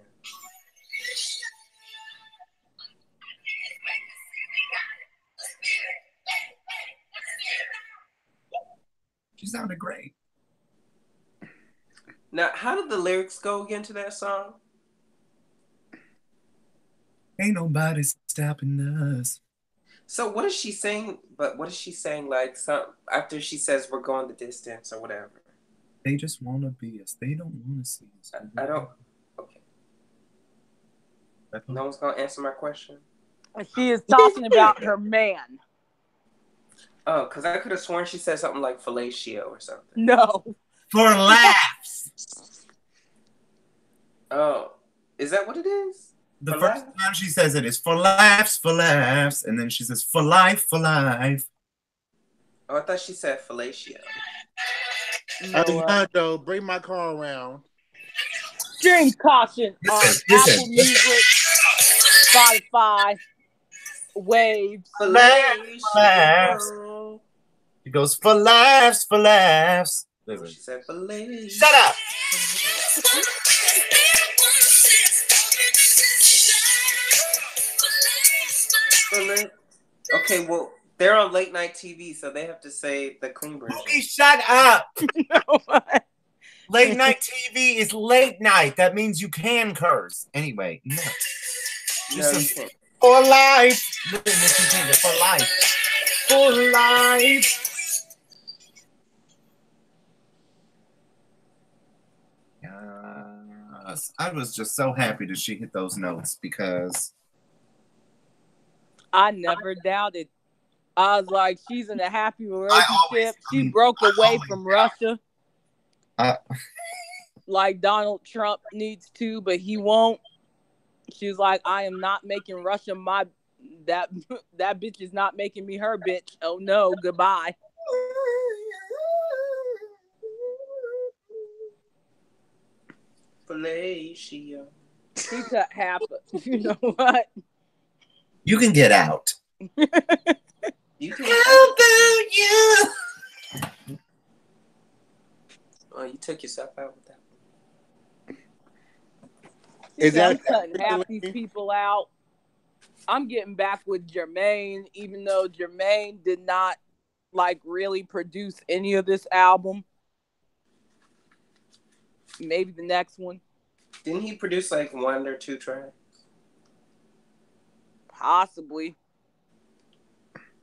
She sounded great. Now, how did the lyrics go again to that song? Ain't nobody stopping us. So what is she saying? But what is she saying? Like after she says we're going the distance or whatever. They just want to be us. They don't want to see us. I don't. Okay. No one's gonna answer my question. She is talking about her man. Oh, because I could have sworn she said something like fellatio or something. No. For laughs. Oh, is that what it is? The first time she says it is for laughs, and then she says for life, for life. Oh, I thought she said fellatio. Though, bring my car around. Stream caution on Apple Music, Spotify, Waves. Fellatio. He goes for laughs, for laughs. Listen. She said fellatio. Shut up. Okay, well, they're on late night TV, so they have to say the clean version. Pookie, shut up. Late night TV is late night. That means you can curse. Anyway, no. Just for life. For life. For life. I was just so happy that she hit those notes because I never doubted. I was like, she's in a happy relationship. She broke away from Russia. Like Donald Trump needs to, but he won't. She's like, I am not making Russia my that bitch is not making me her bitch. Oh no, goodbye. Fellatio. He cut half of, you know what? You can get out. You can. How about you? Oh, you took yourself out with that. Is that I'm cutting half these people out? I'm getting back with Jermaine, even though Jermaine did not like really produce any of this album. Maybe the next one. Didn't he produce like 1 or 2 tracks? Possibly.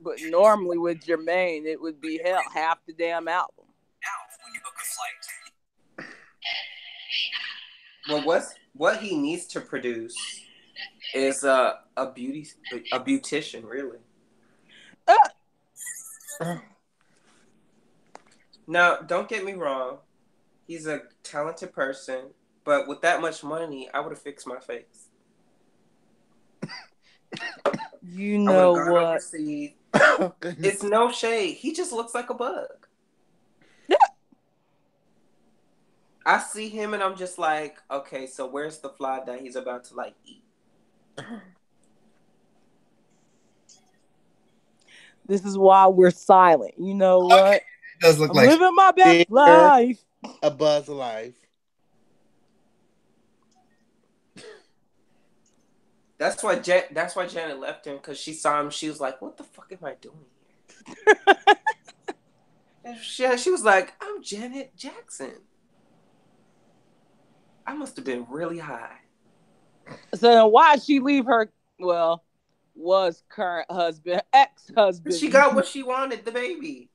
But normally with Jermaine, it would be half the damn album. Now, when you book a Well, flight. what he needs to produce is a beautician, really. Now, don't get me wrong. He's a talented person, but with that much money, I would have fixed my face. You know what? It's no shade. He just looks like a bug. Yeah. I see him and I'm just like, okay, so where's the fly that he's about to like eat? This is why we're silent. You know what? Okay. It does look I'm living my best life. A buzz life. That's why Janet left him, because she saw him. She was like, "What the fuck am I doing here?" And she was like, "I'm Janet Jackson. I must have been really high." So then why'd she leave her? Well, was current husband, ex-husband? She got what she wanted, the baby.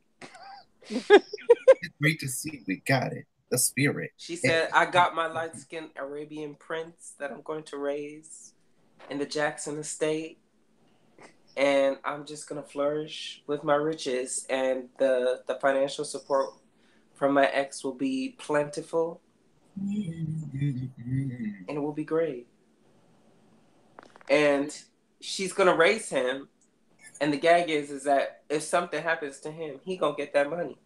It's great to see we got it. The spirit. She said, "I got my light-skinned Arabian prince that I'm going to raise in the Jackson estate, and I'm just gonna flourish with my riches, and the financial support from my ex will be plentiful, and it will be great. And she's gonna raise him, and the gag is that if something happens to him, he gonna get that money.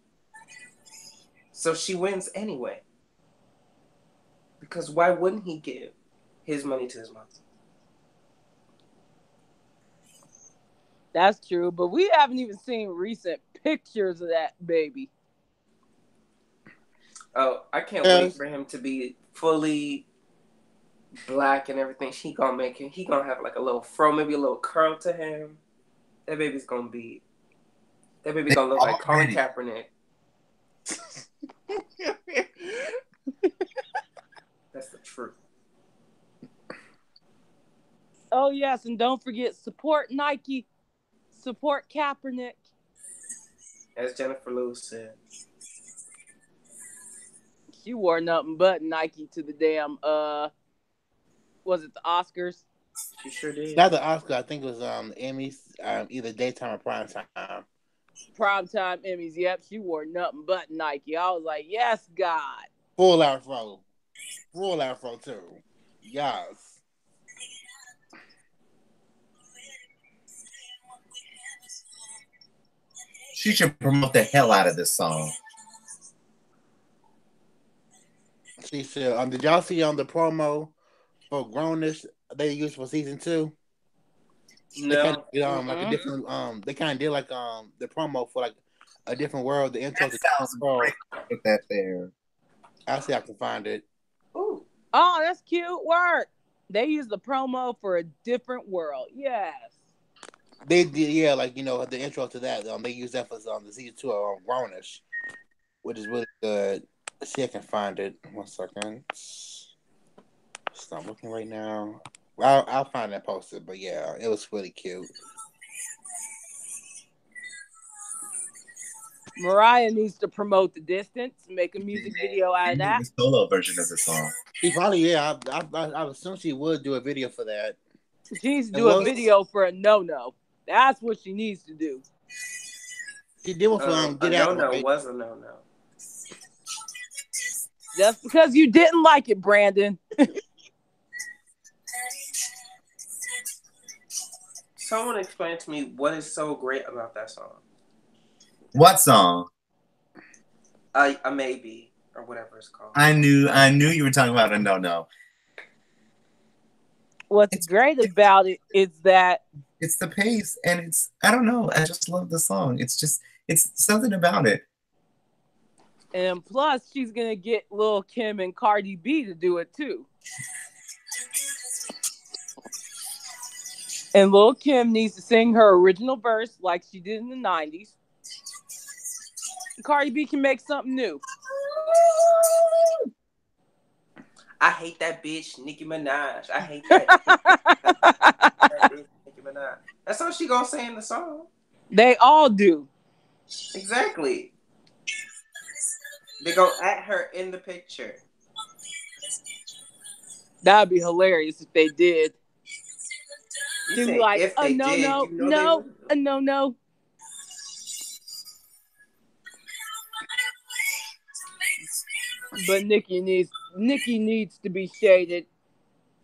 So she wins anyway, because why wouldn't he give his money to his mom?" That's true, but we haven't even seen recent pictures of that baby. Oh, I can't wait for him to be fully black and everything. He gonna have like a little fro, maybe a little curl to him. That baby's gonna look like Colin Kaepernick. That's the truth. Oh yes, and don't forget, support Nike. Support Kaepernick. As Jennifer Lewis said. She wore nothing but Nike to the damn, was it the Oscars? She sure did. Not the Oscar, I think it was Emmys, either daytime or prime time. Primetime Emmys, yep. She wore nothing but Nike. I was like, yes, God. Full afro too. Yes. She should promote the hell out of this song. She said, did y'all see on the promo for Grownish they used for season 2? No. They kind of did, like a different they kind of did like the promo for like a different world. The intro that to sounds world. great. Put that there. I'll see if I can find it. Ooh. Oh, that's cute work. They used the promo for a different world. Yes. They did, yeah, like the intro to that. They used that for the season 2 of Grownish, which is really good. Let's see if I can find it. 1 second. Stop looking right now. I'll find that posted, but yeah, it was really cute. Mariah needs to promote The Distance, make a music video out of that. The solo version of the song. She probably, yeah, I assume she would do a video for that. She needs to do a video for a no-no. That's what she needs to do. She did one for Get Out. No-no was a no-no. Just because you didn't like it, Brandon. Someone explain to me what is so great about that song. What song? A Maybe, or whatever it's called. I knew you were talking about a no-no. What's great about it is that it's the pace, and I don't know, I just love the song. It's something about it. And plus, she's gonna get Lil' Kim and Cardi B to do it too. And Lil' Kim needs to sing her original verse like she did in the 90s. Cardi B can make something new. I hate that bitch, Nicki Minaj. I hate that bitch, Nicki Minaj. That's all she gonna say in the song. They all do. Exactly. They go at her in the picture. That'd be hilarious if they did. Do like a no. But Nicki needs to be shaded.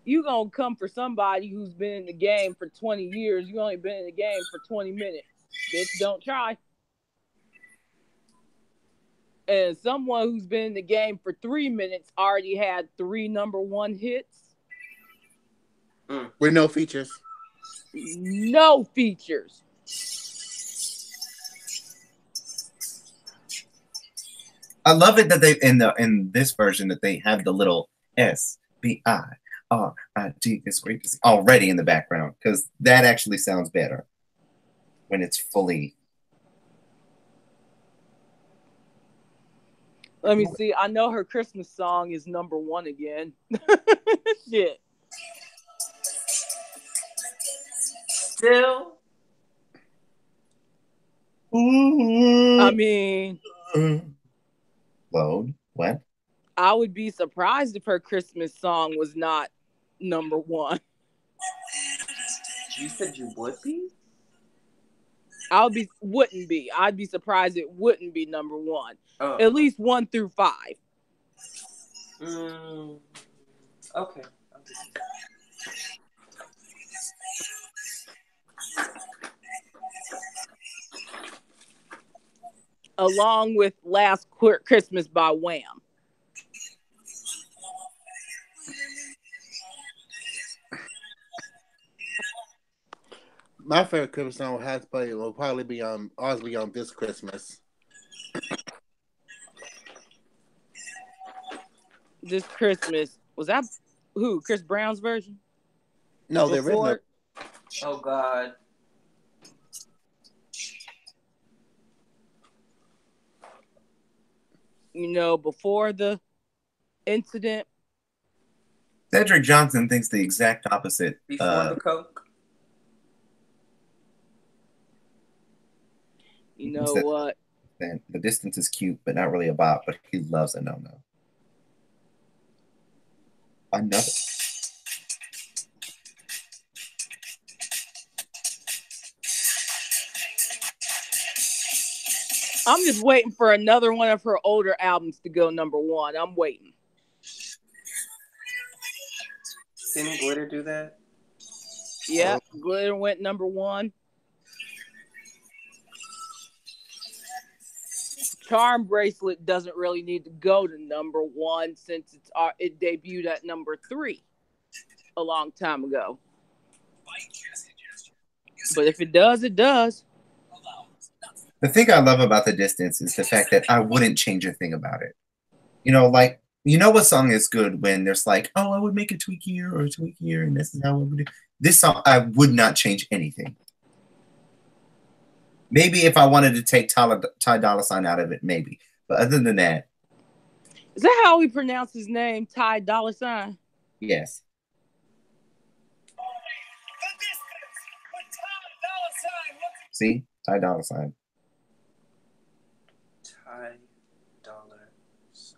You gonna come for somebody who's been in the game for 20 years. You only been in the game for 20 minutes. Bitch, don't try. And someone who's been in the game for 3 minutes already had 3 #1 hits. With no features. No features. I love it that they in this version that they have the little SBIRIT is great already in the background, because that actually sounds better when it's fully. Let me see. I know her Christmas song is #1 again. Shit. Still. I mean. Load. What? I would be surprised if her Christmas song was not #1. You said you would be? Wouldn't be. I'd be surprised it wouldn't be #1. Oh. At least 1 through 5. Okay. Along with Last Christmas by Wham. My favorite Christmas song will probably be on This Christmas. This Christmas. Was that who? Chris Brown's version? No, the original. Oh God. Before the incident. Cedric Johnson thinks the exact opposite. Before the coke. You know what? The Distance is cute, but not really a bop, but he loves a no-no. Another. I'm just waiting for another one of her older albums to go #1. I'm waiting. Didn't Glitter do that? Yeah, Glitter went #1. Charm Bracelet doesn't really need to go to number one since it debuted at number 3 a long time ago. But if it does, it does. The thing I love about The Distance is the fact that I wouldn't change a thing about it. You know, like, you know what song is good when there's like, oh, I would make a tweak here or a tweak here, and this is how I would do. This song, I would not change anything. Maybe if I wanted to take Ty Dolla $ign out of it, maybe. But other than that. Is that how we pronounce his name, Ty Dolla $ign? Yes. See? Ty Dolla $ign. Ty Dolla $ign.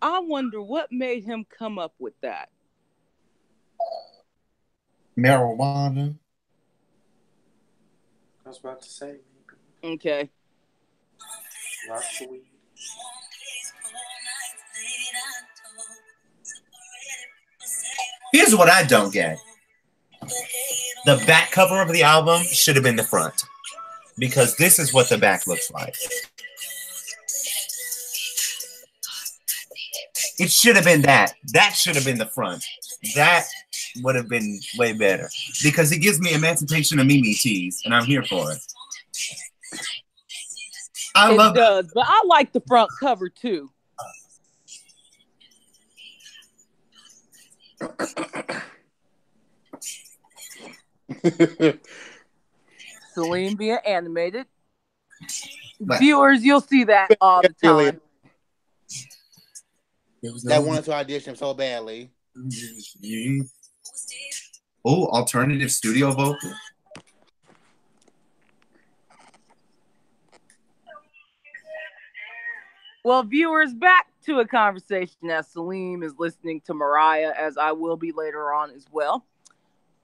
I wonder what made him come up with that. Marijuana. I was about to say, maybe. Okay. Lots of weed. Here's what I don't get. The back cover of the album should have been the front. Because this is what the back looks like. It should have been that. That should have been the front. That would have been way better. Because it gives me Emancipation of Mimi tees, and I'm here for it. It does, but I like the front cover too. Celine being animated. But viewers, you'll see that all the time. That wanted to audition so badly. Oh, alternative studio vocal. Well, viewers, back to a conversation as Salim is listening to Mariah, as I will be later on as well.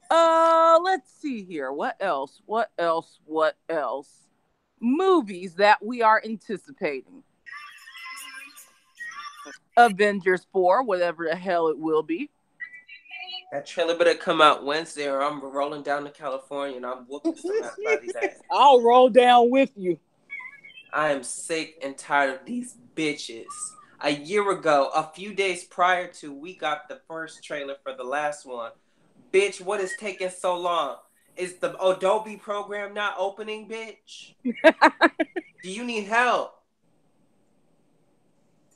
Let's see here. What else? Movies that we are anticipating. Avengers 4, whatever the hell it will be. That trailer better come out Wednesday or I'm rolling down to California and I'm whooping somebody's ass. I'll roll down with you. I am sick and tired of these bitches. A year ago, a few days prior to, we got the first trailer for the last one. Bitch, what is taking so long? Is the Adobe program not opening, bitch? Do you need help?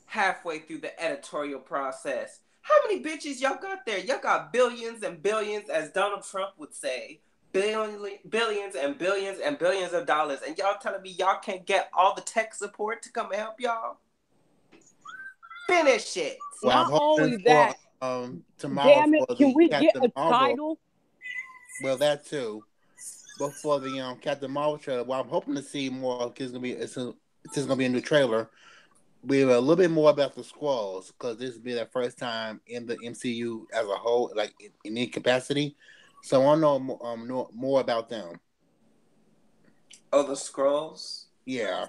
Halfway through the editorial process. How many bitches y'all got there? Y'all got billions and billions, as Donald Trump would say. Billions and billions and billions of dollars. And y'all telling me y'all can't get all the tech support to come and help y'all? Finish it. Well, not only that, tomorrow damn it, can we get a title? Well, that too. But for the Captain Marvel trailer, well, I'm hoping to see more. Because it's gonna be a new trailer. We have a little bit more about the Skrulls, because this will be their first time in the MCU as a whole, like in any capacity. So I want to know more about them. Oh, the Skrulls? Yeah.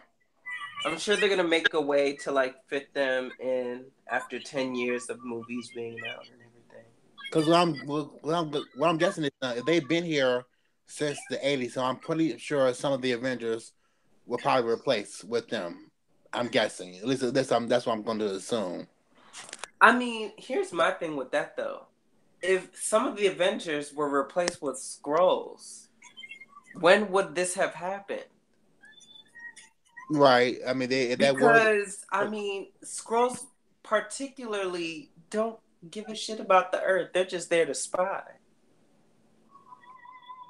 I'm sure they're gonna make a way to like fit them in after 10 years of movies being out and everything. Because what I'm guessing is they've been here since the 80s, so I'm pretty sure some of the Avengers will probably replace with them. I'm guessing. At least that's what I'm going to assume. I mean, here's my thing with that though. If some of the Avengers were replaced with Skrulls, when would this have happened? Right. I mean, Skrulls particularly don't give a shit about the Earth. They're just there to spy.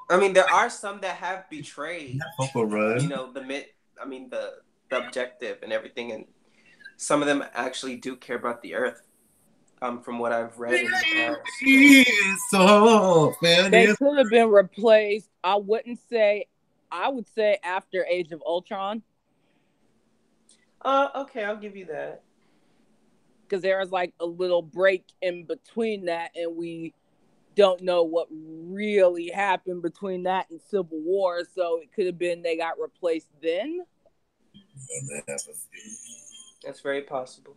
I mean, there are some that have betrayed, the objective and everything, and some of them actually do care about the Earth. From what I've read in the past, they could have been replaced. I would say after Age of Ultron. Okay, I'll give you that. Because there was like a little break in between that, and we don't know what really happened between that and Civil War. So it could have been they got replaced then. That's very possible.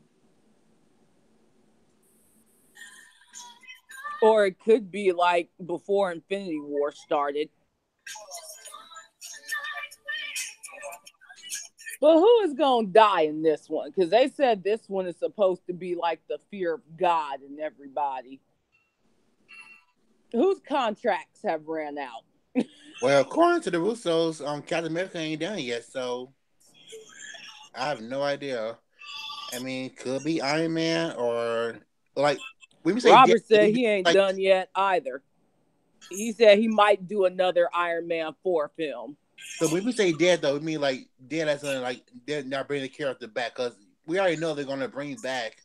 Or it could be like before Infinity War started. But who is gonna die in this one? Because they said this one is supposed to be like the fear of God in everybody. Whose contracts have ran out? Well, according to the Russos, Captain America ain't done yet, so I have no idea. I mean, could be Iron Man or like when we say Robert dead, said he ain't done yet either. He said he might do another Iron Man 4 film. So when we say dead, though, we mean like dead as in like they're not bringing the character back, because we already know they're gonna bring back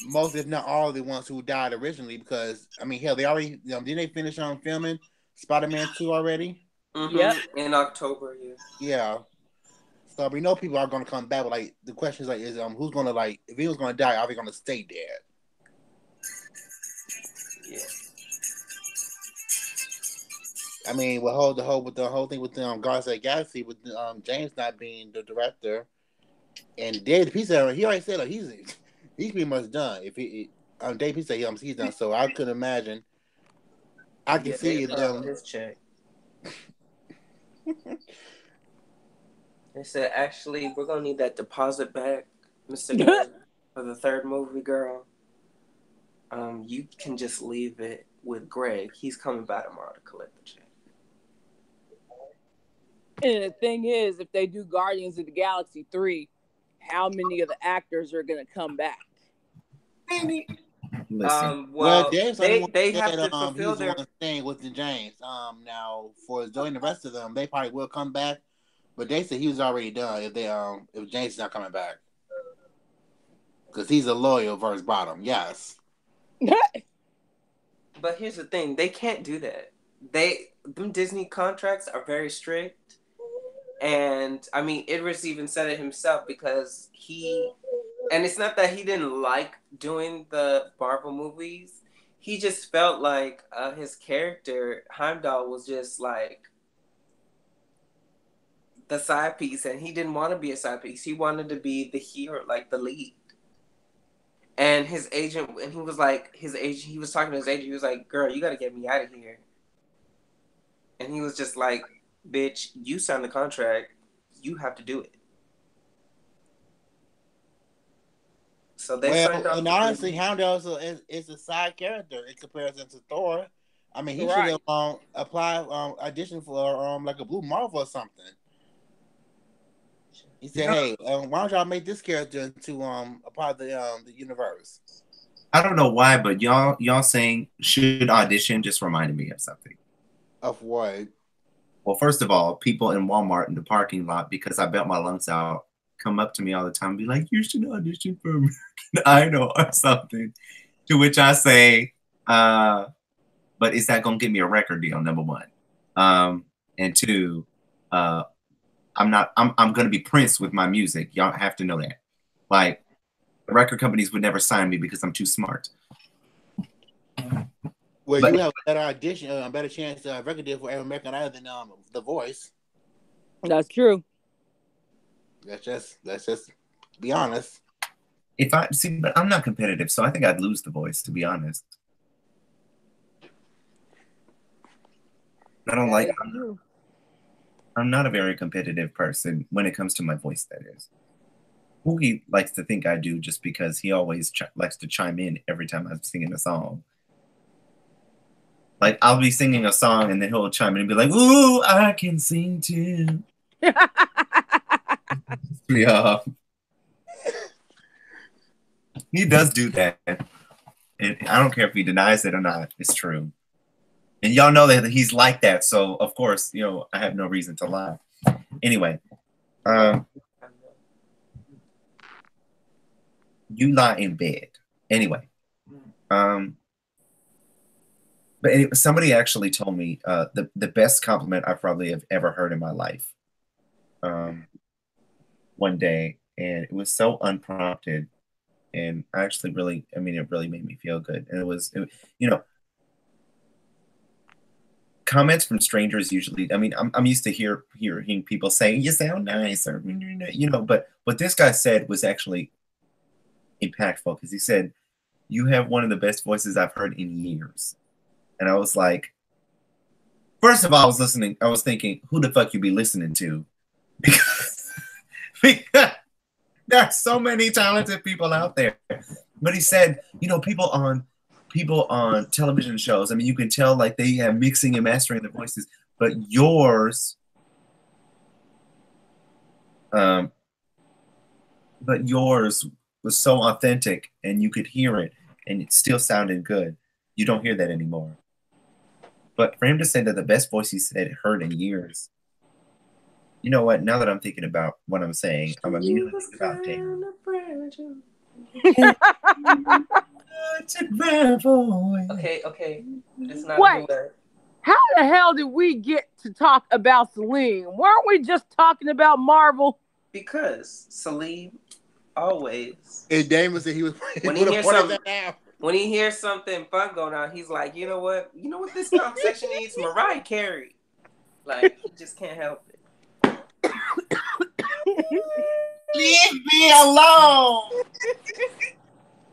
most, if not all, of the ones who died originally. Because I mean, hell, they already didn't they finish on filming Spider-Man 2 already? Mm-hmm. Yep. In October, yeah. Yeah. So we know people are gonna come back, but like the question is like, is who's gonna like if he was gonna die, are they gonna stay dead? Yeah. I mean, with the whole thing with Guardians of the Galaxy, with James not being the director, and Dave he said he already said like, he's pretty much done. If he Dave he said he's done, so I couldn't imagine. I can see his check. They said, actually, we're gonna need that deposit back, Mr. Gunn, for the third movie, girl. You can just leave it with Greg. He's coming by tomorrow to collect the check. And the thing is, if they do Guardians of the Galaxy 3, how many of the actors are going to come back? Well, James they have to fulfill he's their... the one staying with the James. Now for Zoe and the rest of them, they probably will come back, but they said he was already done if James is not coming back, because he's a loyal versus bottom. Yes. But here's the thing: they can't do that. Them Disney contracts are very strict, and I mean, Idris even said it himself, because and it's not that he didn't like doing the Marvel movies. He just felt like his character Heimdall was just like the side piece, and he didn't want to be a side piece. He wanted to be the hero, like the lead. And his agent, and he was talking to his agent, he was like, girl, you got to get me out of here. And he was just like, bitch, you signed the contract. You have to do it. So they signed off. And honestly, Heimdall is a side character in comparison to Thor. I mean, he should have applied audition for like a Blue Marvel or something. He said, "Hey, why don't y'all make this character into a part of the universe?" I don't know why, but y'all saying should audition just reminded me of something. Of what? Well, first of all, people in Walmart in the parking lot, because I bet my lungs out, come up to me all the time and be like, "You should audition for American Idol or something." To which I say, "But is that gonna get me a record deal?" Number one, and two, I'm gonna be Prince with my music. Y'all have to know that. Like, the record companies would never sign me because I'm too smart. Well, you have a better audition, a better chance to record deal for American Idol than The Voice. That's true. Let's just be honest. But I'm not competitive, so I think I'd lose The Voice, to be honest. I don't like. I'm not a very competitive person when it comes to my voice, that is. Woogie likes to think I do, just because he always likes to chime in every time I'm singing a song. Like, I'll be singing a song and then he'll chime in and be like, "Ooh, I can sing too." Yeah. He does do that. And I don't care if he denies it or not. It's true. And y'all know that he's like that. So, of course, I have no reason to lie. Anyway. You lie in bed. Anyway. But anyway, somebody actually told me the best compliment I probably have ever heard in my life one day. And it was so unprompted. And I actually it really made me feel good. And comments from strangers usually, I'm used to hearing people saying, "You sound nice," or, but what this guy said was actually impactful, because he said, "You have one of the best voices I've heard in years." And I was like, first of all, I was thinking, who the fuck you be listening to? There are so many talented people out there. But he said, people on television shows, I mean, you can tell like they have mixing and mastering their voices, but yours was so authentic and you could hear it and it still sounded good. You don't hear that anymore. But for him to say that the best voice he said heard in years, you know what? Now that I'm thinking about what I'm saying, I'm immediately thinking about Damon. Okay. It's not Wait, how the hell did we get to talk about Celine? Weren't we just talking about Marvel? Because Celine always. And Damon said he was when he hears something fun going on, he's like, you know what this conversation needs? Mariah Carey. Like, he just can't help it. Leave me alone.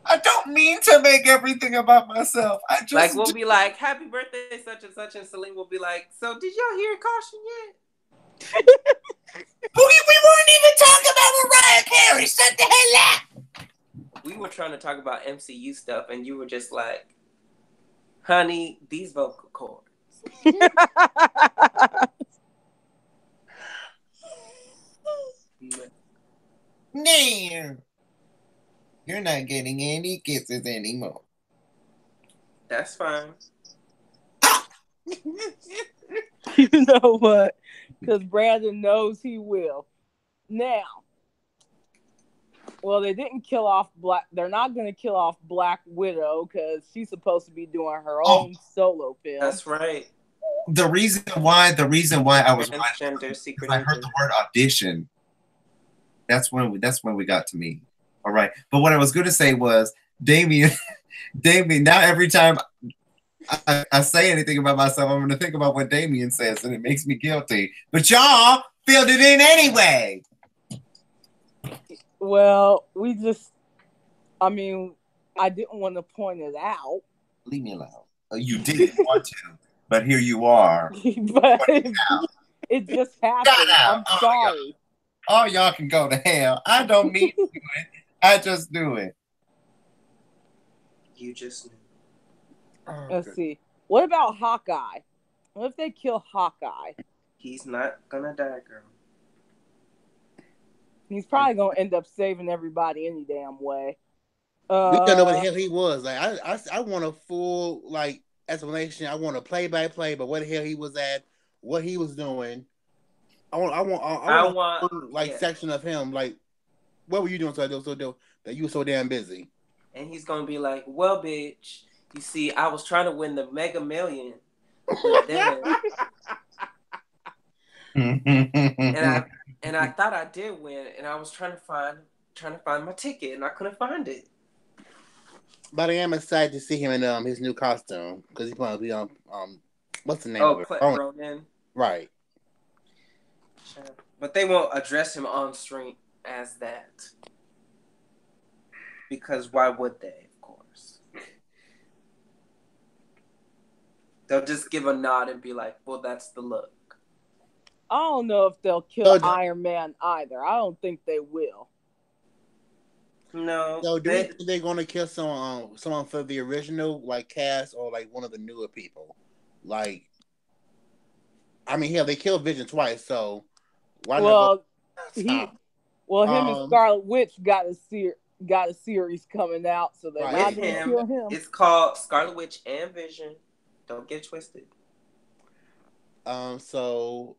I don't mean to make everything about myself. I just like we'll be like, happy birthday, such and such, and Celine will be like, so did y'all hear Caution yet? We weren't even talking about Mariah Carey. Shut the hell up. We were trying to talk about MCU stuff, and you were just like, honey, these vocal cords. No. You're not getting any kisses anymore. That's fine. You know what? Because Brandon knows he will. Now, well, they didn't kill off They're not going to kill off Black Widow because she's supposed to be doing her own solo film. That's right. The reason why I was watching, I heard the word audition. That's when we got to me. All right. But what I was going to say was Damien, now every time I say anything about myself, I'm going to think about what Damien says, and it makes me guilty. But y'all filled it in anyway. Well, I didn't want to point it out. Leave me alone. You didn't want to, but here you are. But it just happened. I'm sorry. Oh, y'all can go to hell. I don't mean to do it. I just do it. You just knew. Oh, let's see. What about Hawkeye? What if they kill Hawkeye? He's not gonna die, girl. He's probably gonna end up saving everybody any damn way. We don't know what the hell he was. Like I want a full explanation. I want a play-by-play, but what the hell he was at, what he was doing. I want section of him. Like, what were you doing so that you were so damn busy? And he's gonna be like, well, bitch, you see, I was trying to win the Mega Million. and I thought I did win, and I was trying to find my ticket, and I couldn't find it. But I am excited to see him in his new costume because he's going to be on what's the name of it? Ronan. Right. But they won't address him on screen as that. Because why would they, of course? They'll just give a nod and be like, well, that's the look. I don't know if they'll kill Iron Man either. I don't think they will. No. So do you think they're going to kill someone for the original cast or one of the newer people? Hell, they killed Vision twice, so why not? Him and Scarlet Witch got a series coming out, so they're not going to kill him. It's called Scarlet Witch and Vision. Don't get twisted. So,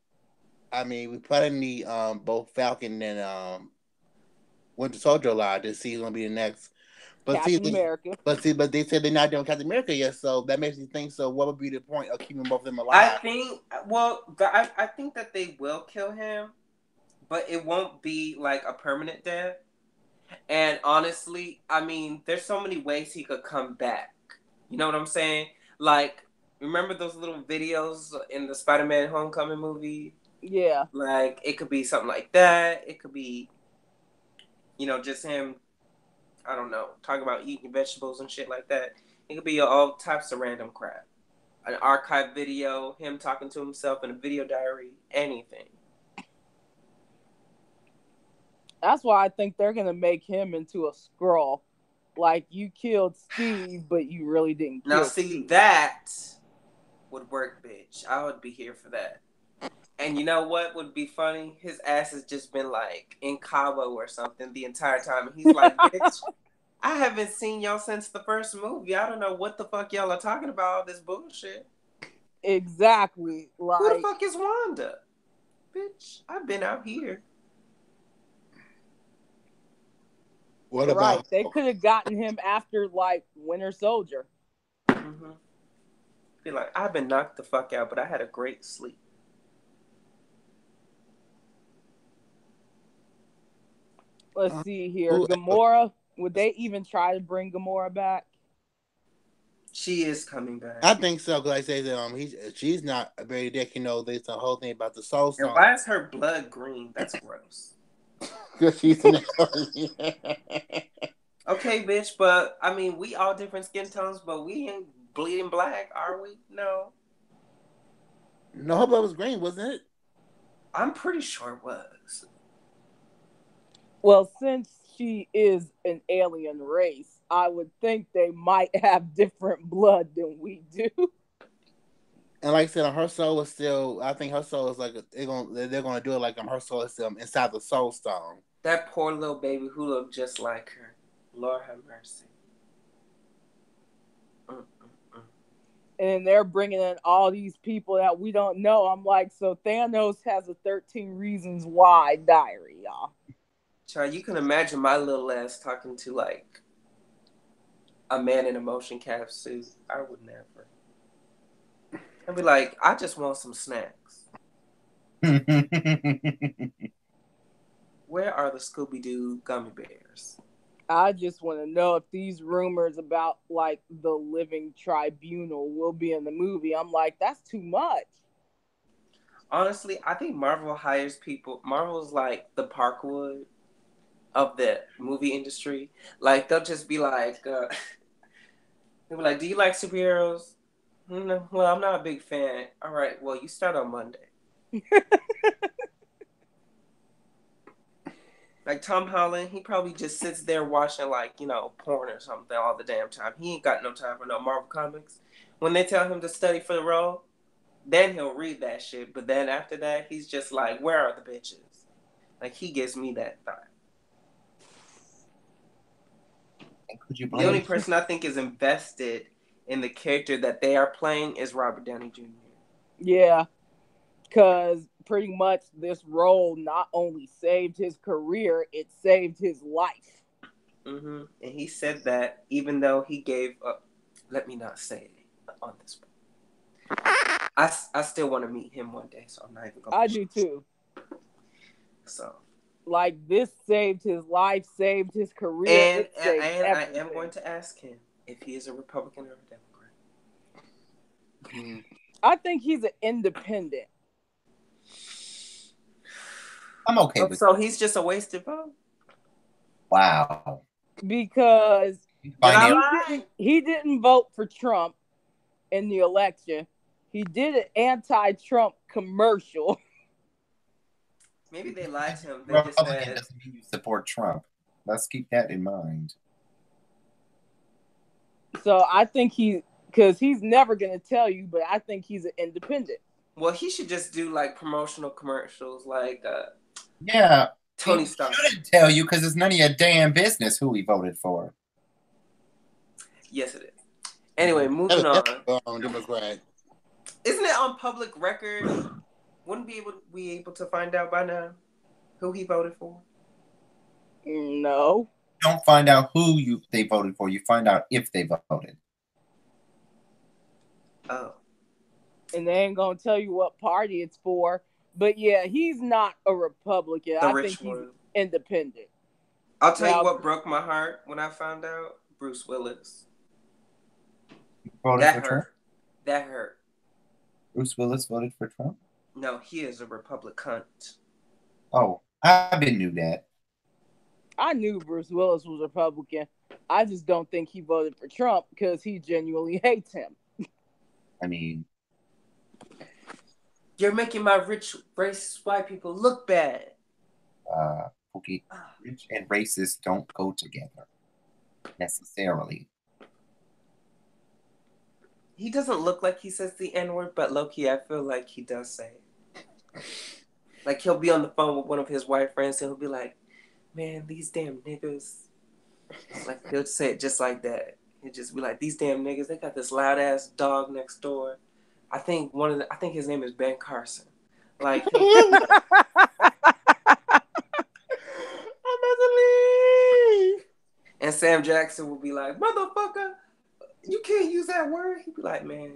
we probably need both Falcon and Winter Soldier alive to see who's going to be the next. Captain America. But they said they're not doing Captain America yet, so that makes me think. So, what would be the point of keeping both of them alive? I think that they will kill him, but it won't be a permanent death. And honestly, there's so many ways he could come back. You know what I'm saying? Remember those little videos in the Spider-Man Homecoming movie? Yeah. It could be something like that. It could be, just him, I don't know, talking about eating vegetables and shit like that. It could be all types of random crap. An archive video, him talking to himself in a video diary, anything. That's why I think they're gonna make him into a Skrull. Like, you killed Steve, but you really didn't kill Now, see, Steve. that would work, bitch. I would be here for that. And you know what would be funny? His ass has just been like in Cabo or something the entire time. And he's like, bitch, I haven't seen y'all since the first movie. I don't know what the fuck y'all are talking about, all this bullshit. Exactly. Like, who the fuck is Wanda? Bitch, I've been out here. What about? They could have gotten him after like Winter Soldier. Mm-hmm. Be like, I've been knocked the fuck out, but I had a great sleep. Let's see here. Gamora. Would they even try to bring Gamora back? She is coming back. I think so, because I say that she's not a very dick. You know, there's the whole thing about the Soul Stone. And why is her blood green? That's gross. Because she's okay, bitch, but I mean, we all different skin tones, but we ain't bleeding black, are we? No. No, her blood was green, wasn't it? I'm pretty sure it was. Well, since she is an alien race, I would think they might have different blood than we do. And like I said, her soul is still. I think her soul is like they're gonna do it like her soul is still inside the Soul Stone. That poor little baby who looked just like her. Lord have mercy. And they're bringing in all these people that we don't know. I'm like, so Thanos has a 13 Reasons Why diary, y'all. Child, you can imagine my little ass talking to like a man in a motion cap suit. I would never. I'd be like, I just want some snacks. Where are the Scooby-Doo gummy bears? I just want to know if these rumors about like the living tribunal will be in the movie. I'm like, that's too much. Honestly, I think Marvel hires people. Marvel's like the Parkwood of the movie industry. Like, they'll just be like, they'll be like, do you like superheroes? No, well, I'm not a big fan. All right, well, you start on Monday. Like Tom Holland, he probably just sits there watching like, porn or something all the damn time. He ain't got no time for no Marvel comics. When they tell him to study for the role, then he'll read that shit. But then after that, he's just like, where are the bitches? Like, he gives me that thought. The only person I think is invested in the character that they are playing is Robert Downey Jr. Yeah, because pretty much this role not only saved his career, it saved his life. Mm-hmm. And he said that even though he gave up, let me not say it on this one. I still want to meet him one day, so I'm not even going to. I do too. So. Like, this saved his life, saved his career. And I am going to ask him if he is a Republican or a Democrat. I think he's an independent. I'm okay with so he's just a wasted vote? Wow. Because he didn't vote for Trump in the election. He did an anti-Trump commercial. Maybe they lied to him. They Republican just said, doesn't mean you support Trump. Let's keep that in mind. So I think because he's never going to tell you, but I think he's an independent. Well, he should just do like promotional commercials like Tony Stark. He shouldn't tell you because it's none of your damn business who he voted for. Yes, it is. Anyway, moving on. Democrat. Isn't it on public record? Wouldn't we able to find out by now who he voted for? No. You don't find out who they voted for. You find out if they voted. Oh. And they ain't gonna tell you what party it's for. But yeah, he's not a Republican. I think he's independent. I'll tell you what broke my heart when I found out. Bruce Willis. That hurt. That hurt. Bruce Willis voted for Trump? No, he is a Republican. Oh, I knew that. I knew Bruce Willis was Republican. I just don't think he voted for Trump because he genuinely hates him. I mean, you're making my rich racist white people look bad. Okay, rich and racist don't go together necessarily. He doesn't look like he says the N-word, but low-key, I feel like he does say it. Like, he'll be on the phone with one of his white friends, and he'll be like, man, these damn niggas. Like, he'll say it just like that. He'll just be like, these damn niggas, they got this loud-ass dog next door. I think his name is Ben Carson. Like, I'm about to leave. And Sam Jackson will be like, motherfucker, you can't use that word. He'd be like, man,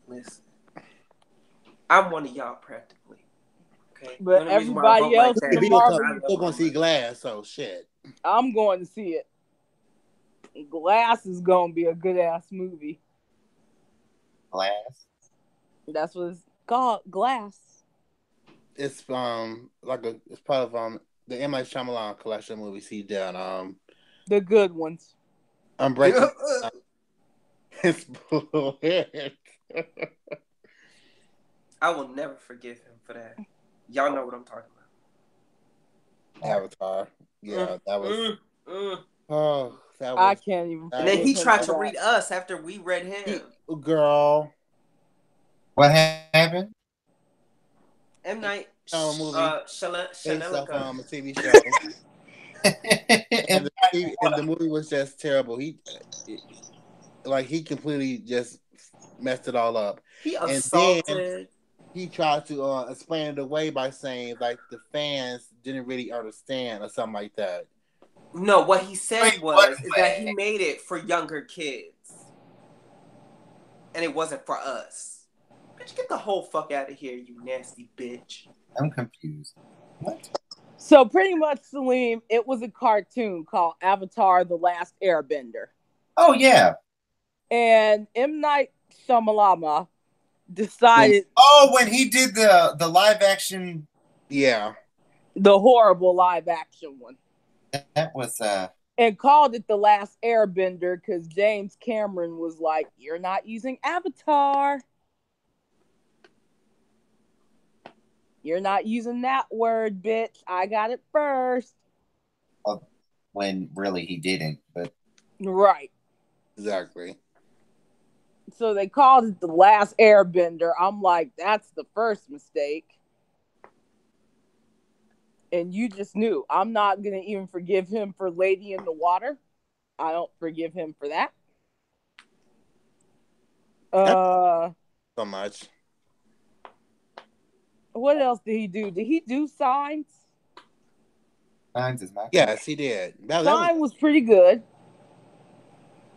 listen, I'm one of y'all practically. Okay, but everybody else like still gonna see Glass, so shit. I'm going to see it. Glass is gonna be a good ass movie. Glass. That's what it's called, Glass. It's it's part of the M. Night Shyamalan collection of movies he did. The good ones. I'm breaking. It's bullshit. I will never forgive him for that. Y'all know what I'm talking about. Avatar. Yeah, that was. Oh, that was. I can't even. And then he tried to read us after we read him. Girl. What happened? M. Night movie based off a TV show. and the movie was just terrible. He completely just messed it all up. He assaulted. And then he tried to explain it away by saying like the fans didn't really understand or something like that. No, what he said is that he made it for younger kids, and it wasn't for us. Bitch, get the whole fuck out of here, you nasty bitch. I'm confused. What? So pretty much, Salim, it was a cartoon called Avatar: The Last Airbender. Oh yeah. And M. Night Shyamalan decided. When he did the live action. Yeah. The horrible live action one. That was and called it The Last Airbender because James Cameron was like, "You're not using Avatar. You're not using that word, bitch. I got it first." When really he didn't, but right. Exactly. So they called it The Last Airbender. I'm like, that's the first mistake. And you just knew. I'm not going to even forgive him for Lady in the Water. I don't forgive him for that. So much. What else did he do? Did he do Signs? Signs is not. Yes, he did. Sign was pretty good.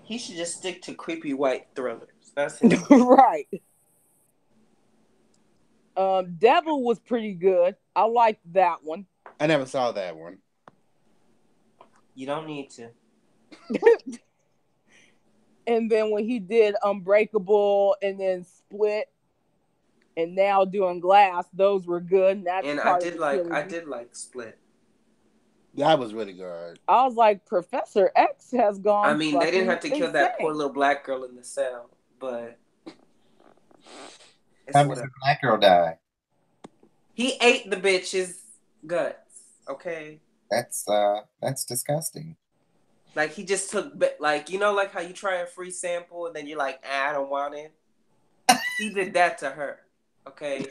He should just stick to creepy white thrillers. That's it. Right. Devil was pretty good. I liked that one. I never saw that one. You don't need to. And then when he did Unbreakable and then Split and now doing Glass, those were good. And I did like Split. That was really good. I was like, Professor X has gone. I mean, they didn't have to kill that poor little black girl in the cell, but how did the black girl die? He ate the bitch's guts. Okay, that's disgusting. Like he just took, like like how you try a free sample and then you're like, I don't want it. He did that to her. Okay,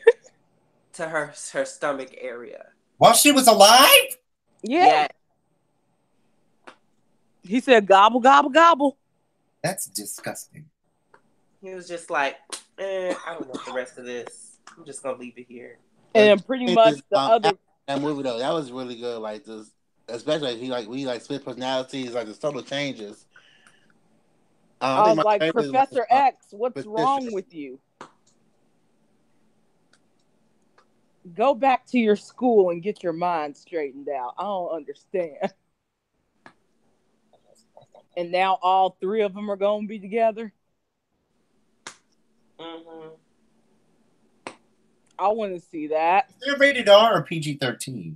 to her stomach area while she was alive. Yeah. He said, gobble, gobble, gobble. That's disgusting. He was just like, I don't want the rest of this. I'm just going to leave it here. And pretty much the other... That movie, though, that was really good. Like, this, especially he split personalities, like, the total changes. I was like, Professor X, what's wrong with you? Go back to your school and get your mind straightened out. I don't understand. And now all three of them are going to be together. Mm-hmm. I want to see that. Is it rated R or PG-13?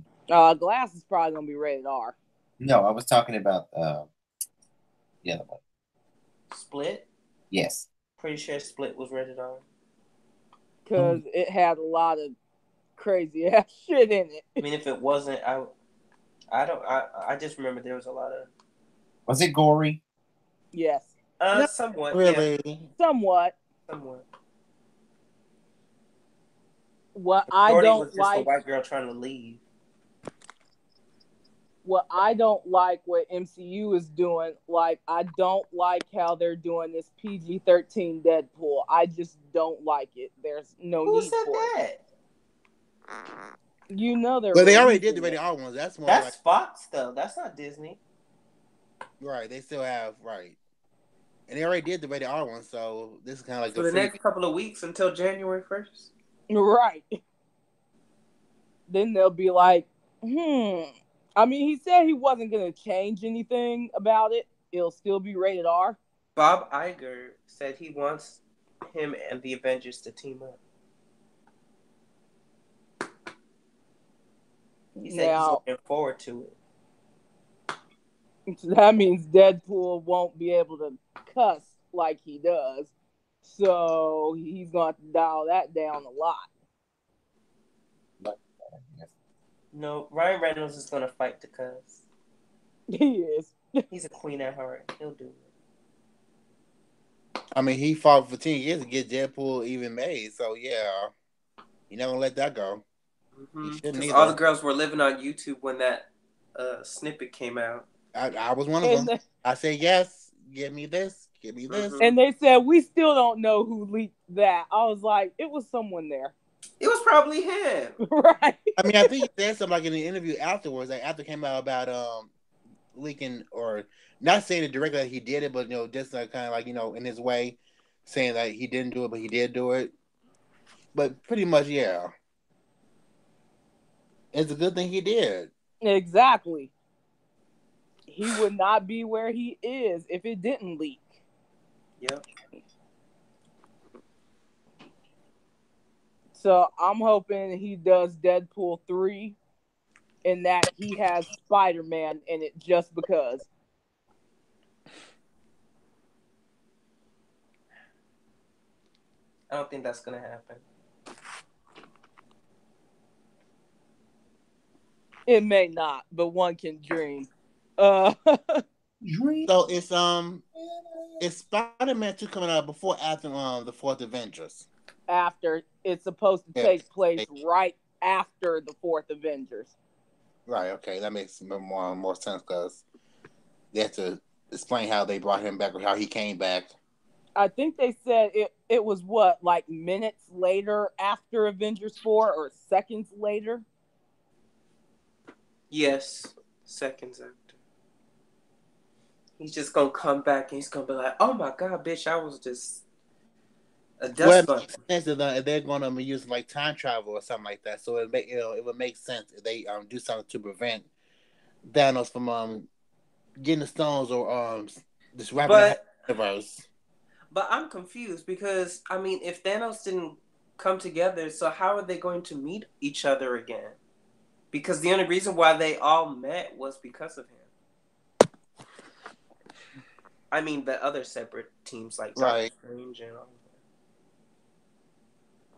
Glass is probably going to be rated R. No, I was talking about the other one. Split? Yes. Pretty sure Split was rated R. Because it had a lot of crazy ass shit in it. I mean, if it wasn't, I just remember there was a lot of. Was it gory? Yes. Somewhat. Really? Yeah. Somewhat. Somewhat. What The I majority don't was just like. a white girl trying to leave. What I don't like what MCU is doing, like I don't like how they're doing this PG-13 Deadpool. I just don't like it. There's no Who need said for that? it. You know they're Well, they already did the releasing rated R ones. That's more That's like Fox though. That's not Disney. right. They still have right, and they already did the rated R one. So this is kind of like For the the free. next couple of weeks until January 1st. Right. Then they'll be like, I mean, he said he wasn't going to change anything about it. It'll still be rated R. Bob Iger said he wants him and the Avengers to team up. He said he's looking forward to it. So that means Deadpool won't be able to cuss like he does. So he's going to dial that down a lot. No, Ryan Reynolds is going to fight to cuss. He is. He's a queen at heart. He'll do it. I mean, he fought for 10 years to get Deadpool even made. So yeah, you're not gonna let that go. Because all the girls were living on YouTube when that snippet came out. I was one of them. I said yes. Give me this. Give me this. And they said we still don't know who leaked that. I was like, it was someone there. It was probably him, right? I mean, I think he said something like in the interview afterwards, like after it came out about leaking or not saying it directly that he did it, but just kind of like in his way, saying that he didn't do it, but he did do it. But pretty much, yeah, it's a good thing he did. Exactly. He would not be where he is if it didn't leak. Yep. So I'm hoping he does Deadpool 3 and that he has Spider-Man in it just because. I don't think that's going to happen. It may not, but one can dream. So it's Spider-Man 2 coming out before after the fourth Avengers. After it's supposed to take place right after the fourth Avengers. Right. Okay, that makes more sense because they have to explain how they brought him back or how he came back. I think they said it was what, like minutes later after Avengers 4 or seconds later? Yes, seconds after. He's just gonna come back and he's gonna be like, "Oh my god, bitch, I was just a dust bunny." If they're gonna be using like time travel or something like that, so it would make sense if they do something to prevent Thanos from getting the stones or just wrapping the universe. But I'm confused because I mean, if Thanos didn't come together, so how are they going to meet each other again? Because the only reason why they all met was because of him. I mean, the other separate teams like Doctor Strange and all of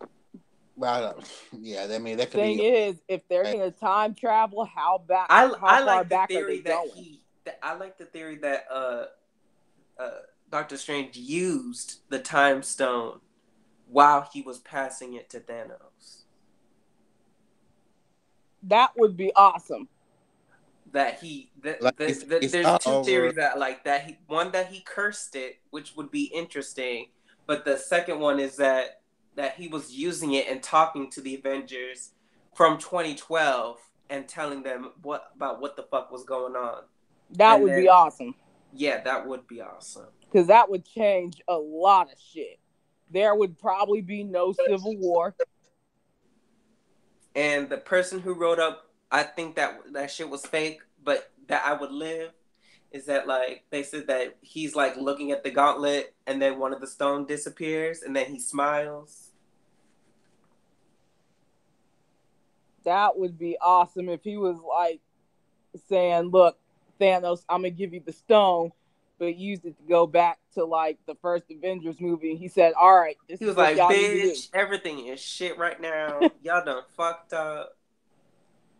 that. Well, yeah, I mean that could be. Thing is, if they're gonna time travel, how far back are they going? I like the theory that Doctor Strange used the Time Stone while he was passing it to Thanos. That would be awesome. That there's two theories that he cursed it, which would be interesting, but the second one is that he was using it and talking to the Avengers from 2012 and telling them about what the fuck was going on. That would be awesome. Yeah, that would be awesome. Because that would change a lot of shit. There would probably be no Civil War. And the person who wrote up, I think that shit was fake, but that I would live, is that like they said that he's like looking at the gauntlet and then one of the stone disappears and then he smiles. That would be awesome if he was like saying, "Look, Thanos, I'm gonna give you the stone," but used it to go back to like the first Avengers movie. And he said, "All right, he was like, bitch, everything is shit right now. Y'all done fucked up."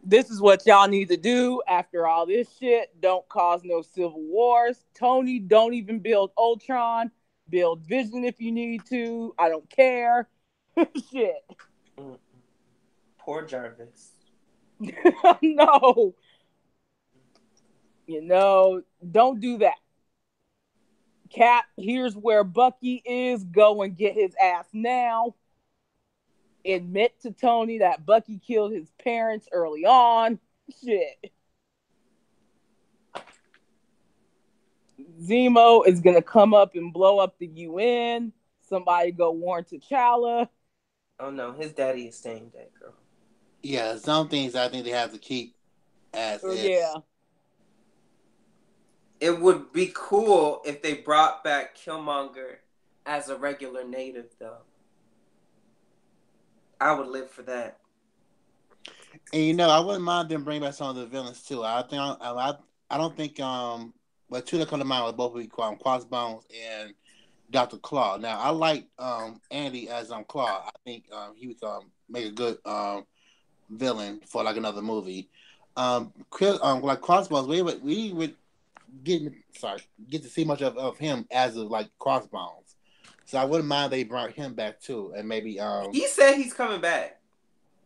This is what y'all need to do after all this shit. Don't cause no civil wars. Tony, don't even build Ultron. Build Vision if you need to. I don't care. Shit. Poor Jarvis. No. Don't do that. Cap, here's where Bucky is. Go and get his ass now. Admit to Tony that Bucky killed his parents early on. Shit. Zemo is gonna come up and blow up the UN. Somebody go warn T'Challa. Oh no, his daddy is staying dead, girl. Yeah, some things I think they have to keep as is. Yeah. It would be cool if they brought back Killmonger as a regular native, though. I would live for that. And I wouldn't mind them bringing back some of the villains too. I don't think but two that come to mind would both be Crossbones and Dr. Claw. Now I like Andy as Claw. I think he would make a good villain for like another movie. Like Crossbones, we would get to see much of him as of like Crossbones. So I wouldn't mind they brought him back too, and maybe he said he's coming back.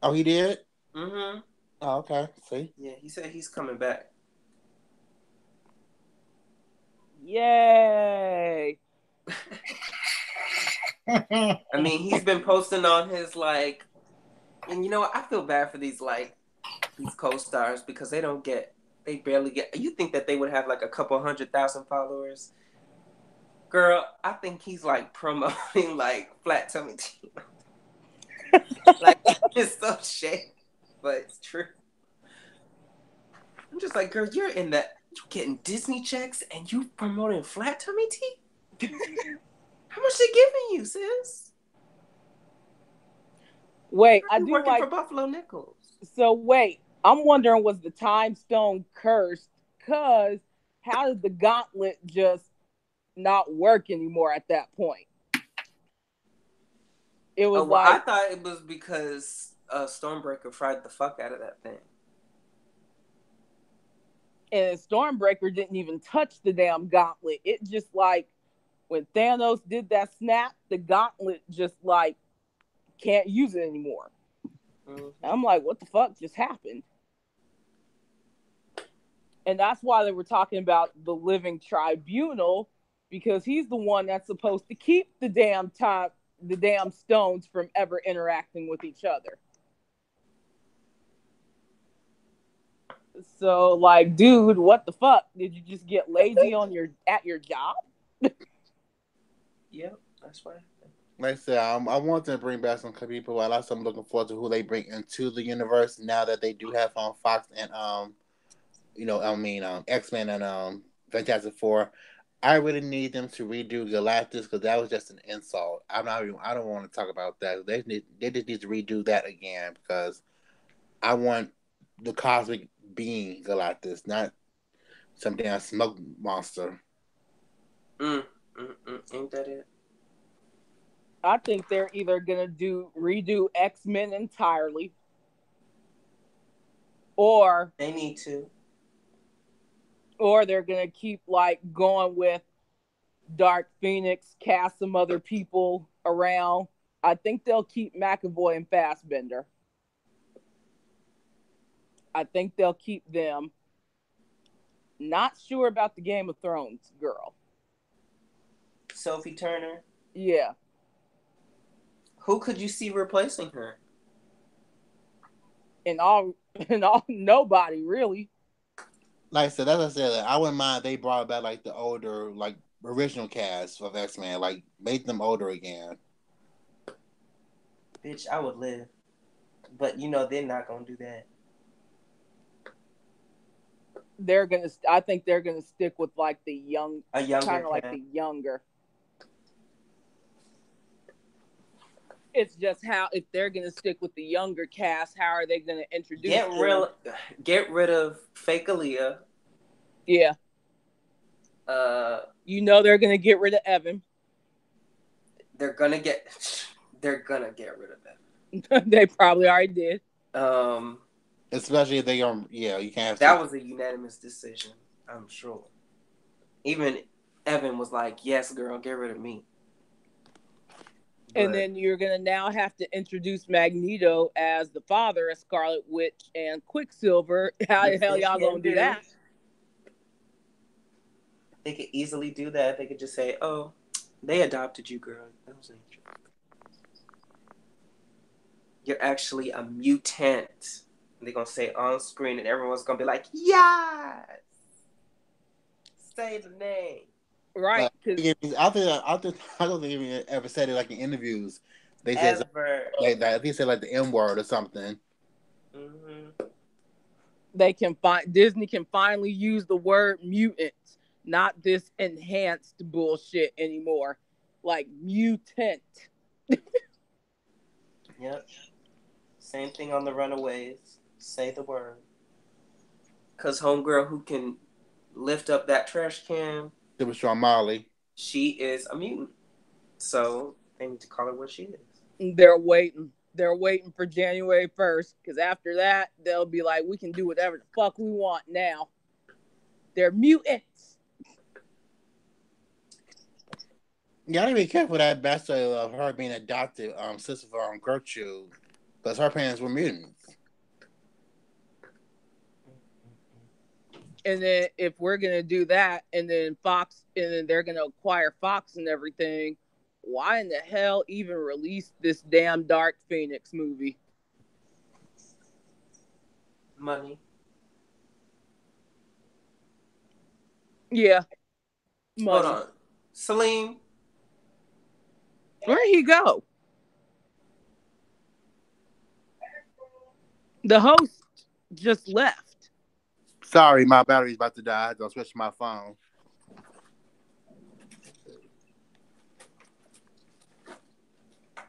Oh, he did? Mm-hmm. Oh, okay. See? Yeah, he said he's coming back. Yay! I mean, he's been posting on his and I feel bad for these co-stars because they barely get. You think that they would have like a couple 100,000 followers? Girl, I think he's like promoting like flat tummy tea. Like it's so shady, but it's true. I'm just like, girl, you're getting Disney checks and you promoting flat tummy tea? How much they giving you, sis? Wait, I do working for Buffalo Nickels. So wait, I'm wondering, was the time stone cursed? Cause how did the gauntlet just not work anymore at that point? It was I thought it was because Stormbreaker fried the fuck out of that thing. And Stormbreaker didn't even touch the damn gauntlet. It just when Thanos did that snap, the gauntlet just can't use it anymore. Mm-hmm. I'm like, what the fuck just happened? And that's why they were talking about the living tribunal, because he's the one that's supposed to keep the damn stones from ever interacting with each other. So, dude, what the fuck? Did you just get lazy at your job? Yep, that's right. Like I said, I want to bring back some people. I'm looking forward to who they bring into the universe now that they do have on Fox and X-Men and Fantastic Four. I really need them to redo Galactus because that was just an insult. I don't want to talk about that. They just need to redo that again because I want the cosmic being Galactus, not some damn smoke monster. Ain't that it? I think they're either gonna redo X-Men entirely, or they need to, or they're gonna keep going with Dark Phoenix, cast some other people around. I think they'll keep McAvoy and Fassbender. I think they'll keep them. Not sure about the Game of Thrones girl. Sophie Turner? Yeah. Who could you see replacing her? In all, nobody really. Like I said, I wouldn't mind they brought back the older, original cast of X-Men, made them older again. Bitch, I would live. But they're not gonna do that. I think they're gonna stick with the young, kind of the younger. It's just if they're gonna stick with the younger cast, how are they gonna introduce? Get rid of fake Aaliyah. Yeah. They're gonna get rid of Evan. They're gonna get rid of Evan. They probably already did. Especially if they you can't have that was a unanimous decision, I'm sure. Even Evan was like, "Yes, girl, get rid of me." And then you're going to now have to introduce Magneto as the father of Scarlet Witch and Quicksilver. How the hell y'all going to do that? They could easily do that. They could just say, "Oh, they adopted you, girl. That was true. You're actually a mutant." And they're going to say it on screen, and everyone's going to be like, "Yes! Say the name." Right. I don't think he ever said it like in interviews. They said like they said like the M word or something. Mm-hmm. Disney can finally use the word mutant, not this enhanced bullshit anymore. Like mutant. Yep. Same thing on the Runaways. Say the word. Cause homegirl who can lift up that trash can, It was Sean Molly. she is a mutant. So they need to call her what she is. They're waiting. They're waiting for January 1st, because after that, they'll be like, we can do whatever the fuck we want now. They're mutants. You gotta be careful that backstory of her being adopted, sister from Gertrude, because her parents were mutants. And then if we're gonna do that, and then Fox, and then they're gonna acquire Fox and everything, why in the hell even release this damn Dark Phoenix movie? Money. Yeah. Money. Hold on. Salim. Where'd he go? The host just left. Sorry, my battery's about to die. I had to switch my phone.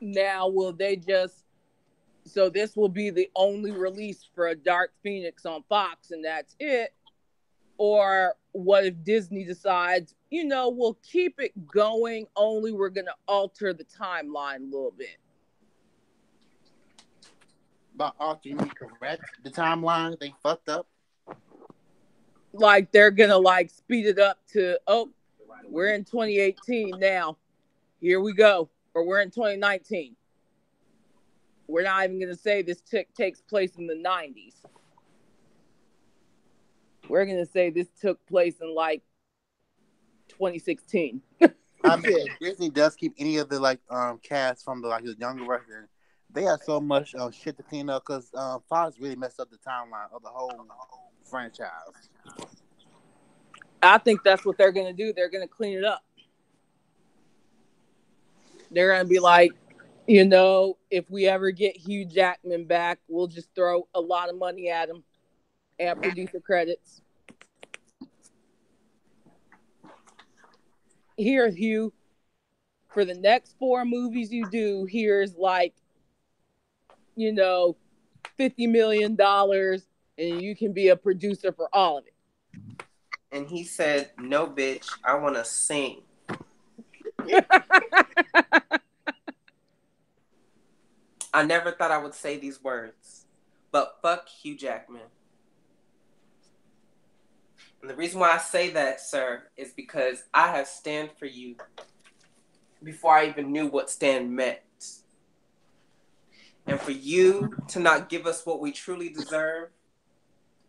Now, will they just... So this will be the only release for a Dark Phoenix on Fox, and that's it? Or what if Disney decides, we'll keep it going, only we're going to alter the timeline a little bit? By alter, you mean correct the timeline? They fucked up? Like, they're going to, speed it up to, we're in 2018 now. Here we go. Or we're in 2019. We're not even going to say this takes place in the 90s. We're going to say this took place in 2016. I mean, if Disney does keep any of the cast from the younger version, they have so much shit to clean up because Fox really messed up the timeline of the whole franchise. I think that's what they're going to do. They're going to clean it up. They're going to be like, if we ever get Hugh Jackman back, we'll just throw a lot of money at him and producer credits. Here, Hugh, for the next 4 movies you do, here's $50 million, and you can be a producer for all of it. And he said, "No, bitch, I want to sing." I never thought I would say these words, but fuck Hugh Jackman. And the reason why I say that, sir, is because I have stand for you before I even knew what stand meant. And for you to not give us what we truly deserve,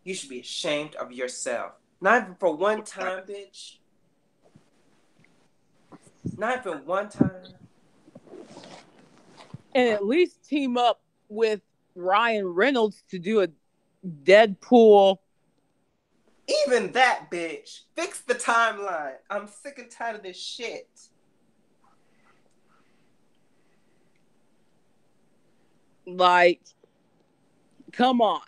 you should be ashamed of yourself. Not even for one time, bitch. Not even one time. And at least team up with Ryan Reynolds to do a Deadpool. Even that, bitch. Fix the timeline. I'm sick and tired of this shit. Come on.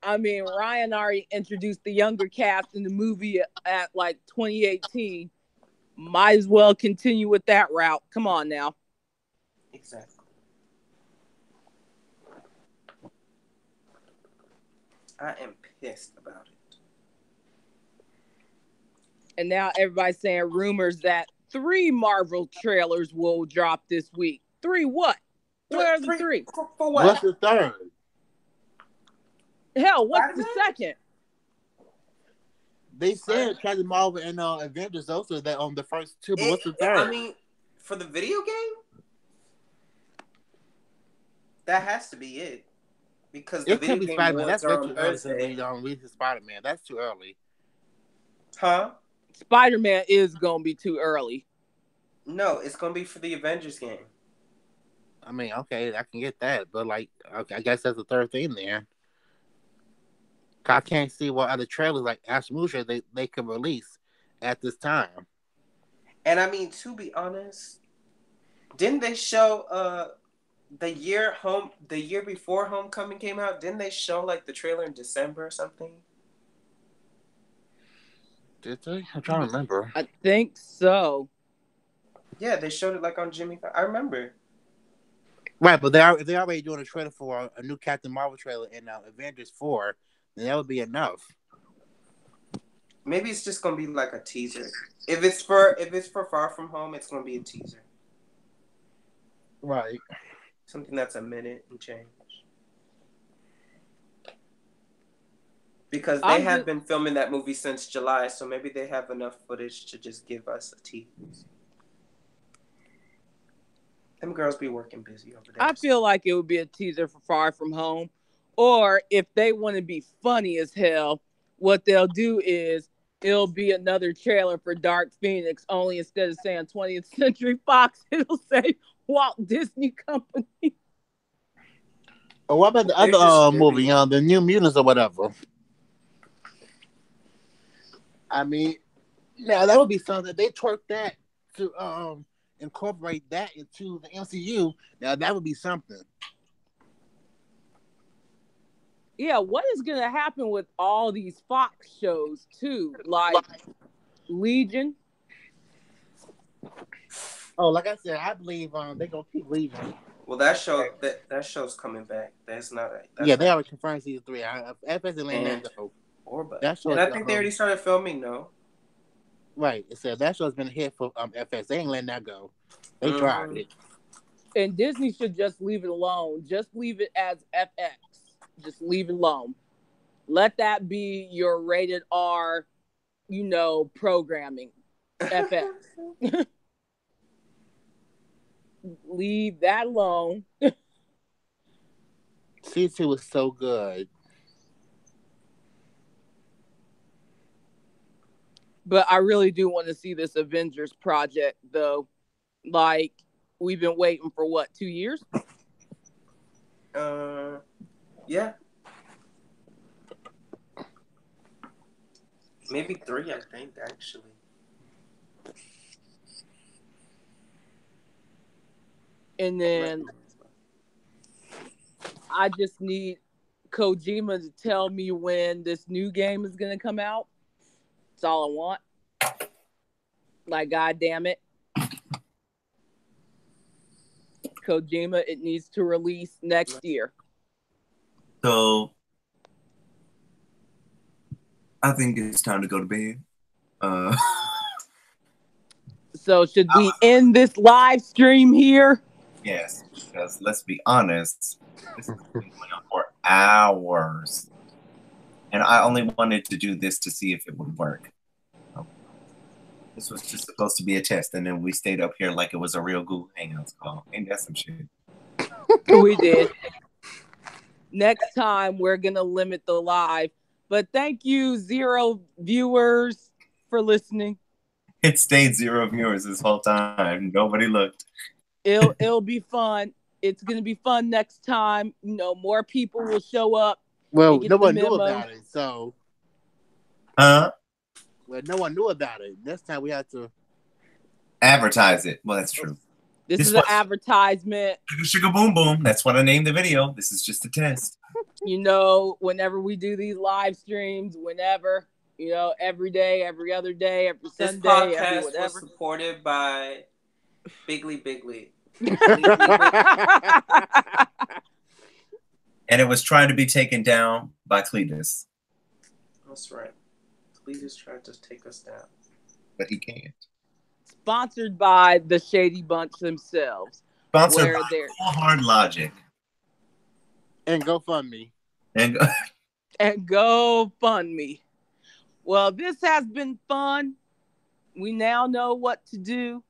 I mean, Ryan already introduced the younger cast in the movie at 2018. Might as well continue with that route. Come on now. Exactly. I am pissed about it. And now everybody's saying rumors that 3 Marvel trailers will drop this week. 3 what? What are the 3? For what? What's the third? Hell, what's the second? They said Captain Marvel and Avengers also that on the first two, but what's the third? I mean, for the video game, that has to be it. Because the video game Spider-Man. awards That's way are on too early Thursday. to release Spider-Man. That's too early. Huh? Spider-Man is gonna be too early. No, it's gonna be for the Avengers game. I mean, okay, I can get that, but like, okay, I guess that's the third thing there. I can't see what other trailers like Ashmusha they could release at this time. And I mean, to be honest, didn't they show the year before Homecoming came out? Didn't they show like the trailer in December or something? Did they? I'm trying to remember. I think so. Yeah, they showed it like on Jimmy. I remember. Right, but they're already doing a trailer for a new Captain Marvel trailer in Avengers 4. Then that would be enough. Maybe it's just gonna be like a teaser. If it's for Far From Home, it's gonna be a teaser. Right. Something that's a minute and change. Because they have been filming that movie since July, so maybe they have enough footage to just give us a tease. Them girls be working busy over there. I feel like it would be a teaser for Far From Home. Or if they want to be funny as hell, what they'll do is it'll be another trailer for Dark Phoenix, only instead of saying 20th Century Fox, it'll say Walt Disney Company. Oh, what about the other movie, the New Mutants or whatever? I mean, now that would be something. They twerk that to incorporate that into the MCU. Now that would be something. Yeah, what is going to happen with all these Fox shows too? Like Legion. Oh, like I said, I believe they're gonna keep Legion. Well, that show's coming back. That's not. They already confirmed season 3. FS and that go. And I think they already started filming. No. Right. It said that show's been a hit for FS. They ain't letting that go. They tried it. And Disney should just leave it alone. Just leave it as FX. Just leave it alone. Let that be your rated R, programming. FX. Leave that alone. Season 2 was so good. But I really do want to see this Avengers project, though. Like, we've been waiting for, 2 years? Yeah. Maybe 3, I think, actually. And then I just need Kojima to tell me when this new game is going to come out. That's all I want. Like, God damn it. Kojima, it needs to release next year. So, I think it's time to go to bed. So, should we end this live stream here? Yes, because let's be honest, this has been going on for hours. And I only wanted to do this to see if it would work. This was just supposed to be a test, and then we stayed up here like it was a real Google Hangouts call. Ain't that some shit? We did. Next time, we're going to limit the live. But thank you, 0 viewers, for listening. It stayed 0 viewers this whole time. Nobody looked. It'll be fun. It's going to be fun next time. More people will show up. Well, no one knew about it, so. Well, no one knew about it. Next time we have to advertise it. Well, that's true. This is an advertisement. Sugar boom boom. That's what I named the video. This is just a test. Whenever we do these live streams, every day, every other day, every Sunday, this podcast every whatever. was supported by Bigly. And it was trying to be taken down by Cletus. That's right. Cletus tried to take us down. But he can't. Sponsored by the Shady Bunch themselves. Sponsored by Hard Logic. And GoFundMe. And and GoFundMe. Well, this has been fun. We now know what to do.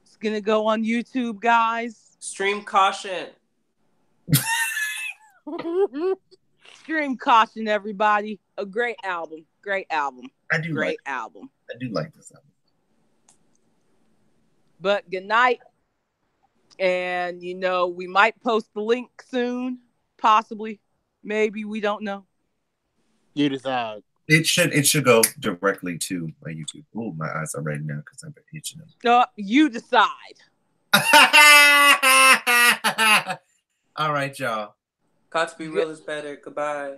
It's going to go on YouTube, guys. Stream caution. Stream caution, everybody. A great album. Great album. I do great album. I do like this album. But good night. And, you know, we might post the link soon. Possibly. Maybe. We don't know. You decide. It should go directly to my YouTube. Oh, my eyes are red now because I've been itching them. You decide. All right, y'all. Got to be real is better. Goodbye.